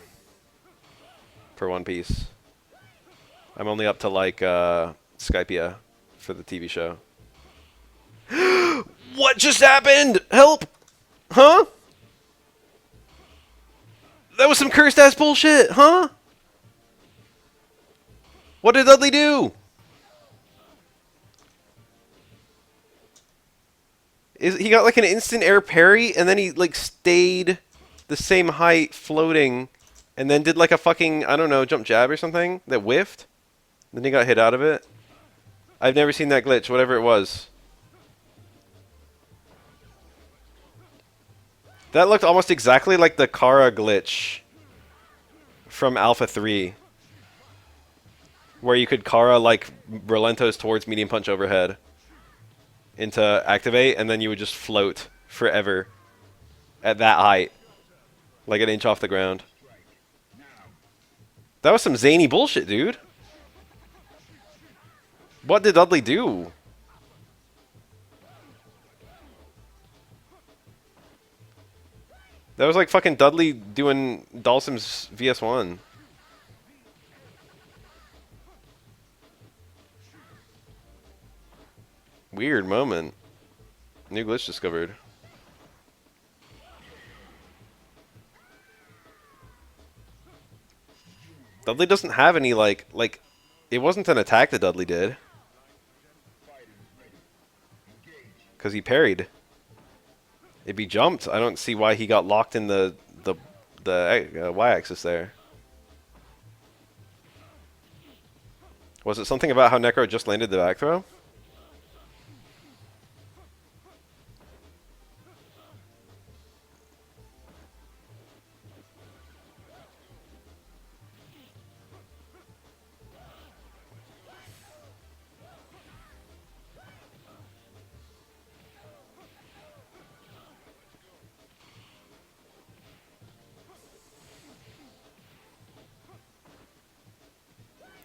for One Piece. I'm only up to like Skypia for the TV show. What just happened? Help! Huh? That was some cursed ass bullshit, huh? What did Dudley do? He got like an instant air parry, and then he like stayed the same height floating, and then did like a fucking, I don't know, jump jab or something that whiffed. Then he got hit out of it. I've never seen that glitch, whatever it was. That looked almost exactly like the Kara glitch from Alpha 3. Where you could Kara like relentos towards medium punch overhead into activate, and then you would just float forever at that height. Like an inch off the ground. That was some zany bullshit, dude. What did Dudley do? That was like fucking Dudley doing Dalsim's VS1. Weird moment. New glitch discovered. Dudley doesn't have any like it wasn't an attack that Dudley did. Because he parried. If he jumped, I don't see why he got locked in the y-axis there. Was it something about how Necro just landed the back throw?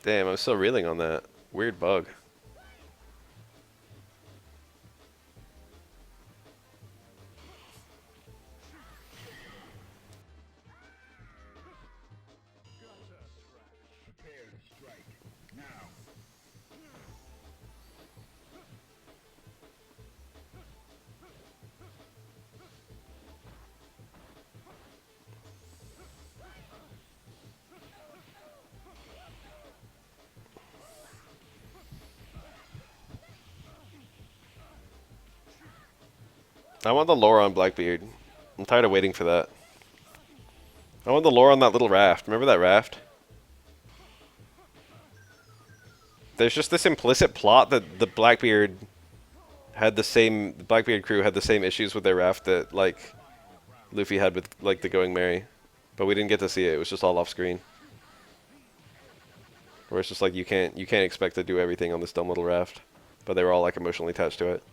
Damn, I'm still reeling on that. Weird bug. I want the lore on Blackbeard. I'm tired of waiting for that. I want the lore on that little raft. Remember that raft? There's just this implicit plot that the Blackbeard the Blackbeard crew had the same issues with their raft that, like, Luffy had with, like, the Going Merry. But we didn't get to see it. It was just all off screen. Where it's just like you can't expect to do everything on this dumb little raft. But they were all, like, emotionally attached to it.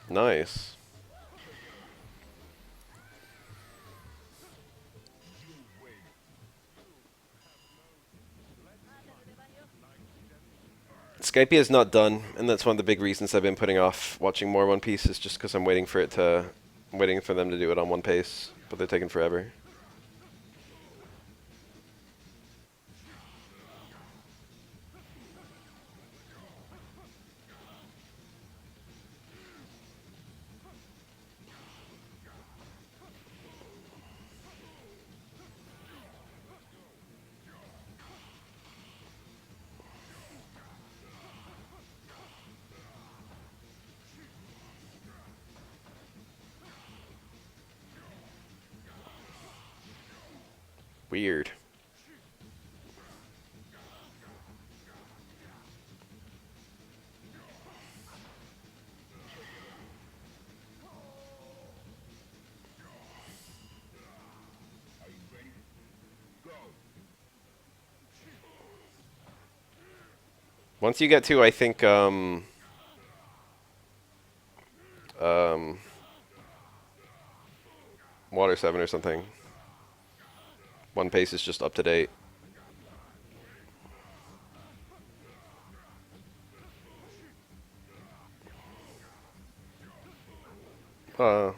Nice. Skypiea is not done, and that's one of the big reasons I've been putting off watching more One Piece, is just because I'm waiting for them to do it on one pace, but they're taking forever. Weird. Once you get to, I think, Water 7 or something, One Pace is just up to date. Uh,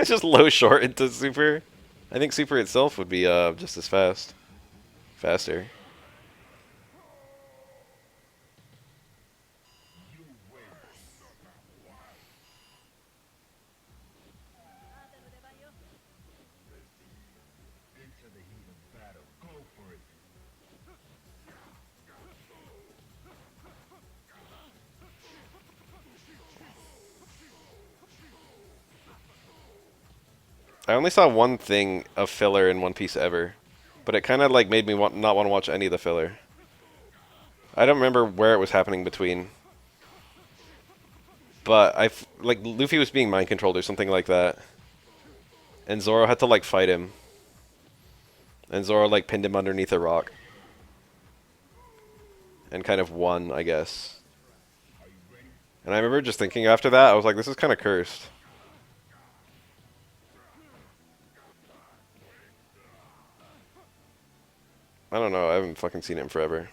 just low short into Super. I think Super itself would be just as fast. Faster. I only saw one thing of filler in One Piece ever, but it kind of like made me not want to watch any of the filler. I don't remember where it was happening between, but like Luffy was being mind controlled or something like that, and Zoro had to like fight him, and Zoro like pinned him underneath a rock, and kind of won, I guess. And I remember just thinking after that, I was like, this is kind of cursed. I don't know. I haven't fucking seen it in forever.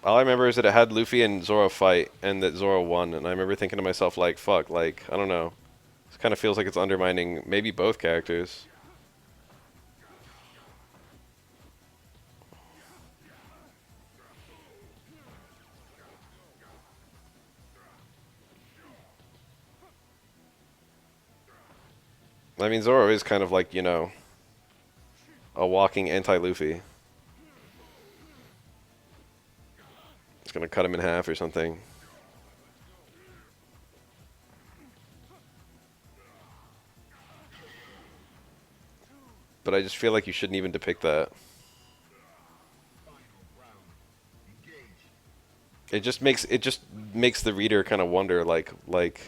All I remember is that it had Luffy and Zoro fight, and that Zoro won. And I remember thinking to myself, like, fuck, like, I don't know. This kind of feels like it's undermining maybe both characters. I mean, Zoro is kind of like, you know, a walking anti-Luffy. It's gonna cut him in half or something. But I just feel like you shouldn't even depict that. It just makes the reader kind of wonder, like,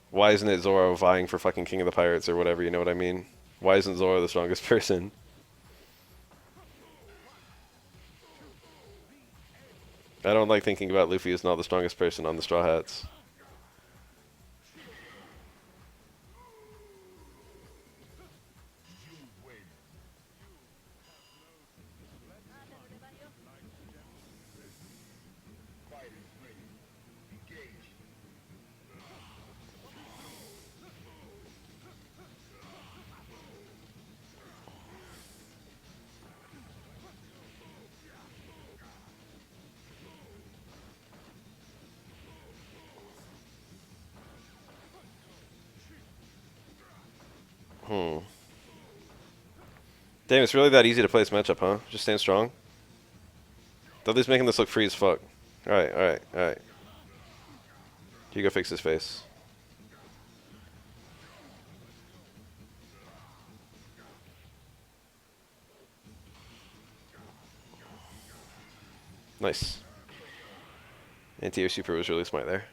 why isn't it Zoro vying for fucking King of the Pirates or whatever? You know what I mean? Why isn't Zoro the strongest person? I don't like thinking about Luffy as not the strongest person on the Straw Hats. Damn, it's really that easy to play this matchup, huh? Just stand strong. Dudley's making this look free as fuck. Alright, alright, alright. You go fix his face. Nice. Anti-air super was really smart there.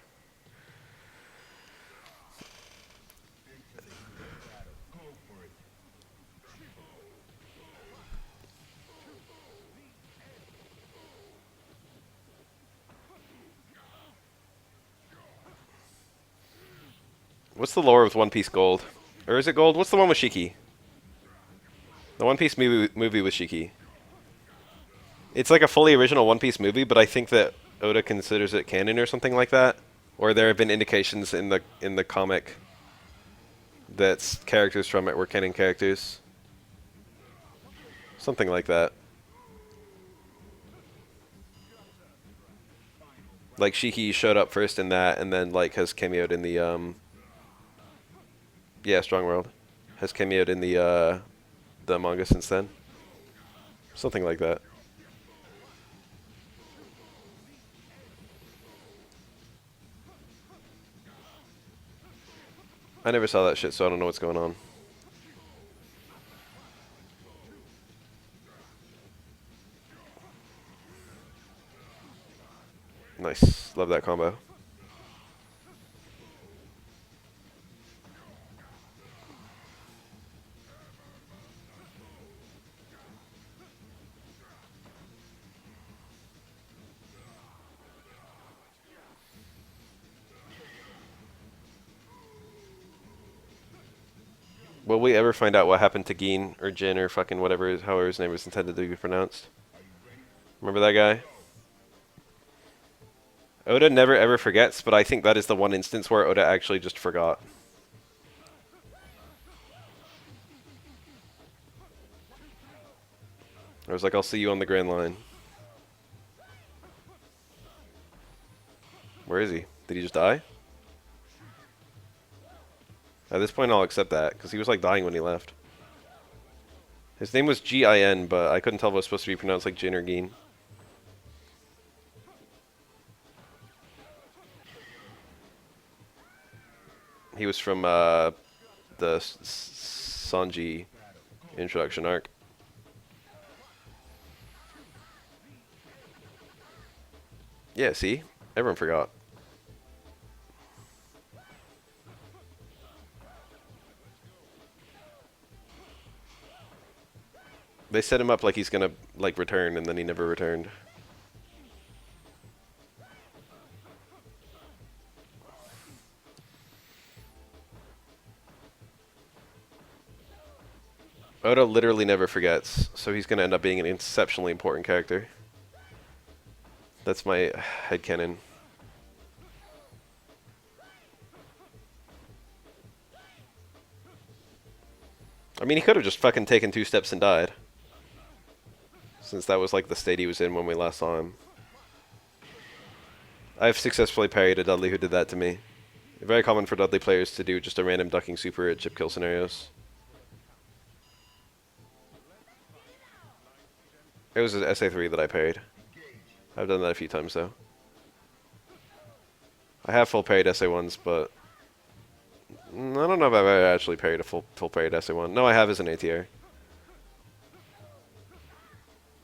What's the lore with One Piece Gold? Or is it Gold? What's the one with Shiki? The One Piece movie with Shiki. It's like a fully original One Piece movie, but I think that Oda considers it canon or something like that. Or there have been indications in the comic that characters from it were canon characters. Something like that. Like Shiki showed up first in that, and then like has cameoed in the yeah, Strong World has cameoed in the manga since then. Something like that. I never saw that shit, so I don't know what's going on. Nice. Love that combo. Will we ever find out what happened to Geen or Jin or fucking whatever, however his name was intended to be pronounced? Remember that guy? Oda never ever forgets, but I think that is the one instance where Oda actually just forgot. I was like, I'll see you on the Grand Line. Where is he? Did he just die? At this point, I'll accept that, because he was like dying when he left. His name was Gin, but I couldn't tell if it was supposed to be pronounced like Jin or Geen. He was from the Sanji introduction arc. Yeah, see? Everyone forgot. They set him up like he's gonna like return, and then he never returned. Oda literally never forgets, so he's gonna end up being an exceptionally important character. That's my headcanon. I mean, he could have just fucking taken 2 steps and died. Since that was like the state he was in when we last saw him. I've successfully parried a Dudley who did that to me. Very common for Dudley players to do just a random ducking super at chip kill scenarios. It was an SA3 that I parried. I've done that a few times though. I have full parried SA1s, but I don't know if I've ever actually parried a full parried SA1. No, I have as an ATR.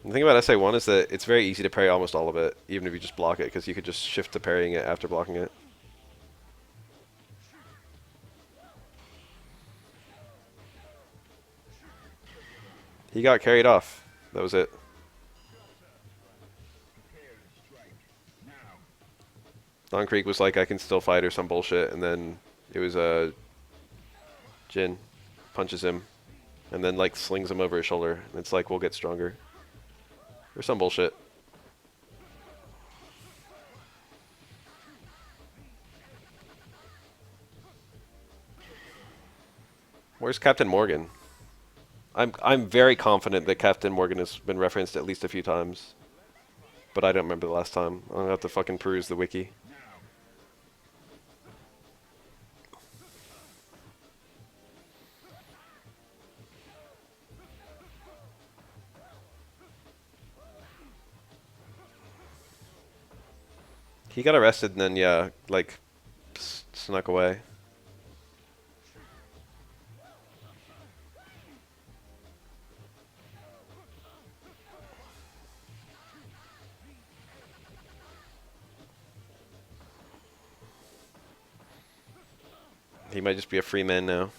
The thing about SA1 is that it's very easy to parry almost all of it, even if you just block it, because you could just shift to parrying it after blocking it. He got carried off. That was it. Don Creek was like, I can still fight or some bullshit, and then it was Jin punches him, and then like slings him over his shoulder, and it's like, we'll get stronger. Or some bullshit. Where's Captain Morgan? I'm very confident that Captain Morgan has been referenced at least a few times. But I don't remember the last time. I'm gonna have to fucking peruse the wiki. He got arrested and then, yeah, like, snuck away. He might just be a free man now.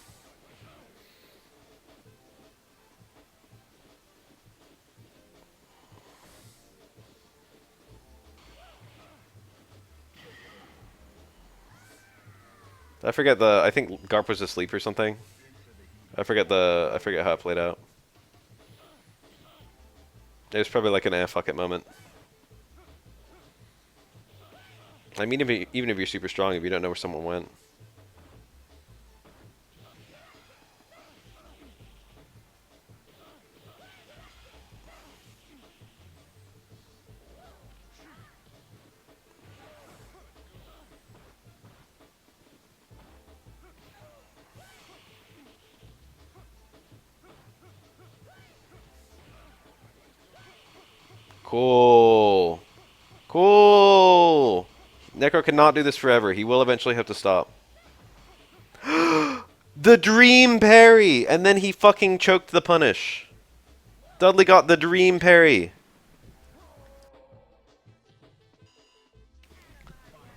I forget the. I think Garp was asleep or something. I forget how it played out. It was probably like an fuck it moment. I mean, even if you're super strong, if you don't know where someone went. Cool. Cool. Necro cannot do this forever. He will eventually have to stop. The dream parry! And then he fucking choked the punish. Dudley got the dream parry.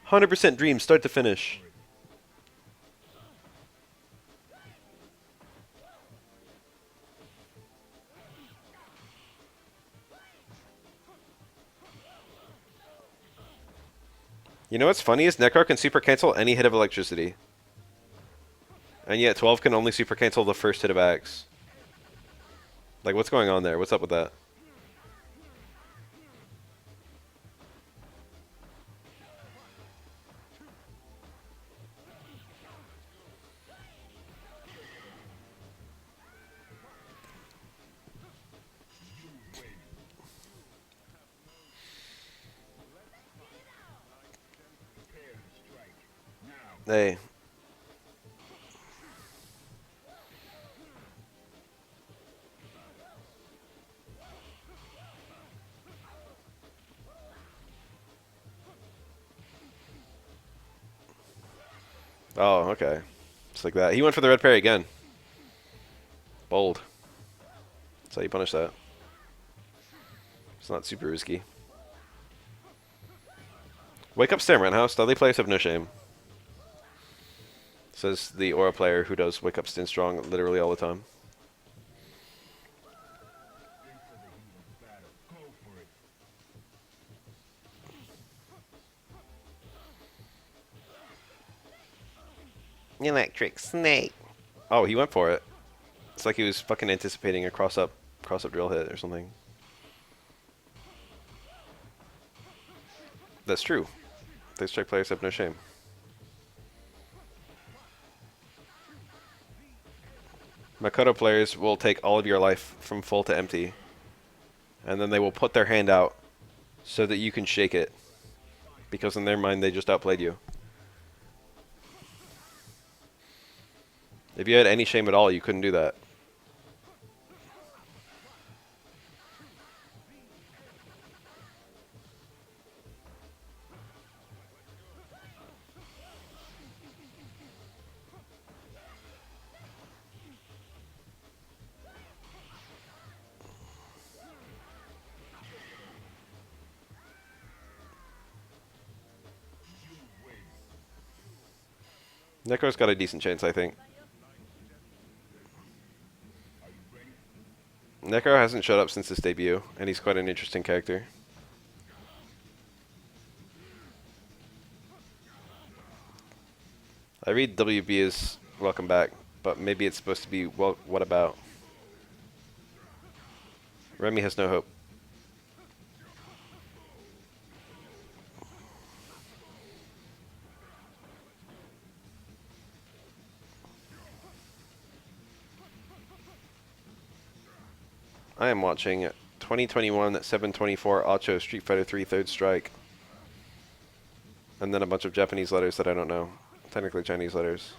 100% dream, start to finish. You know what's funny is Necro can super cancel any hit of electricity. And yet 12 can only super cancel the first hit of axe. Like, what's going on there? What's up with that? Hey. Oh, okay. Just like that. He went for the red parry again. Bold. That's how you punish that. It's not super risky. Wake up, Stammer House. Dudley players have no shame. Says the Aura player who does wake up stand strong literally all the time. Electric snake. Oh, he went for it. It's like he was fucking anticipating a cross-up drill hit or something. That's true. They strike players have no shame. Makoto players will take all of your life from full to empty, and then they will put their hand out so that you can shake it, because in their mind they just outplayed you. If you had any shame at all, you couldn't do that. Necro's got a decent chance, I think. Necro hasn't showed up since his debut, and he's quite an interesting character. I read WB as welcome back, but maybe it's supposed to be, well, what about? Remy has no hope. I am watching 2021 at 7:24 Acho Street Fighter 3 Third Strike. And then a bunch of Japanese letters that I don't know. Technically Chinese letters.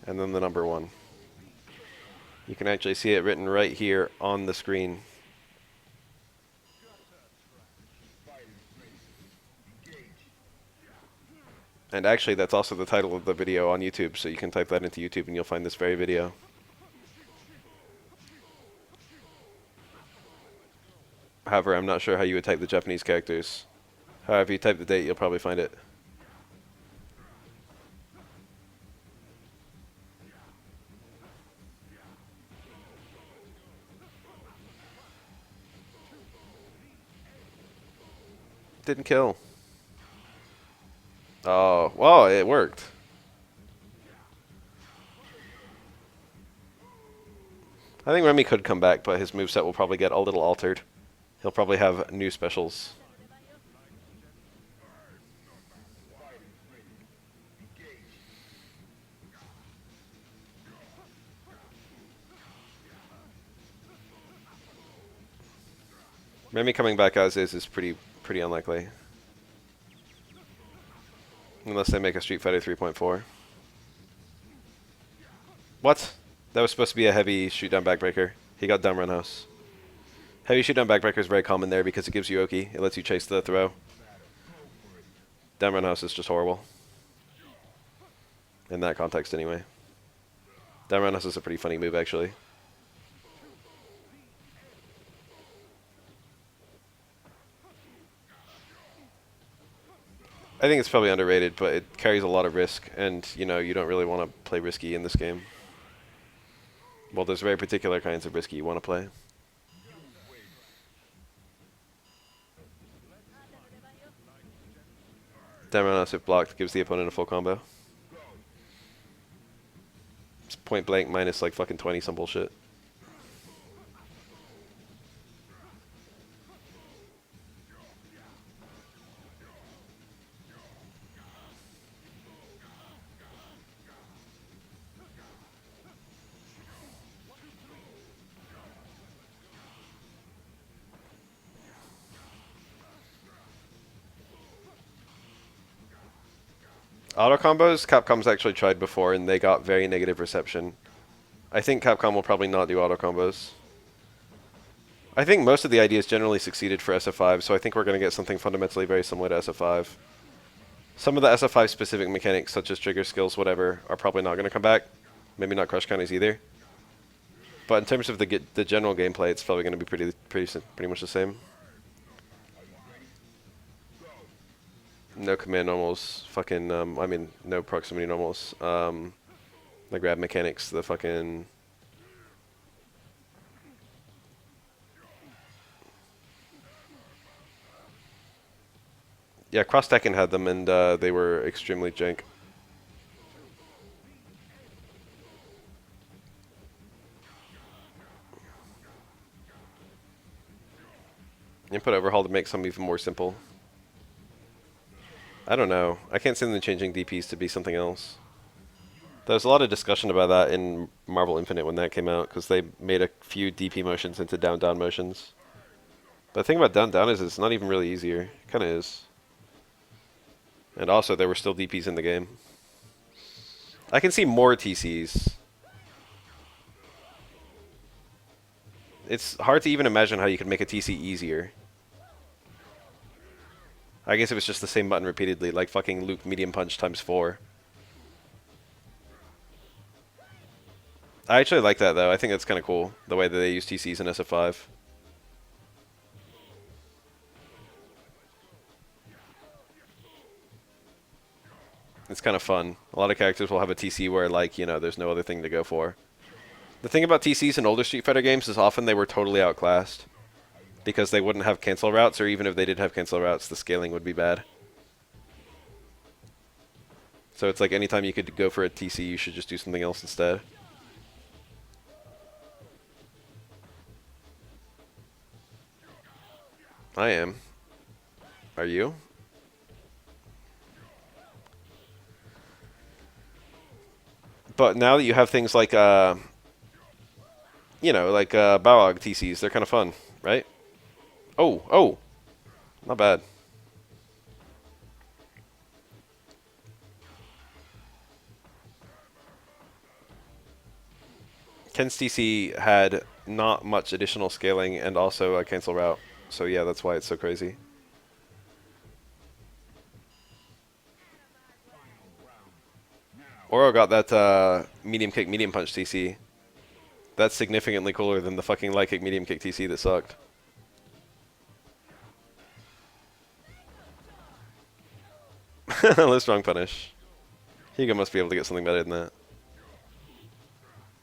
And then the number 1. You can actually see it written right here on the screen. And actually, that's also the title of the video on YouTube, so you can type that into YouTube and you'll find this very video. However, I'm not sure how you would type the Japanese characters. However, if you type the date, you'll probably find it. Didn't kill. Oh, well, it worked. I think Remy could come back, but his moveset will probably get a little altered. He'll probably have new specials. Remy coming back as is pretty unlikely. Unless they make a Street Fighter 3.4. What? That was supposed to be a heavy shoot down backbreaker. He got down roundhouse. Heavy shoot down backbreaker is very common there because it gives you Oki. It lets you chase the throw. Down roundhouse is just horrible. In that context anyway. Down roundhouse is a pretty funny move actually. I think it's probably underrated, but it carries a lot of risk, and you know, you don't really want to play risky in this game. Well, there's very particular kinds of risky you want to play. Down roundhouse if blocked gives the opponent a full combo. It's point blank minus like fucking 20 some bullshit. Auto combos, Capcom's actually tried before and they got very negative reception. I think Capcom will probably not do auto combos. I think most of the ideas generally succeeded for SF5, so I think we're going to get something fundamentally very similar to SF5. Some of the SF5 specific mechanics, such as trigger skills, whatever, are probably not going to come back. Maybe not crush counties either. But in terms of the general gameplay, it's probably going to be pretty much the same. No command normals, fucking, I mean, no proximity normals. The grab mechanics, the fucking... Yeah, Cross Tekken had them, and they were extremely jank. Input overhaul to make some even more simple. I don't know. I can't see them changing DPs to be something else. There was a lot of discussion about that in Marvel Infinite when that came out, because they made a few DP motions into down-down motions. But the thing about down-down is it's not even really easier. It kind of is. And also, there were still DPs in the game. I can see more TCs. It's hard to even imagine how you could make a TC easier. I guess it was just the same button repeatedly, like fucking Luke medium punch times 4. I actually like that though. I think that's kind of cool, the way that they use TCs in SF5. It's kind of fun. A lot of characters will have a TC where, like, you know, there's no other thing to go for. The thing about TCs in older Street Fighter games is often they were totally outclassed. Because they wouldn't have cancel routes, or even if they did have cancel routes, the scaling would be bad. So it's like anytime you could go for a TC, you should just do something else instead. I am. Are you? But now that you have things like, you know, like Balrog TCs, they're kind of fun, right? Oh, not bad. Ken's TC had not much additional scaling and also a cancel route. So yeah, that's why it's so crazy. Oro got that medium kick, medium punch TC. That's significantly cooler than the fucking light kick, medium kick TC that sucked. Let's strong punish. Hugo must be able to get something better than that.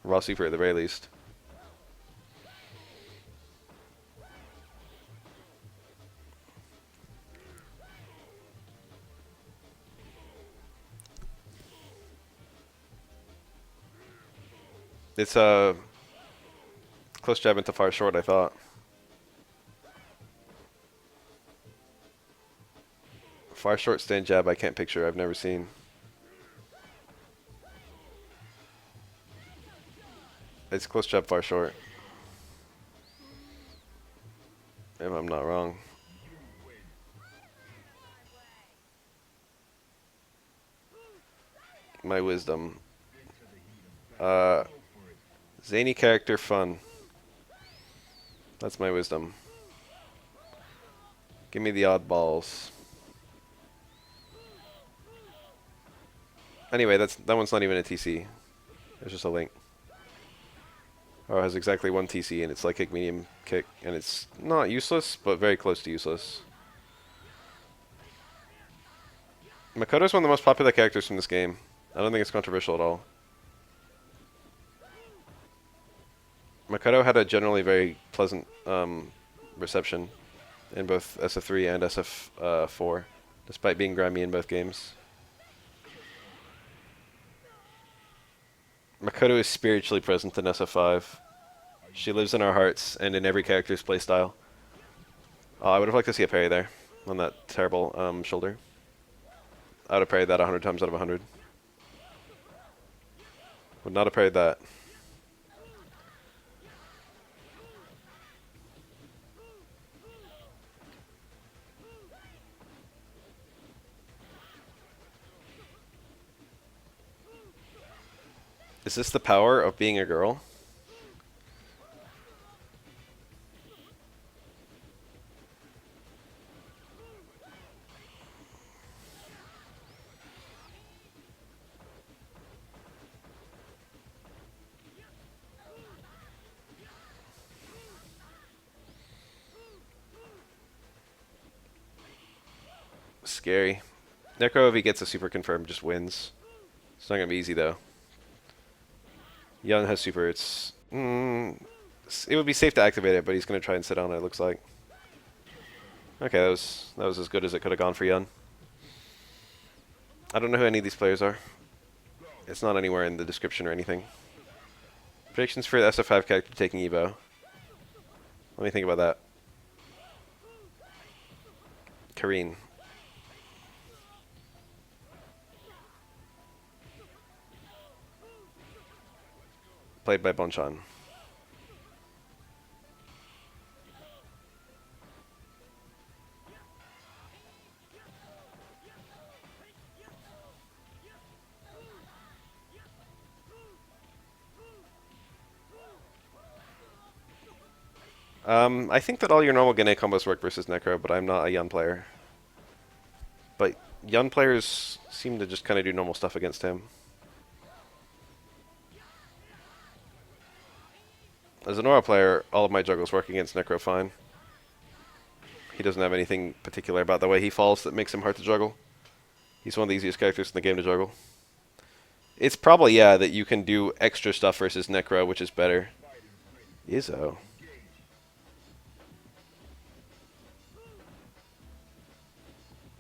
Raw super at the very least. It's a close jab into far short, I thought. Far short stand jab I can't picture, I've never seen. It's close jab far short. If I'm not wrong. My wisdom. Zany character fun. That's my wisdom. Give me the oddballs. Anyway, that one's not even a TC. It's just a link. Oh, it has exactly one TC, and it's like kick, medium kick, and it's not useless, but very close to useless. Makoto's one of the most popular characters from this game. I don't think it's controversial at all. Makoto had a generally very pleasant reception in both SF3 and SF4, despite being grimy in both games. Makoto is spiritually present in SF5. She lives in our hearts and in every character's playstyle. I would have liked to see a parry there on that terrible shoulder. I would have parried that 100 times out of 100. Would not have parried that. Is this the power of being a girl? Scary. Necro, if he gets a super confirmed, just wins. It's not going to be easy, though. Yang has super. It would be safe to activate it, but he's going to try and sit on it, it looks like. Okay, that was as good as it could have gone for Yang. I don't know who any of these players are. It's not anywhere in the description or anything. Predictions for the SF5 character taking Evo. Let me think about that. Kareen. Played by Bonchan. I think that all your normal Gene combos work versus Necro, but I'm not a Yun player. But Yun players seem to just kind of do normal stuff against him. As an Aura player, all of my juggles work against Necro fine. He doesn't have anything particular about the way he falls that makes him hard to juggle. He's one of the easiest characters in the game to juggle. It's probably, yeah, that you can do extra stuff versus Necro, which is better. Izzo.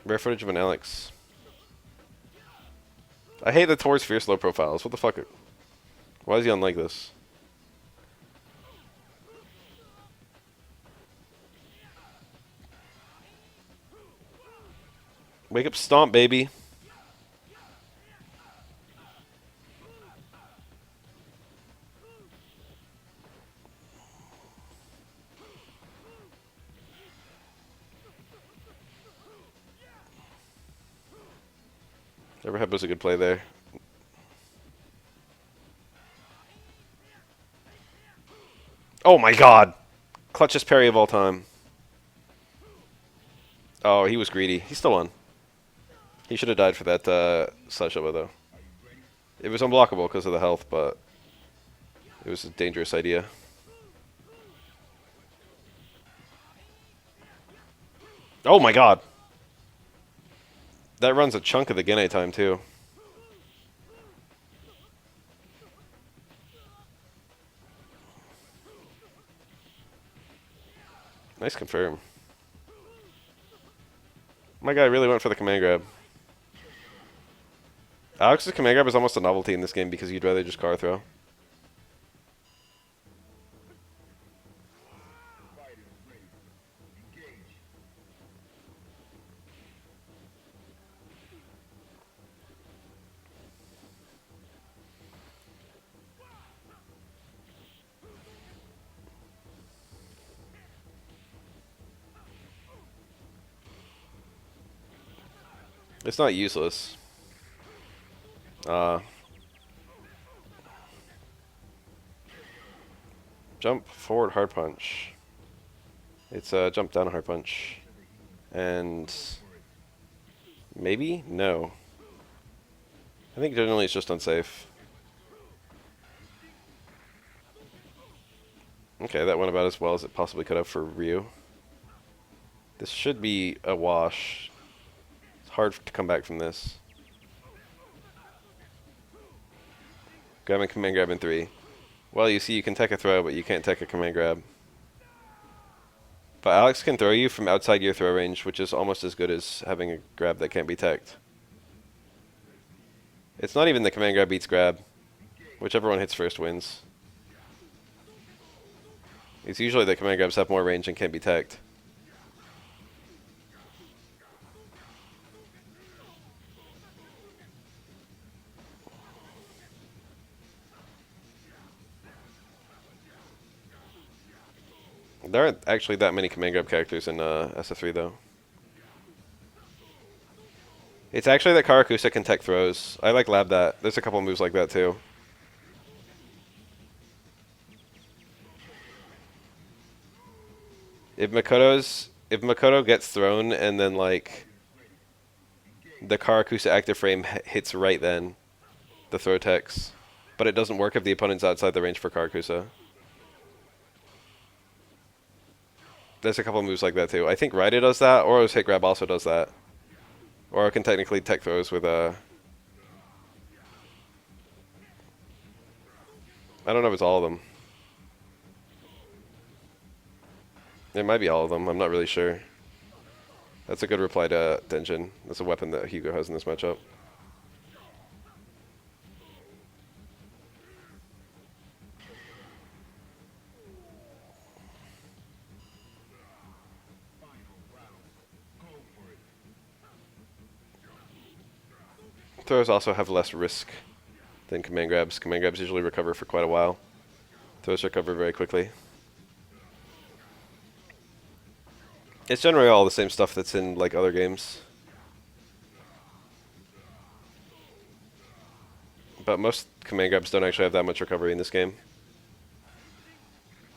Rare footage of an Alex. I hate the Tor's fierce low profiles. What the fuck? Why is he on like this? Wake up, stomp, baby. Everhead was a good play there. Oh my god! Clutchest parry of all time. Oh, he was greedy. He still won. He should have died for that slash elbow, though. It was unblockable because of the health, but it was a dangerous idea. Oh my god! That runs a chunk of the Gene time, too. Nice confirm. My guy really went for the command grab. Alex's command grab is almost a novelty in this game because you'd rather just car throw. It's not useless. Jump forward hard punch. It's jump down hard punch. And maybe? No. I think generally it's just unsafe. Okay, that went about as well as it possibly could have for Ryu. This should be a wash. It's hard to come back from this. Grab and command grab in 3. Well, you see, you can tech a throw, but you can't tech a command grab. But Alex can throw you from outside your throw range, which is almost as good as having a grab that can't be teched. It's not even the command grab beats grab. Whichever one hits first wins. It's usually the command grabs have more range and can't be teched. There aren't actually that many command grab characters in SF3 though. It's actually that Karakusa can tech throws. I like lab that. There's a couple moves like that too. If Makoto gets thrown and then like the Karakusa active frame hits right then, the throw techs. But it doesn't work if the opponent's outside the range for Karakusa. There's a couple moves like that too. I think Raida does that, Oro's hit grab also does that. Oro can technically tech throws with I don't know if it's all of them. It might be all of them, I'm not really sure. That's a good reply to Denjin. That's a weapon that Hugo has in this matchup. Throws also have less risk than command grabs. Command grabs usually recover for quite a while. Throws recover very quickly. It's generally all the same stuff that's in like other games. But most command grabs don't actually have that much recovery in this game.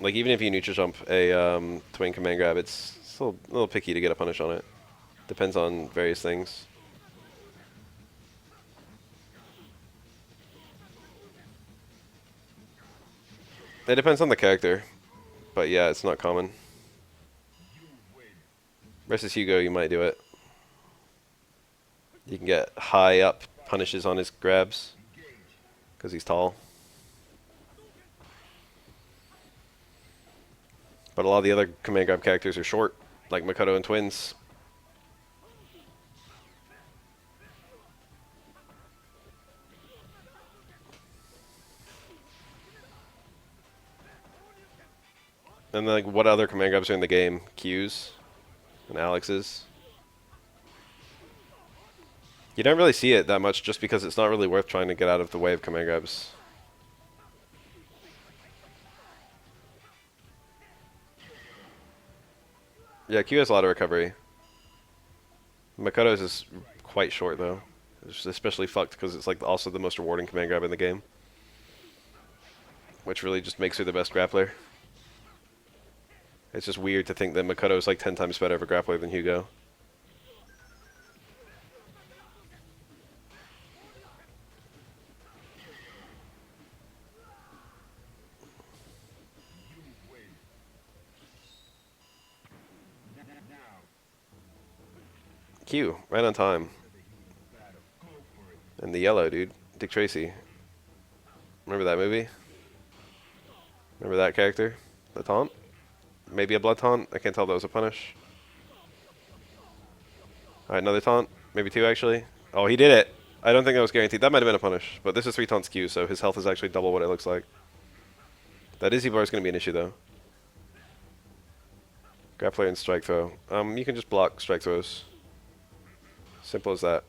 Like even if you neutral jump a twin command grab, it's still a little picky to get a punish on it. Depends on various things. It depends on the character, but yeah, it's not common. Versus Hugo, you might do it. You can get high up punishes on his grabs, because he's tall. But a lot of the other command grab characters are short, like Makoto and Twins. And like, what other command grabs are in the game? Q's and Alex's. You don't really see it that much just because it's not really worth trying to get out of the way of command grabs. Yeah, Q has a lot of recovery. Makoto's is quite short though. It's especially fucked because it's like also the most rewarding command grab in the game. Which really just makes her the best grappler. It's just weird to think that Makoto is like 10 times better of a grappler than Hugo. Q, right on time. And the yellow, dude. Dick Tracy. Remember that movie? Remember that character? The taunt? Maybe a blood taunt? I can't tell if that was a punish. Alright, another taunt. Maybe two, actually. Oh, he did it. I don't think that was guaranteed. That might have been a punish. But this is 3 taunts Q, so his health is actually double what it looks like. That Izzy bar is going to be an issue, though. Grappler and strike throw. You can just block strike throws. Simple as that.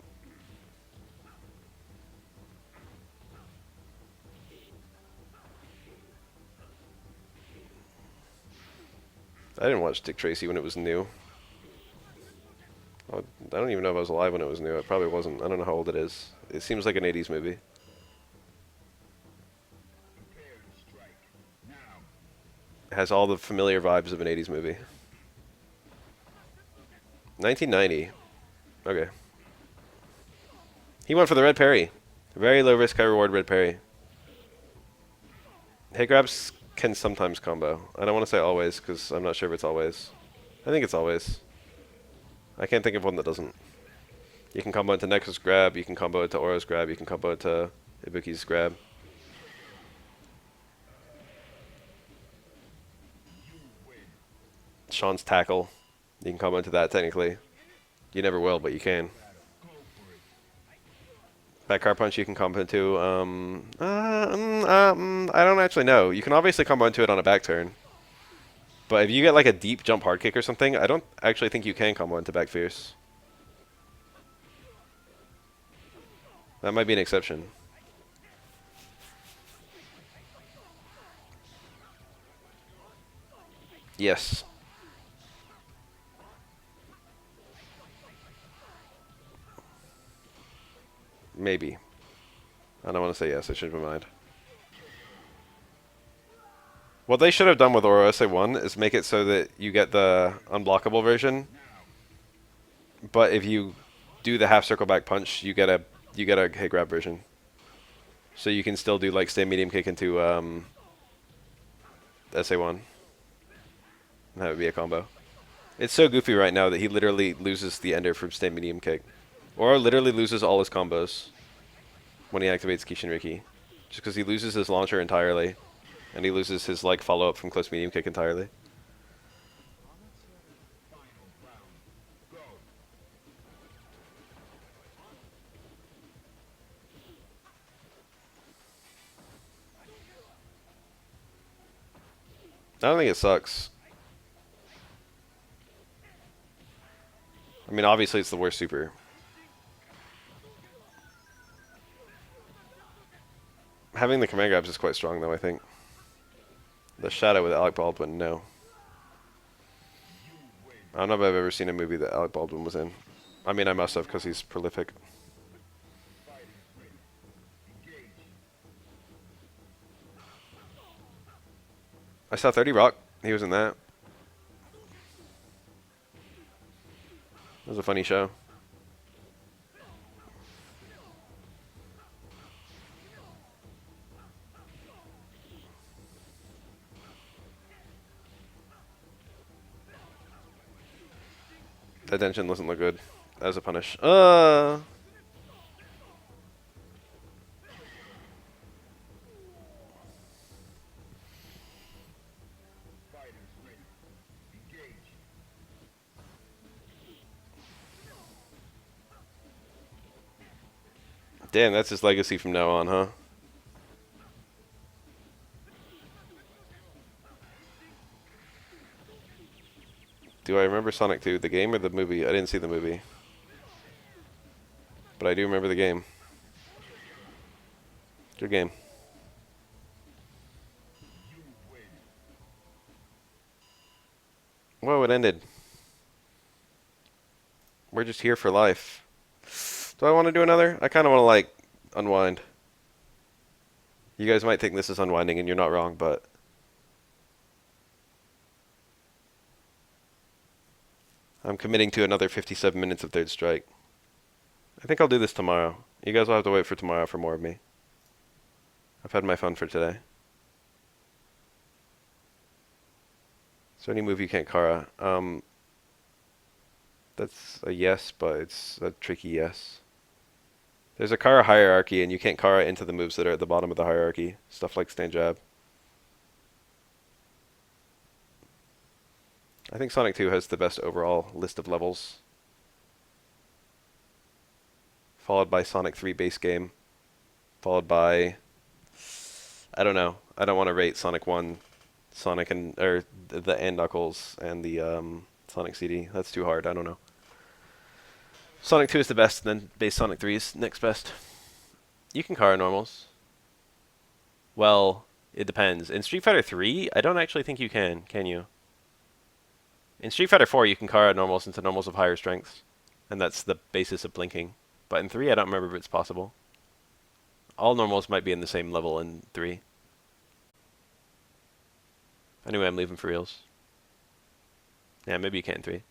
I didn't watch Dick Tracy when it was new. I don't even know if I was alive when it was new. It probably wasn't. I don't know how old it is. It seems like an 80s movie. It has all the familiar vibes of an 80s movie. 1990. Okay. He went for the red parry. Very low risk, high reward red parry. Hit grabs can sometimes combo. I don't want to say always, because I'm not sure if it's always. I think it's always. I can't think of one that doesn't. You can combo into Necro's grab, you can combo into Oro's grab, you can combo into Ibuki's grab. Sean's tackle. You can combo into that technically. You never will, but you can. Back car punch you can combo into. I don't actually know. You can obviously combo into it on a back turn. But if you get like a deep jump hard kick or something, I don't actually think you can combo into back fierce. That might be an exception. Yes. Maybe. I don't want to say yes. I changed my mind. What they should have done with Oro SA1 is make it so that you get the unblockable version. But if you do the half circle back punch, you get a hit grab version. So you can still do like stay medium kick into SA1. And that would be a combo. It's so goofy right now that he literally loses the ender from stay medium kick. Or literally loses all his combos when he activates Kishin Riki. Just because he loses his launcher entirely. And he loses his like follow-up from close medium kick entirely. I don't think it sucks. I mean, obviously it's the worst super. Having the command grabs is quite strong, though, I think. The Shadow with Alec Baldwin, no. I don't know if I've ever seen a movie that Alec Baldwin was in. I mean, I must have, because he's prolific. I saw 30 Rock. He was in that. It was a funny show. That tension doesn't look good. That was a punish. Damn, that's his legacy from now on, huh? Do I remember Sonic 2, the game or the movie? I didn't see the movie. But I do remember the game. Good game. Whoa, it ended. We're just here for life. Do I want to do another? I kind of want to, like, unwind. You guys might think this is unwinding, and you're not wrong, but... I'm committing to another 57 minutes of Third Strike. I think I'll do this tomorrow. You guys will have to wait for tomorrow for more of me. I've had my fun for today. Is there any move you can't Kara? That's a yes, but it's a tricky yes. There's a Kara hierarchy, and you can't Kara into the moves that are at the bottom of the hierarchy. Stuff like stand jab. I think Sonic 2 has the best overall list of levels. Followed by Sonic 3 base game. Followed by... I don't know. I don't want to rate Sonic 1, Sonic and Knuckles, and the Sonic CD. That's too hard. I don't know. Sonic 2 is the best, then base Sonic 3 is next best. You can Kara normals. Well, it depends. In Street Fighter 3, I don't actually think you can you? In Street Fighter 4, you can Kara normals into normals of higher strengths, and that's the basis of blinking. But in 3, I don't remember if it's possible. All normals might be in the same level in 3. Anyway, I'm leaving for reals. Yeah, maybe you can in 3.